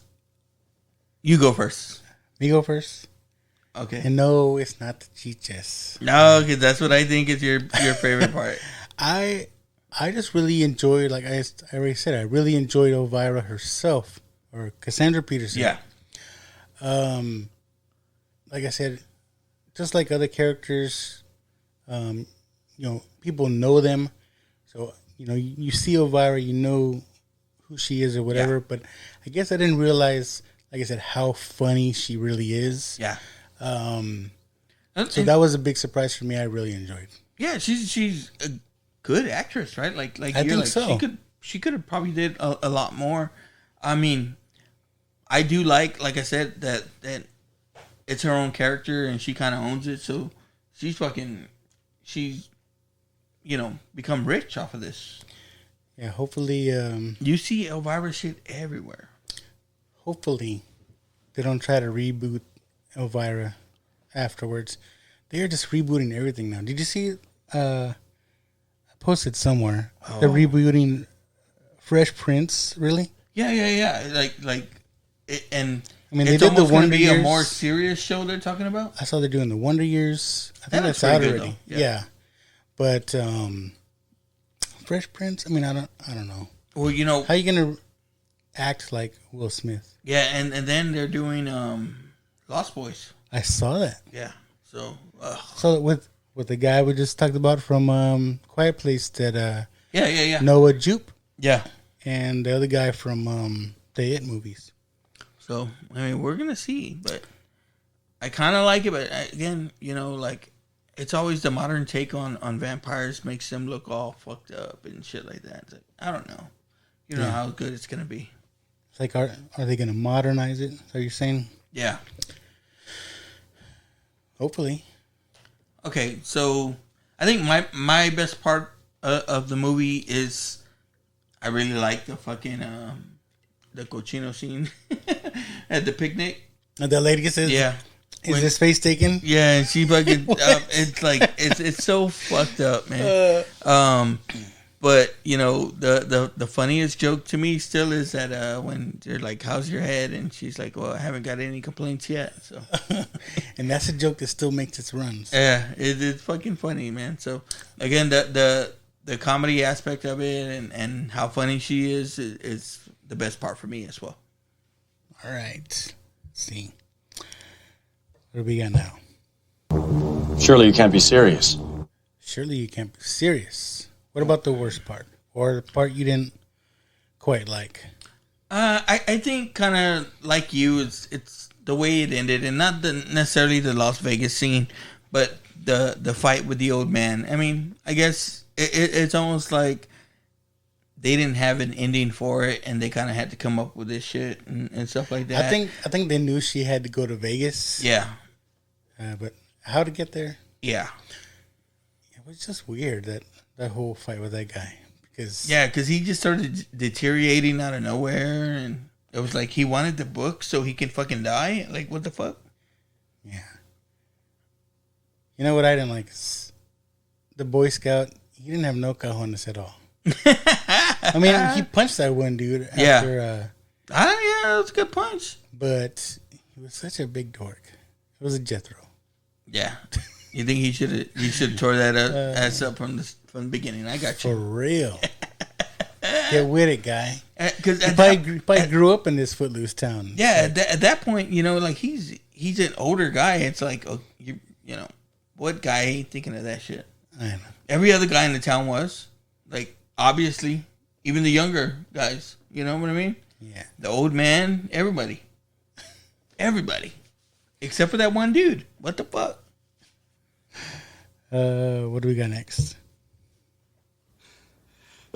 You go first. Me go first? Okay. And no, it's not the chiches. No, because that's what I think is your favorite part. I just really enjoyed, like I already said, I really enjoyed Elvira herself, or Cassandra Peterson. Yeah. Like I said, just like other characters, you know, people know them. So, you know, you see Elvira, you know who she is or whatever. Yeah. But I guess I didn't realize, like I said, how funny she really is. Yeah. So that was a big surprise for me. I really enjoyed. Yeah, she's a good actress, right? Like I think so. She could have probably did a lot more. I mean, I do like I said, that it's her own character and she kind of owns it. So she's you know, become rich off of this. Yeah, hopefully. You see Elvira shit everywhere. Hopefully, they don't try to reboot Elvira afterwards. They are just rebooting everything now. Did you see? I posted somewhere. Oh. They're rebooting Fresh Prince. Really? Yeah. Like, and I mean, they did the Wonder Years. A more serious show they're talking about. I saw they're doing the Wonder Years. I think that's out already. Yeah. But Fresh Prince. I mean, I don't know. Well, you know, how you gonna act like Will Smith? Yeah, and then they're doing Lost Boys. I saw that. Yeah. So with the guy we just talked about from Quiet Place, that yeah. Noah Jupe. Yeah. And the other guy from the It movies. So I mean, we're gonna see, but I kind of like it. But again, you know, like it's always the modern take on vampires makes them look all fucked up and shit like that. It's like, I don't know. You know how good it's gonna be. It's like, are they gonna modernize it? Are you saying? Yeah. Hopefully. Okay, so I think my best part of the movie is I really like the fucking the cochino scene at the picnic. And the lady says, "Yeah, is his face taken?" Yeah, and she fucking it's like it's so fucked up, man. But you know the funniest joke to me still is that when they're like, "How's your head?" and she's like, "Well, I haven't got any complaints yet." So, and that's a joke that still makes its runs. Yeah, it's fucking funny, man. So again, the comedy aspect of it and how funny she is the best part for me as well. All right, let's see what do we got now? Surely you can't be serious. Surely you can't be serious. What about the worst part? Or the part you didn't quite like. I think kind of like you, it's the way it ended, and not necessarily the Las Vegas scene, but the fight with the old man. I mean, I guess it's almost like they didn't have an ending for it, and they kind of had to come up with this shit and stuff like that. I think they knew she had to go to Vegas. Yeah. But how to get there? Yeah. It was just weird that whole fight with that guy. Because he just started deteriorating out of nowhere, and it was like he wanted the book so he could fucking die. Like, what the fuck? Yeah. You know what I didn't like? The Boy Scout, he didn't have no cojones at all. I mean, he punched that one dude after... Yeah, that was a good punch. But he was such a big dork. It was a Jethro. Yeah. You think he should tore that ass up from the beginning? I got you. For real. Get with it, guy. Because he probably grew up in this footloose town. Yeah, at that point, like he's an older guy. It's like, you know, what guy ain't thinking of that shit? I know. Every other guy in the town was, like, obviously, even the younger guys. You know what I mean? Yeah. The old man, everybody, except for that one dude. What the fuck? What do we got next?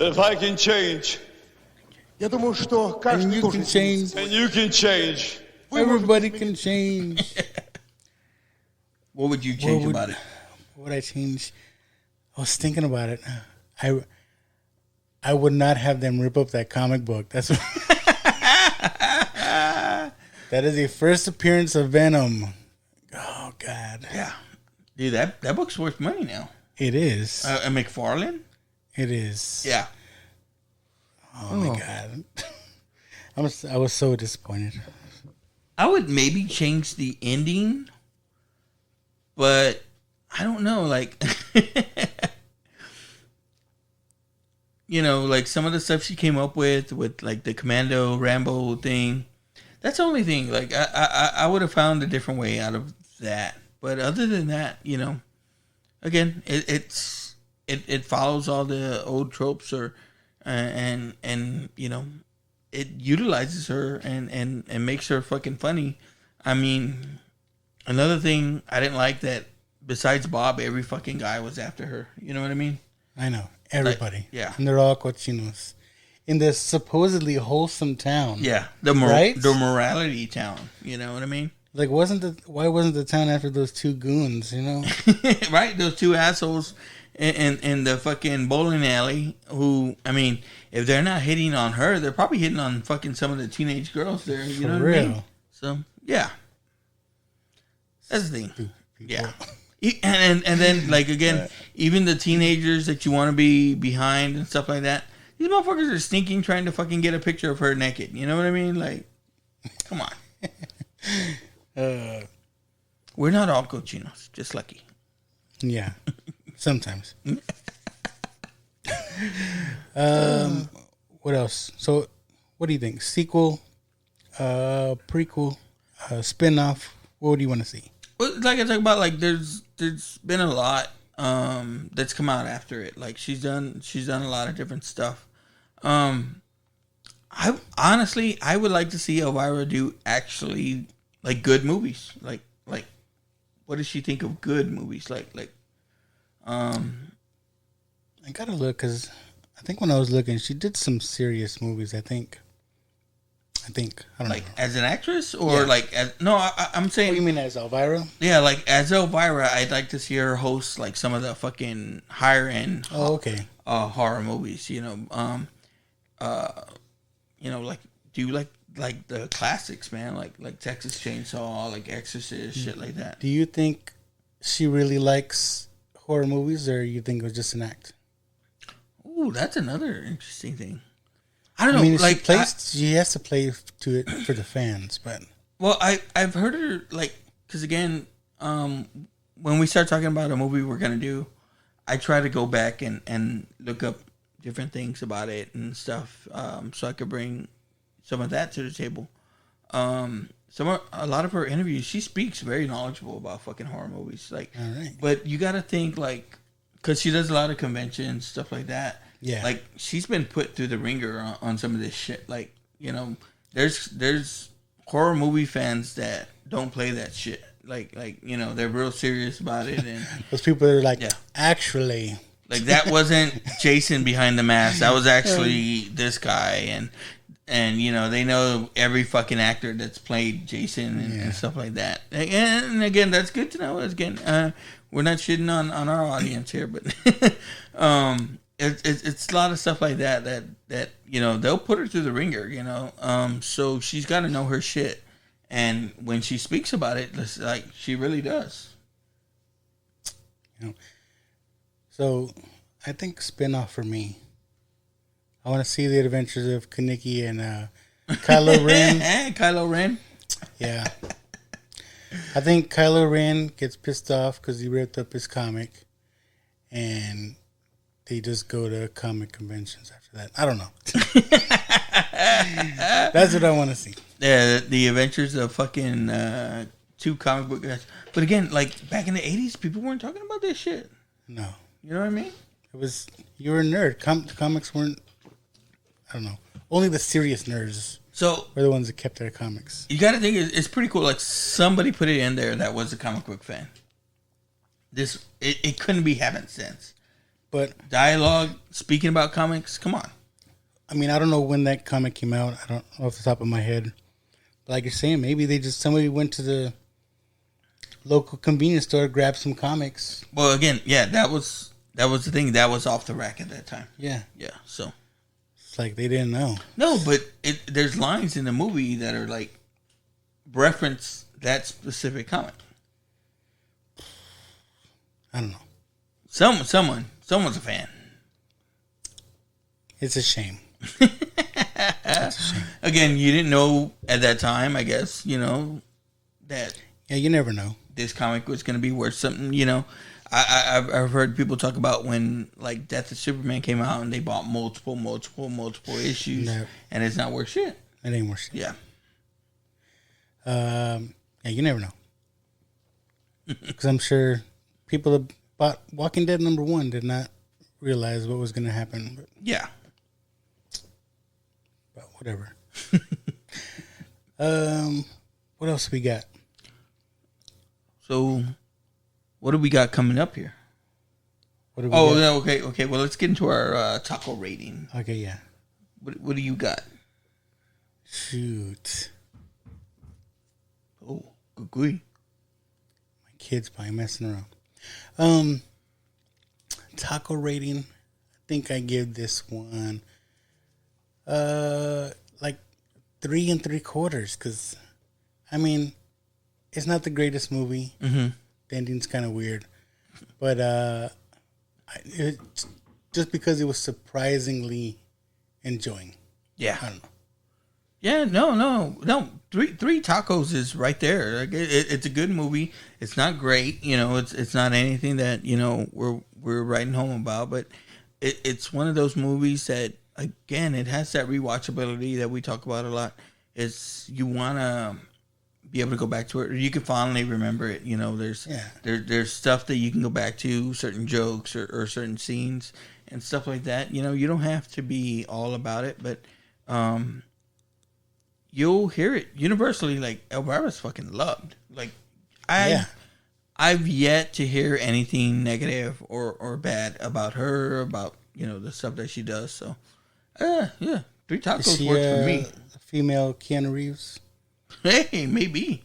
If I can change, Я думаю, что каждый And you должен can change. and you can change. Everybody can change. What would you change about it? What would I change? I was thinking about it. I would not have them rip up that comic book. That's what that is the first appearance of Venom. Oh God. Yeah. Dude, that book's worth money now. It is. McFarlane? It is. Yeah. Oh my God. I was so disappointed. I would maybe change the ending, but I don't know, like, like some of the stuff she came up with like the Commando Rambo thing. That's the only thing. Like, I would have found a different way out of that. But other than that, again, it follows all the old tropes, and it utilizes her and makes her fucking funny. I mean, another thing I didn't like that besides Bob, every fucking guy was after her. You know what I mean? I know. Everybody. Like, yeah. And they're all cochinos. In this supposedly wholesome town. Yeah. The morality town. You know what I mean? Like, why wasn't the town after those two goons, Right? Those two assholes in the fucking bowling alley who, I mean, if they're not hitting on her, they're probably hitting on fucking some of the teenage girls there. You know what I mean? So, yeah. That's the thing. Yeah. And then, like, again, even the teenagers that you want to be behind and stuff like that, these motherfuckers are sneaking trying to fucking get a picture of her naked. You know what I mean? Like, come on. We're not all cochinos, just lucky. Yeah, sometimes. What else? So, what do you think? Sequel, prequel, spin-off? What do you want to see? Well, like I talk about, like there's been a lot that's come out after it. Like she's done a lot of different stuff. I honestly would like to see Elvira do actually like good movies. Like what does she think of good movies? I gotta look because I think when I was looking, she did some serious movies. I think I don't like know. As an actress or like as I'm saying. What do you mean as Elvira? Yeah, like as Elvira, I'd like to see her host like some of the fucking higher end. Oh, okay. Horror movies. Like do like the classics, man. Like Texas Chainsaw, like Exorcist, shit like that. Do you think she really likes horror movies, or you think it was just an act? Ooh, that's another interesting thing. I don't know. I mean, like she has to play to it for the fans, but I've heard her like because again, when we start talking about a movie we're gonna do, I try to go back and look up different things about it and stuff, so I could bring some of that to the table. A lot of her interviews, she speaks very knowledgeable about fucking horror movies. Like, all right. But you got to think like, because she does a lot of conventions, stuff like that. Yeah. Like, she's been put through the ringer on some of this shit. Like, you know, there's horror movie fans that don't play that shit. Like you know, they're real serious about it. And those people are like, actually. Like, that wasn't Jason behind the mask. That was actually this guy. And you know, they know every fucking actor that's played Jason and stuff like that. And again, that's good to know. Again, we're not shitting on our audience here, but it's a lot of stuff like that you know, they'll put her through the ringer, you know. So she's got to know her shit. And when she speaks about it, it's like she really does. You know, so I think spinoff for me. I want to see the adventures of Kaneki and Kylo Ren. Kylo Ren. Yeah. I think Kylo Ren gets pissed off because he ripped up his comic, and they just go to comic conventions after that. I don't know. That's what I want to see. Yeah, the adventures of fucking 2 comic book guys. But again, like, back in the 80s, people weren't talking about this shit. No. You know what I mean? It was, you were a nerd. Comics weren't, I don't know. Only the serious nerds were the ones that kept their comics. You got to think it's pretty cool. Like, somebody put it in there that was a comic book fan. It couldn't be happenstance. But dialogue, speaking about comics, come on. I mean, I don't know when that comic came out. I don't know off the top of my head. But like you're saying, maybe somebody went to the local convenience store, grabbed some comics. Well, again, yeah, that was the thing. That was off the rack at that time. Yeah. Yeah, so. It's like they didn't know. No, but there's lines in the movie that are like reference that specific comic. I don't know. Someone's a fan. It's a shame. It's a shame. Again, you didn't know at that time, I guess, you know, that. Yeah, you never know. This comic was going to be worth something, you know. I've heard people talk about when, like, Death of Superman came out and they bought multiple issues, and it's not worth shit. It ain't worth shit. Yeah. Yeah, you never know. Because I'm sure people that bought Walking Dead #1 did not realize what was going to happen. But, yeah. But whatever. What else we got? So, what do we got coming up here? What do we got? Okay. Well, let's get into our taco rating. Okay, yeah. What do you got? Shoot. Oh, good. My kid's probably messing around. Taco rating. I think I give this one like 3 3/4 because, I mean, it's not the greatest movie. Mm-hmm. The ending's kind of weird, but just because it was surprisingly enjoying. Yeah, I don't know. Yeah, no. Three tacos is right there. Like it's a good movie. It's not great, you know. It's not anything that, you know, we're writing home about, but it's one of those movies that, again, it has that rewatchability that we talk about a lot. It's, you want to be able to go back to it, or you can fondly remember it. You know, there's stuff that you can go back to, certain jokes or certain scenes and stuff like that. You know, you don't have to be all about it, but you'll hear it universally. Like, Elvira's fucking loved. Like, I've yet to hear anything negative or bad about her, about, you know, the stuff that she does. So, yeah, 3 tacos works for me. Female Keanu Reeves. Hey, maybe.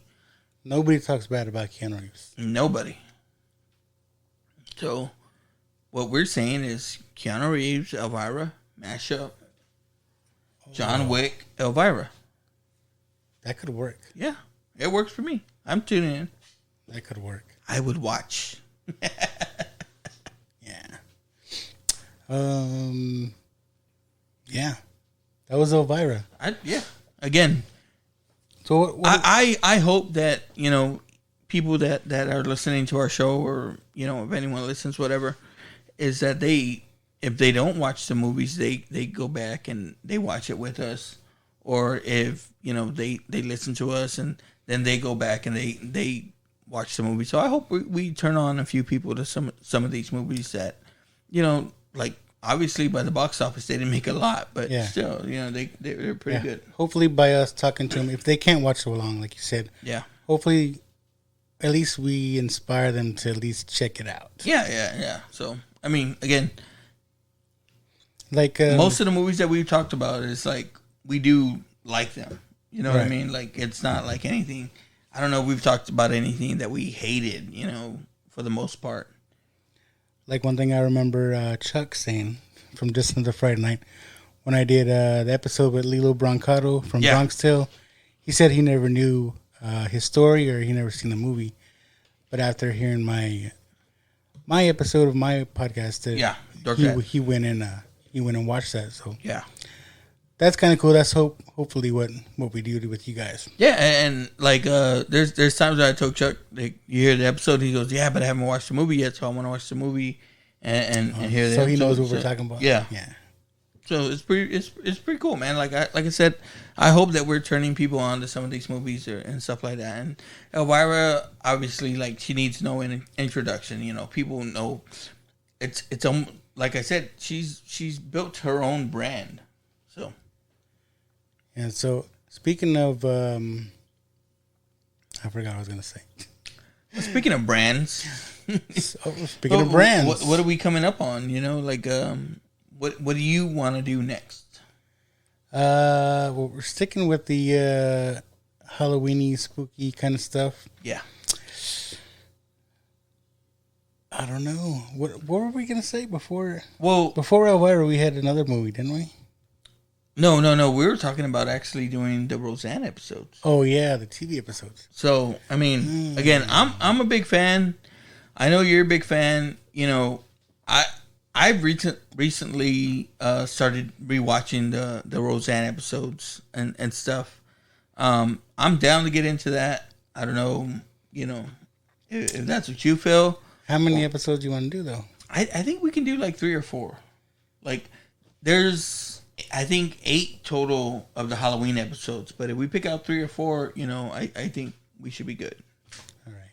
Nobody talks bad about Keanu Reeves. Nobody. So, what we're saying is Keanu Reeves, Elvira, mashup. John Wick, Elvira. That could work. Yeah, it works for me. I'm tuning in. That could work. I would watch. Yeah. Yeah. That was Elvira. Again. So I hope that, you know, people that are listening to our show, or, you know, if anyone listens, whatever, is that if they don't watch the movies, they go back and they watch it with us. Or if, you know, they listen to us and then they go back and they watch the movie. So I hope we turn on a few people to some of these movies that, you know, like obviously by the box office they didn't make a lot, but Yeah. still, they're pretty good. Hopefully, by us talking to them, if they can't watch so long, like you said, Yeah. hopefully, at least we inspire them to at least check it out. Yeah. So I mean, again, Like most of the movies that we've talked about is like we do like them. You know what I Right. mean? Like it's not like anything. I don't know if we've talked about anything that we hated. For the most part. Like one thing I remember Chuck saying from Just Another Friday Night when I did the episode with Lilo Brancato from Bronx Tale. He said he never knew his story or he never seen the movie, but after hearing my episode of my podcast, he went and watched that. So yeah, that's kind of cool. That's hopefully what we do with you guys. Yeah, and like there's times that I told Chuck, like, you hear the episode, he goes, yeah, but I haven't watched the movie yet, so I want to watch the movie and hear the so episode. he knows what we're talking about. Yeah. So it's pretty cool, man. Like I said, I hope that we're turning people on to some of these movies and stuff like that. And Elvira, obviously, like, she needs no introduction. People know it's like I said, she's built her own brand. So. And so, speaking of, I forgot what I was going to say. Well, speaking of brands. Speaking of brands. What are we coming up on? What do you want to do next? Well, we're sticking with the Halloweeny, spooky kind of stuff. Yeah. I don't know. What were we going to say before? Well, before Elvira, we had another movie, didn't we? No. We were talking about actually doing the Roseanne episodes. Oh yeah, the TV episodes. So I mean, again, I'm a big fan. I know you're a big fan. I've recently started rewatching the Roseanne episodes and stuff. I'm down to get into that. I don't know, if that's what you feel. How many episodes do you want to do though? I think we can do like 3 or 4. Like there's, I think, 8 total of the Halloween episodes. But if we pick out 3 or 4, I think we should be good. All right.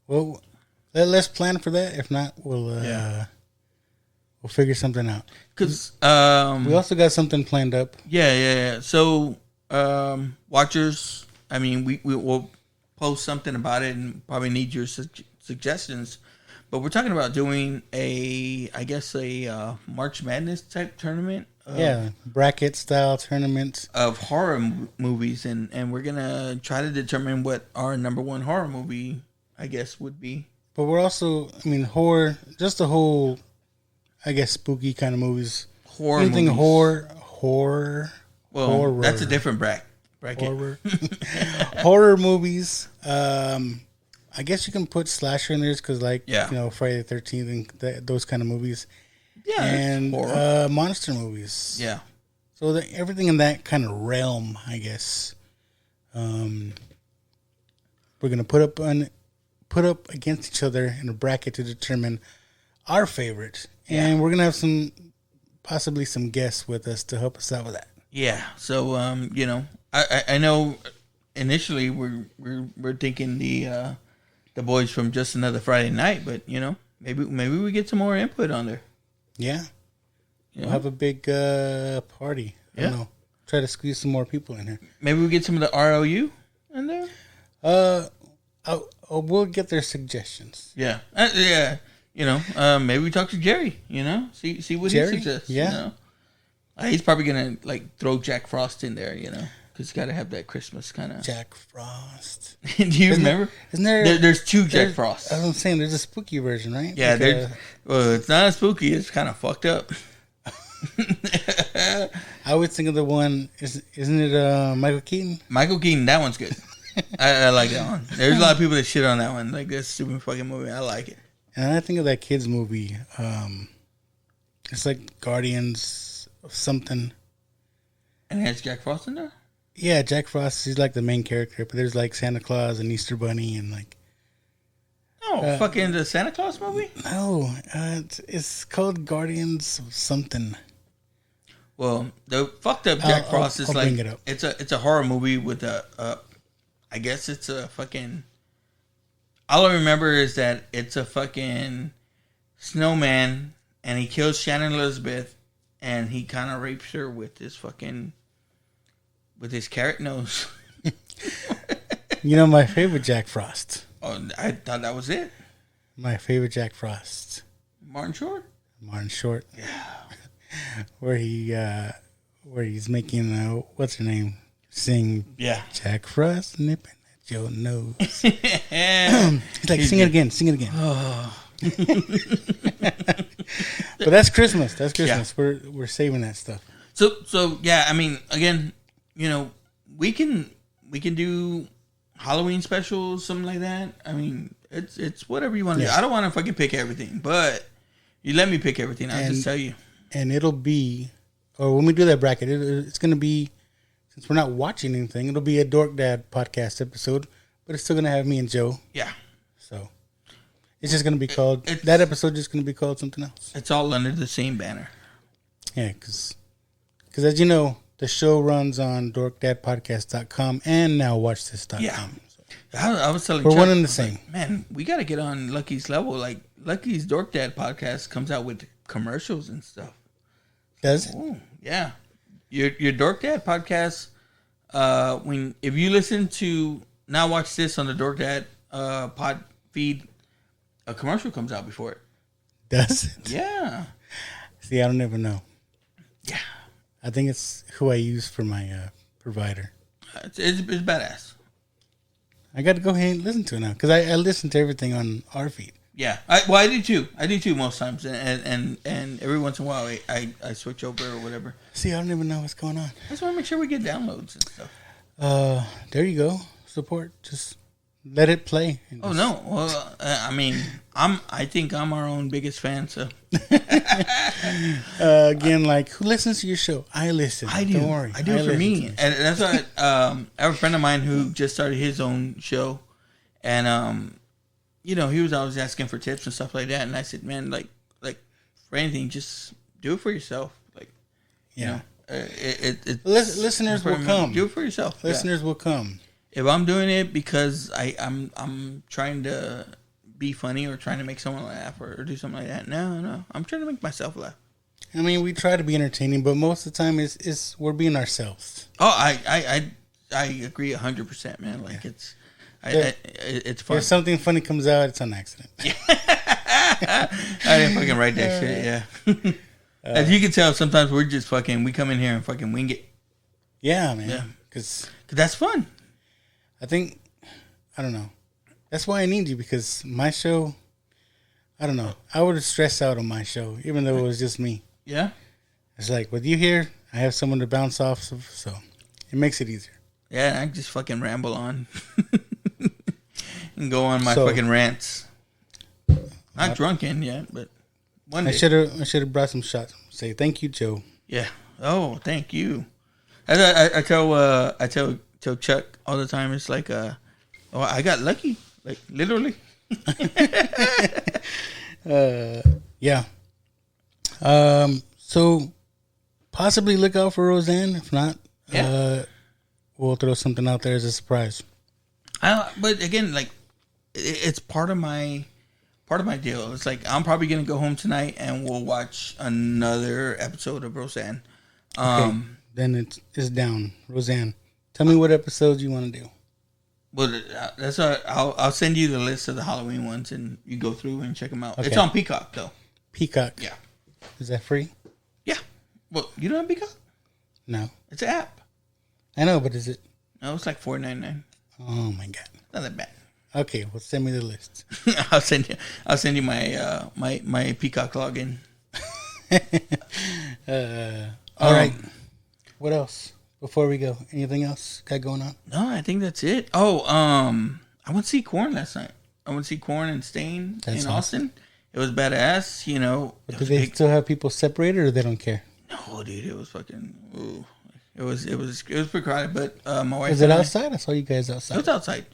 Well, let's plan for that. If not, we'll figure something out. Because we also got something planned up. Yeah. So watchers, I mean, we will post something about it and probably need your suggestions. But we're talking about doing a March Madness type tournament. Bracket style tournament of horror movies, and we're gonna try to determine what our number 1 horror movie, I guess, would be. But we're also, horror, just the whole, I guess, spooky kind of movies. Anything movies. Horror. Well, horror. That's a different bracket. Horror. Horror movies. I guess you can put slasher in there because, like, Friday the 13th and those kind of movies. Yeah, and monster movies. Yeah. So everything in that kind of realm, I guess. We're gonna put up against each other in a bracket to determine our favorite, and we're gonna have possibly some guests with us to help us out with that. Yeah. So I know initially we're thinking the boys from Just Another Friday Night, but maybe we get some more input on there. Yeah. We'll have a big party. I don't know. Try to squeeze some more people in here. Maybe we get some of the ROU in there? We'll get their suggestions. Yeah. Maybe we talk to Jerry, see what Jerry? he suggests. Yeah. He's probably going to throw Jack Frost in there, because you got to have that Christmas kind of. Jack Frost. Do you remember? Isn't there? There's 2 Jack Frosts. I'm saying there's a spooky version, right? Yeah, it's not spooky. It's kind of fucked up. I would think of the one. Isn't it Michael Keaton? Michael Keaton. That one's good. I like that one. There's a lot of people that shit on that one. Like, that's a stupid fucking movie. I like it. And I think of that kids movie. It's like Guardians of something. And it has Jack Frost in there? Yeah, Jack Frost. He's like the main character, but there's like Santa Claus and Easter Bunny and like. Oh, fucking the Santa Claus movie? No, it's called Guardians of something. Well, the fucked up Jack Frost is like it's a horror movie with I guess it's a fucking. All I remember is that it's a fucking snowman and he kills Shannon Elizabeth, and he kind of rapes her with his carrot nose. You know my favorite Jack Frost. Oh, I thought that was it. My favorite Jack Frost. Martin Short. Yeah. where he's making what's her name sing. Yeah. Jack Frost nipping at your nose. He's like, sing it again. Oh. But that's Christmas. Yeah. We're saving that stuff. So yeah. I mean, again, we can do Halloween specials, something like that. I mean, it's whatever you want to do. I don't want to fucking pick everything, but you let me pick everything. I'll just tell you. And it'll be, or when we do that bracket, it's going to be, since we're not watching anything, it'll be a Dork Dad podcast episode, but it's still going to have me and Joe. Yeah. So it's just going to be called, that episode just going to be called something else. It's all under the same banner. Yeah, because as you know, the show runs on dorkdadpodcast.com and now watchthis.com. Yeah. I was telling we're Chuck, one and the same. Man, we got to get on Lucky's level. Like, Lucky's Dork Dad podcast comes out with commercials and stuff. Does it? Ooh, yeah. Your Dork Dad podcast, if you listen to Now Watch This on the Dork Dad pod feed, a commercial comes out before it. Does it? Yeah. See, I don't ever know. Yeah. I think it's who I use for my provider. It's badass. I got to go ahead and listen to it now because I listen to everything on our feed. Yeah, I do too. I do too most times, and every once in a while I switch over or whatever. See, I don't even know what's going on. I just want to make sure we get downloads and stuff. There you go. Support. Just let it play. Oh no! Well, I mean, I think I'm our own biggest fan. So again, like, who listens to your show? I listen. I do. Don't worry. I do it for me, and that's why I have a friend of mine who just started his own show, and he was always asking for tips and stuff like that. And I said, man, like for anything, just do it for yourself. Like, listeners will come. Do it for yourself. Listeners will come. If I'm doing it because I'm trying to be funny or trying to make someone laugh or do something like that, no, I'm trying to make myself laugh. I mean, we try to be entertaining, but most of the time is we're being ourselves. Oh, I agree 100%, man. Like it's fun. If something funny comes out, it's on accident. I didn't fucking write that shit. Yeah. As you can tell, sometimes we come in here and fucking wing it. Yeah, man. Yeah, because that's fun. I think, I don't know. That's why I need you, because my show, I don't know. I would stress out on my show, even though it was just me. Yeah. It's like, with you here, I have someone to bounce off, so it makes it easier. Yeah, I just fucking ramble on and go on my fucking rants. Not drunken yet, but one day. I should have brought some shots. Say thank you, Joe. Yeah. Oh, thank you. I tell Chuck all the time. It's like, I got lucky, like literally. Yeah. So possibly look out for Roseanne. If not, we'll throw something out there as a surprise. But again, like, it's part of my deal. It's like, I'm probably gonna go home tonight and we'll watch another episode of Roseanne. Okay, then it's down. Roseanne, tell me what episodes you want to do. Well, that's I'll send you the list of the Halloween ones and you go through and check them out. Okay. It's on Peacock though. Peacock. Yeah. Is that free? Yeah. Well, you don't have Peacock? No. It's an app. I know, but is it? No, it's like $4.99. Oh my god. Not that bad. Okay, well, send me the list. I'll send you my my Peacock login. All right. What else? Before we go, anything else got going on? No, I think that's it. Oh, I went to see Korn last night. I went to see Korn and Stain in Austin. It was badass, you know. But do they still have people separated, or they don't care? No, dude, it was fucking. Ooh. It was pretty crowded, but my wife. Was it outside? I saw you guys outside. It was outside.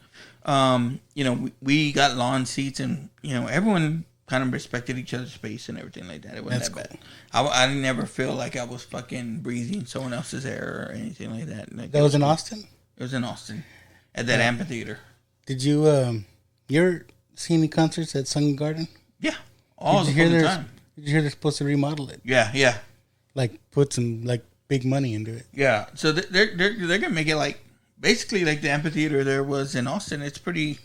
You know, we got lawn seats, and you know, everyone kind of respected each other's space and everything like that. It wasn't that bad. I never feel like I was fucking breathing someone else's air or anything like that. Like, that was in Austin? It was in Austin at that amphitheater. Did you ever see any concerts at Sun Garden? Yeah, all the time. Did you hear they're supposed to remodel it? Yeah. Like put some like big money into it. Yeah. So they're gonna make it like basically like the amphitheater there was in Austin. It's pretty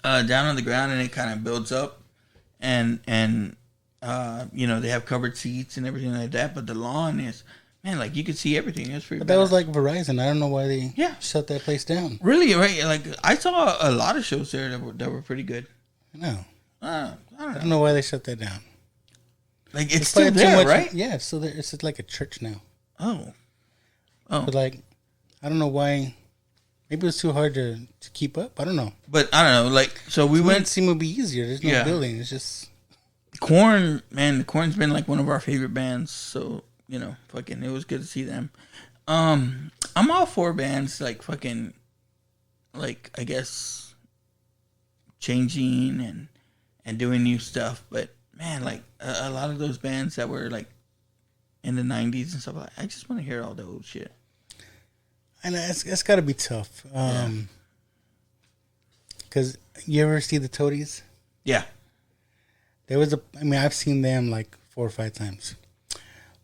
down on the ground, and it kind of builds up, and you know, they have covered seats and everything like that. But the lawn is, man, like you could see everything. It's pretty. But that was like Verizon. I don't know why they shut that place down. Really, right? Like I saw a lot of shows there that were pretty good. No, I don't know why they shut that down. Like it's still there, right? Yeah, it's still there. It's like a church now. Oh. But like, I don't know why. Maybe it was too hard to keep up. I don't know. But I don't know. Like, so we went. It seemed to be easier. There's no building. It's just Korn. Man, the Korn's been like one of our favorite bands. So you know, fucking, it was good to see them. I'm all for bands like fucking, like I guess, changing and doing new stuff. But man, like a lot of those bands that were like in the 90s and stuff like that, I just want to hear all the old shit. And it's got to be tough. Because you ever see the Toadies? Yeah. There was I've seen them like 4 or 5 times.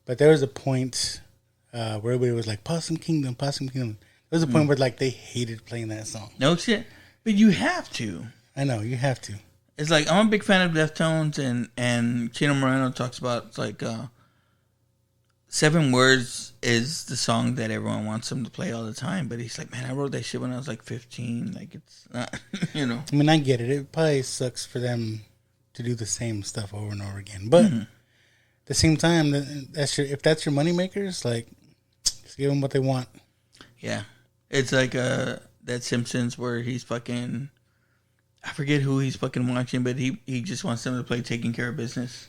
But there was a point where everybody was like, Possum Kingdom, Possum Kingdom. There was a point where like they hated playing that song. No shit. But you have to. I know, you have to. It's like, I'm a big fan of Deftones, and Chino Moreno talks about, it's like, 7 Words is the song that everyone wants him to play all the time. But he's like, man, I wrote that shit when I was like 15. Like, it's not, you know. I mean, I get it. It probably sucks for them to do the same stuff over and over again. But at the same time, if that's your moneymakers, like, just give them what they want. Yeah. It's like that Simpsons where he's fucking, I forget who he's fucking watching, but he just wants them to play Taking Care of Business.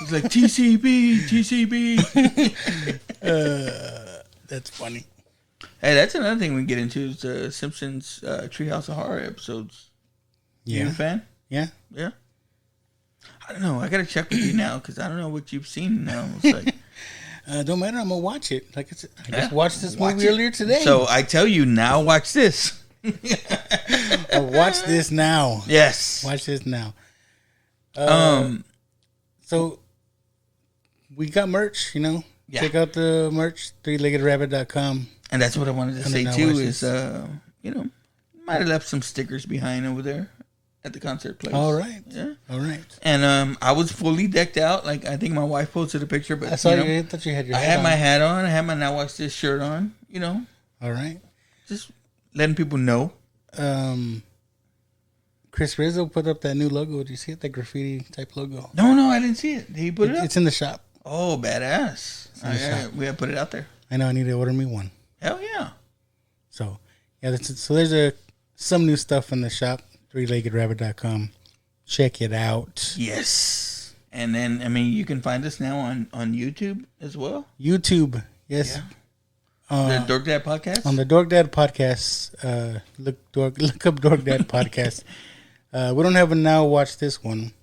He's like, TCB. That's funny. Hey, that's another thing we can get into is the Simpsons Treehouse of Horror episodes. Yeah. You a fan? Yeah. Yeah. I don't know. I got to check with you now because I don't know what you've seen now. It's like, don't matter. I'm going to watch it. Like I just watched this movie earlier today. So I tell you now, watch this. Watch this now. Yes. Watch this now. So we got merch, you know. Yeah. Check out the merch, 3leggedrabbit.com. And that's what I wanted to say too is, you know, might have left some stickers behind over there at the concert place. All right. Yeah. All right. And I was fully decked out. Like, I think my wife posted a picture, but I saw you. I thought you had your hat on. I had my hat on. I had my Now Watch This shirt on, you know. All right. Just letting people know. Chris Rizzo put up that new logo. Did you see it? That graffiti type logo. No, I didn't see it. Did he put it up? It's in the shop. Oh, badass. We gotta put it out there. I know. I need to order me one. Hell yeah. So, yeah. So there's some new stuff in the shop. 3leggedrabbit.com. Check it out. Yes. And then, I mean, you can find us now on YouTube as well. YouTube. Yes. Yeah. The Dork Dad Podcast? On the Dork Dad Podcast. Look up Dork Dad Podcast. We don't have a Now Watch This one.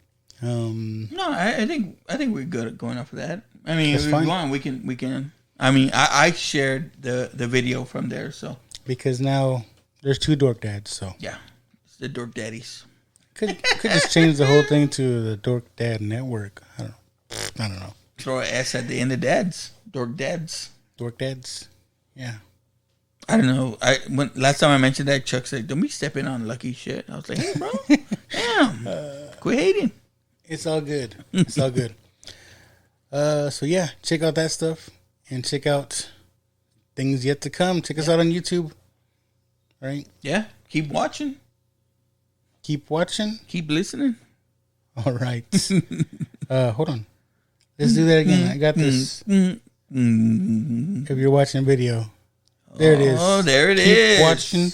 No, I think we're good at going off of that. I mean, if we want, we can. I mean, I shared the video from there, so because now there's 2 Dork Dads, so yeah, it's the Dork Daddies. Could just change the whole thing to the Dork Dad Network. I don't know. Throw an S at the end of dads. Dork Dads. Dork Dads. Yeah. I don't know. Last time I mentioned that, Chuck said, "Don't be stepping on Lucky shit." I was like, "Hey, bro, damn, quit hating." It's all good. It's all good. So yeah, check out that stuff and check out things yet to come. Check us out on YouTube. Right? Yeah. Keep watching. Keep watching. Keep listening. All right. Hold on. Let's do that again. I got this. If you're watching video, there it is. Oh, there it is. Keep watching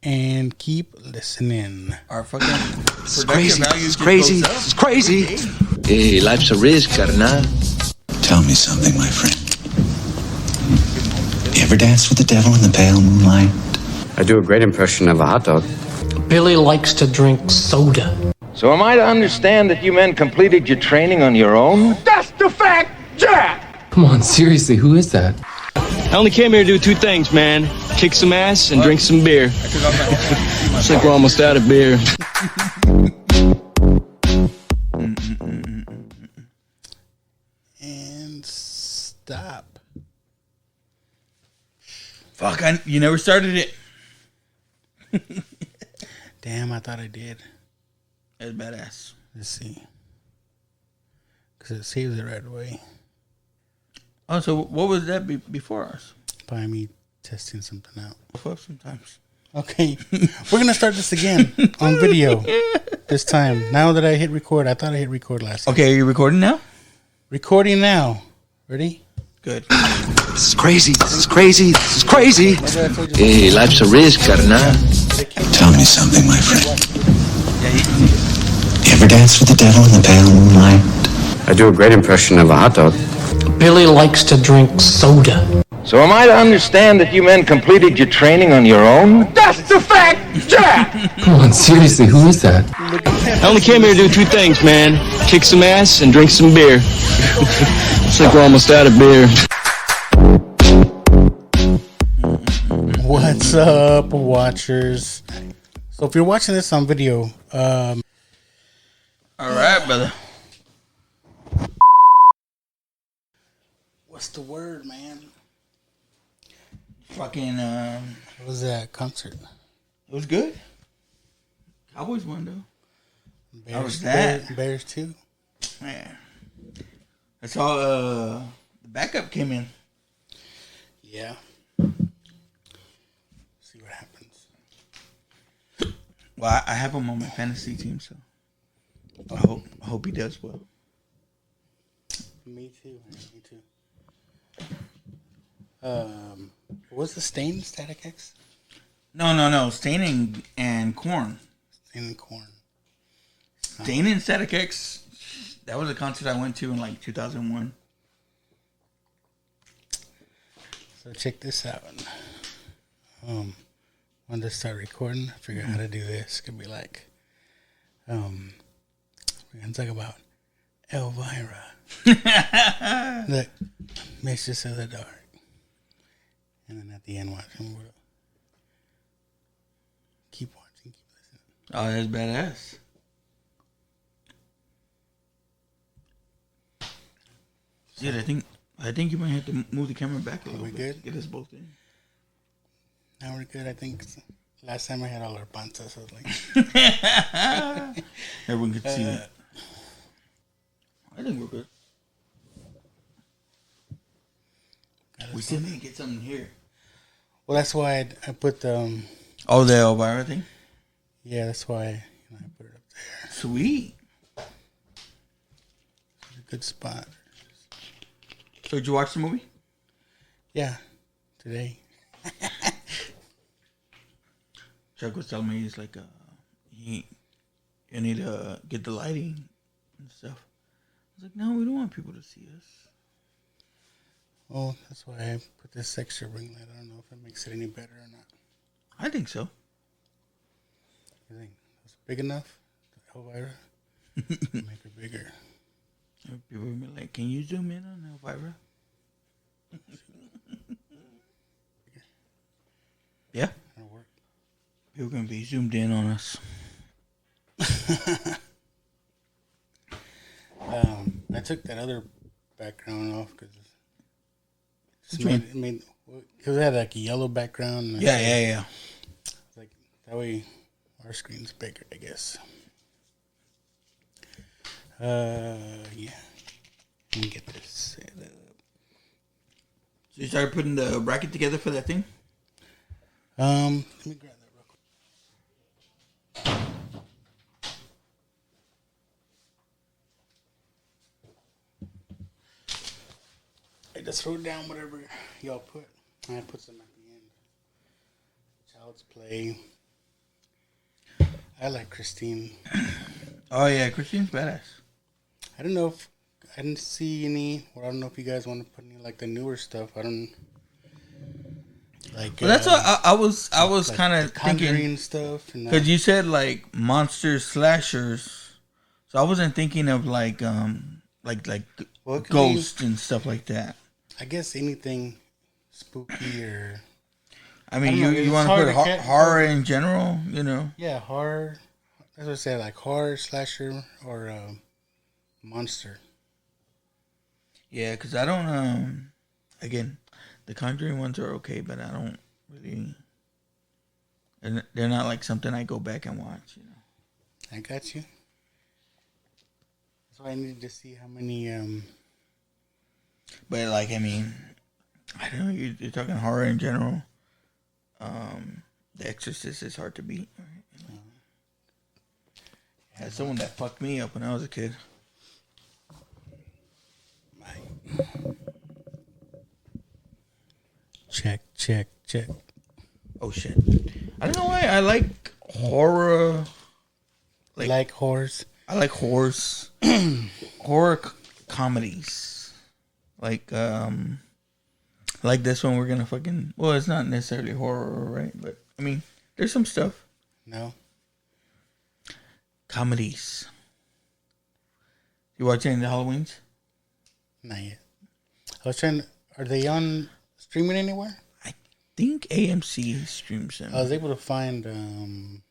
and keep listening. Our fucking it's crazy. It's crazy. It's crazy. Hey, life's a risk, carnal. Tell me something, my friend. You ever dance with the devil in the pale moonlight? I do a great impression of a hot dog. Billy likes to drink soda. So am I to understand that you men completed your training on your own? That's the fact, Jack! Come on, seriously, who is that? I only came here to do 2 things, man. Kick some ass and drink some beer. Looks like we're almost out of beer. Fuck, you never started it. Damn, I thought I did. That's badass. Let's see. Because it saves it right away. Oh, so what was that before us? By me testing something out. Fuck sometimes. Okay. We're going to start this again on video this time. Now that I hit record. I thought I hit record last time. Okay, are you recording now? Recording now. Ready? Good. This is crazy. This is crazy. This is crazy. Hey, life's a risk, carnal. Tell me something, my friend. Yeah, You ever dance with the devil in the pale moonlight? I do a great impression of a hot dog. Billy likes to drink soda. So am I to understand that you men completed your training on your own? That's the fact, Jack! Come on, seriously, who is that? I only came here to do two things, man. Kick some ass and drink some beer. Looks like we're almost out of beer. What's up, watchers? So if you're watching this on video, all right, brother. what's the word, man? Fucking, What was that concert? it was good. Cowboys won, though. Bears, was that? Bears too. Yeah. I saw, the backup came in. Yeah. See what happens. Well, I have him on my fantasy team, so I hope he does well. Me too. Man. Me too. What's the Stain Static X? No. Staining and Corn. Stain and Corn. Staining and Static X. That was a concert I went to in like 2001. So check this out. When to start recording, I figure out how to do this. It could be like, we're gonna talk about Elvira, the Mistress of the Dark, and then at the end, keep watching, keep listening. Oh, that's badass. Dude, I think you might have to move the camera back a little bit. Good? Get us both in. Now we're good. I think last time I had all our panzas. I was like, Everyone could see that. I think we're good. We still need to get something here. well, that's why I put the. Oh, the Elvira thing? Yeah, that's why I put it up there. Sweet. It's a good spot. So did you watch the movie? Yeah, today. Chuck was telling me he's like, you need to get the lighting and stuff. I was like, no, we don't want people to see us. Well, that's why I put this extra ring light. I don't know if it makes it any better or not. I think so. You think it's big enough? Elvira? Make her bigger. People will be like, can you zoom in on Elvira? Yeah. That'll work. People are going to be zoomed in on us. I took that other background off because it had like a yellow background. And Yeah. Like that way, our screen's bigger, I guess. Yeah. Let me get this set up. So you started putting the bracket together for that thing? Let me grab that real quick. I just wrote down whatever y'all put. I put some at the end. Child's Play. I like Christine. Oh, yeah. Christine's badass. I don't know if I didn't see any, or I don't know if you guys want to put any like the newer stuff. I don't like. Well, that's what I was like kind of thinking Conjuring stuff, because you said like monster slashers, so I wasn't thinking of like ghosts and stuff like that. I guess anything spooky or. I mean, I don't know, you it's want to hard put to horror in general, you know? Yeah, horror. That's what I said, like horror, slasher, or monster. Yeah, because I don't. Again, the Conjuring ones are okay, but I really, and they're not like something I go back and watch. You know. I got you. So I need to see how many. But like, I mean, I don't know. You're talking horror in general. The Exorcist is hard to beat. Right? Had someone that fucked me up when I was a kid. Check. Oh shit! I don't know why I like horror. Like horrors. I like horrors. Horror comedies. Like this one we're gonna fucking. Well, it's not necessarily horror, right? But I mean, there's some stuff. No. Comedies. You watch any of the Halloweens? Not yet. I was trying. Are they on streaming anywhere? I think AMC streams them. I was able to find, I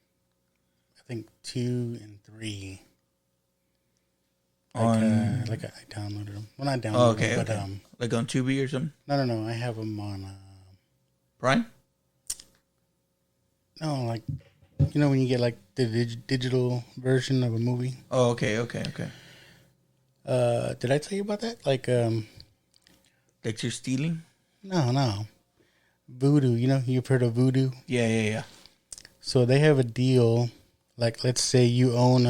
think 2 and 3. Like, I downloaded them. Well, not downloaded them, but like on Tubi or something. No. I have them on Prime. No, like when you get like the digital version of a movie. Oh, okay. Did I tell you about that? Like, That you're stealing? No. Voodoo, you've heard of Voodoo? Yeah. So they have a deal, like let's say you own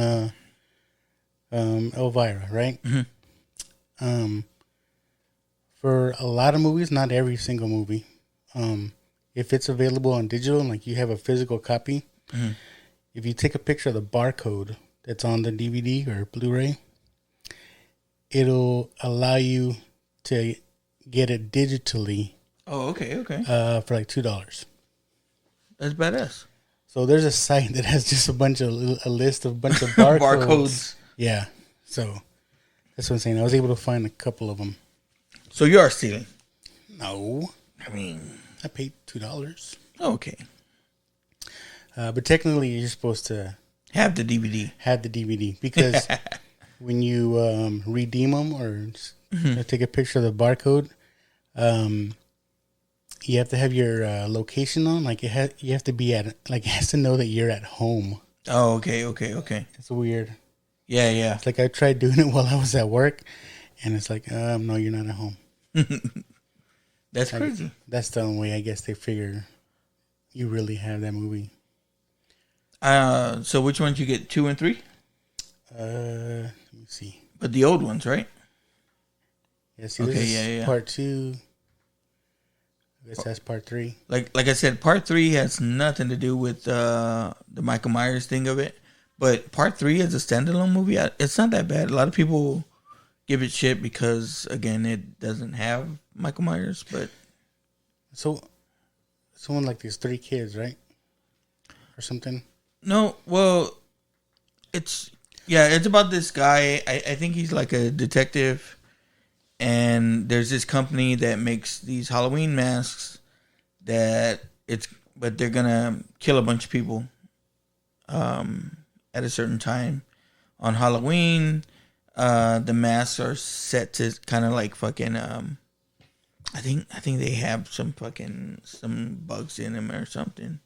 Elvira, right? Mm-hmm. For a lot of movies, not every single movie, if it's available on digital, like you have a physical copy, mm-hmm. if you take a picture of the barcode that's on the DVD or Blu-ray, it'll allow you to get it digitally. Oh, okay. For like $2. That's badass. So there's a site that has just a list of a bunch of barcodes. Yeah. So that's what I'm saying. I was able to find a couple of them. So you are stealing? No. I mean, I paid $2. Okay. But technically, you're supposed to have the DVD. Because when you redeem them or take a picture of the barcode, you have to have your location on. Like you have to be it has to know that you're at home. Oh, okay. It's weird. Yeah. It's like I tried doing it while I was at work, and it's like, no, you're not at home. That's crazy. That's the only way I guess they figure you really have that movie. So which ones you get, 2 and 3? Let me see. But the old ones, right? Yeah. See, this is part 2. I guess that's part 3. Like I said, part 3 has nothing to do with the Michael Myers thing of it. But part 3 is a standalone movie. It's not that bad. A lot of people give it shit because, again, it doesn't have Michael Myers. But so someone like these 3 kids, right, or something. No, well, it's about this guy. I think he's like a detective. And there's this company that makes these Halloween masks but they're gonna kill a bunch of people at a certain time on Halloween. The masks are set to kind of like fucking I think they have some bugs in them or something,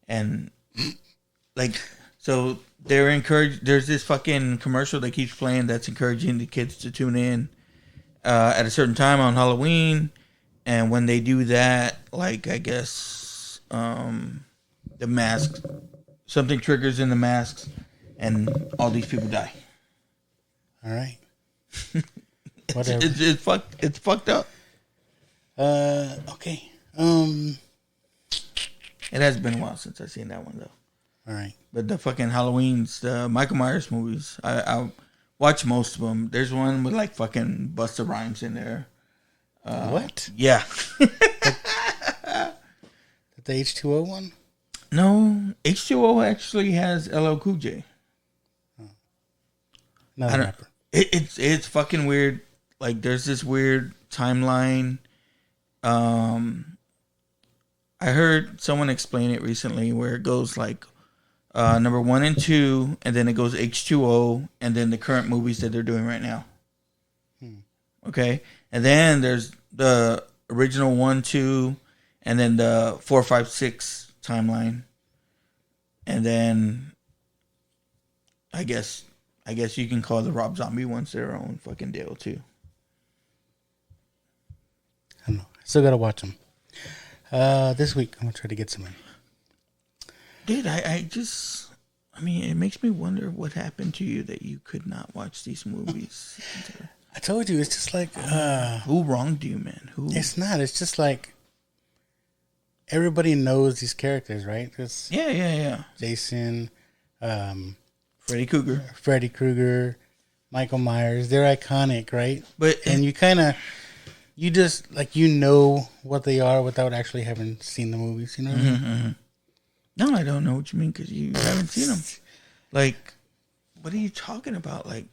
and like so they're encouraged. There's this fucking commercial that keeps playing that's encouraging the kids to tune in at a certain time on Halloween, and when they do that, like I guess the masks, something triggers in the masks, and all these people die. All right. Whatever. It's fucked up. Okay. It has been a while since I've seen that one though. All right. But the fucking Halloweens, the Michael Myers movies, I watch most of them. There's one with like fucking Busta Rhymes in there. What? Yeah. The H2O one? No, H2O actually has LL Cool J. Not a rapper. It's fucking weird. Like there's this weird timeline. I heard someone explain it recently where it goes like number 1 and 2, and then it goes H2O, and then the current movies that they're doing right now. Okay, and then there's the original 1, 2, and then the 4, 5, 6 timeline, and then I guess you can call the Rob Zombie ones their own fucking deal too. I don't know. I still gotta watch them. This week I'm gonna try to get some in. Dude, I mean, it makes me wonder what happened to you that you could not watch these movies. I told you, it's just like who wronged you, man? Who? It's not. It's just like everybody knows these characters, right? Yeah. Jason, Freddy Krueger, Michael Myers. They're iconic, right? But and you just like what they are without actually having seen the movies. You know what I mean? No, I don't know what you mean because you haven't seen them. Like, what are you talking about? Like,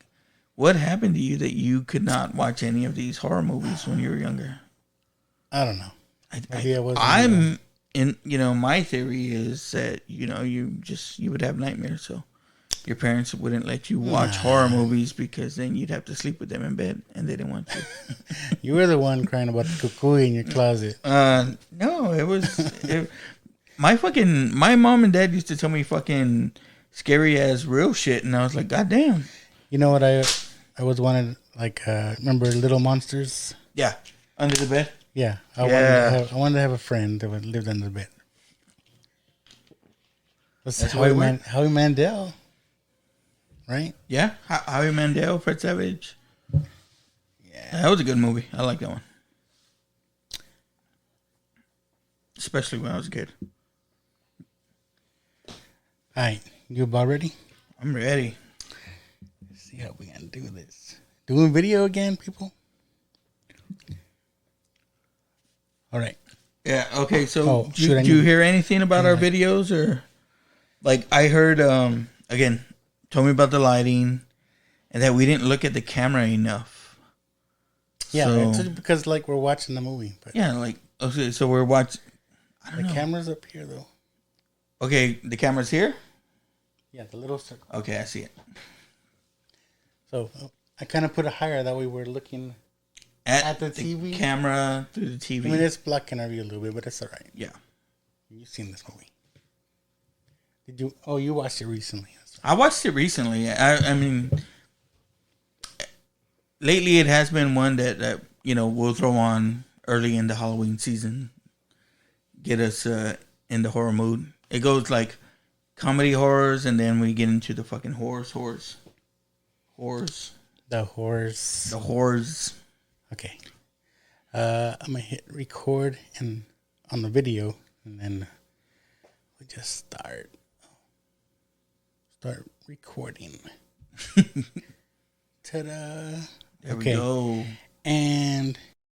what happened to you that you could not watch any of these horror movies when you were younger? I don't know. My theory is that, you would have nightmares. So your parents wouldn't let you watch horror movies because then you'd have to sleep with them in bed and they didn't want you. You were the one crying about the cuckoo in your closet. No, it was... My mom and dad used to tell me fucking scary ass real shit, and I was like, God damn. You know what I was wanted, like, remember Little Monsters? Yeah. Under the bed? Yeah. I wanted to have a friend that lived under the bed. That's Howie Mandel. Right? Yeah. Howie Mandel, Fred Savage. Yeah. That was a good movie. I like that one. Especially when I was a kid. All right, you about ready? I'm ready. Let's see how we gonna do this. Doing video again, people? All right. Yeah, okay, so do you hear anything about our videos? Or, like, I heard, again, told me about the lighting and that we didn't look at the camera enough. Yeah, it's because, like, we're watching the movie. But yeah, like, okay, so we're watching. The camera's up here, though. Okay, the camera's here? Yeah, the little circle. Okay, I see it. So I kind of put it higher. That way we're looking at the TV. Camera through the TV. I mean, it's blocking our view a little bit, but that's all right. Yeah. You've seen this movie. Did you? Oh, you watched it recently. I watched it recently. I mean, lately it has been one that we'll throw on early in the Halloween season. Get us in the horror mood. It goes like comedy horrors, and then we get into the fucking horrors. The horrors. Okay. I'm gonna hit record on the video, and then we just start recording. Ta-da! There we go. And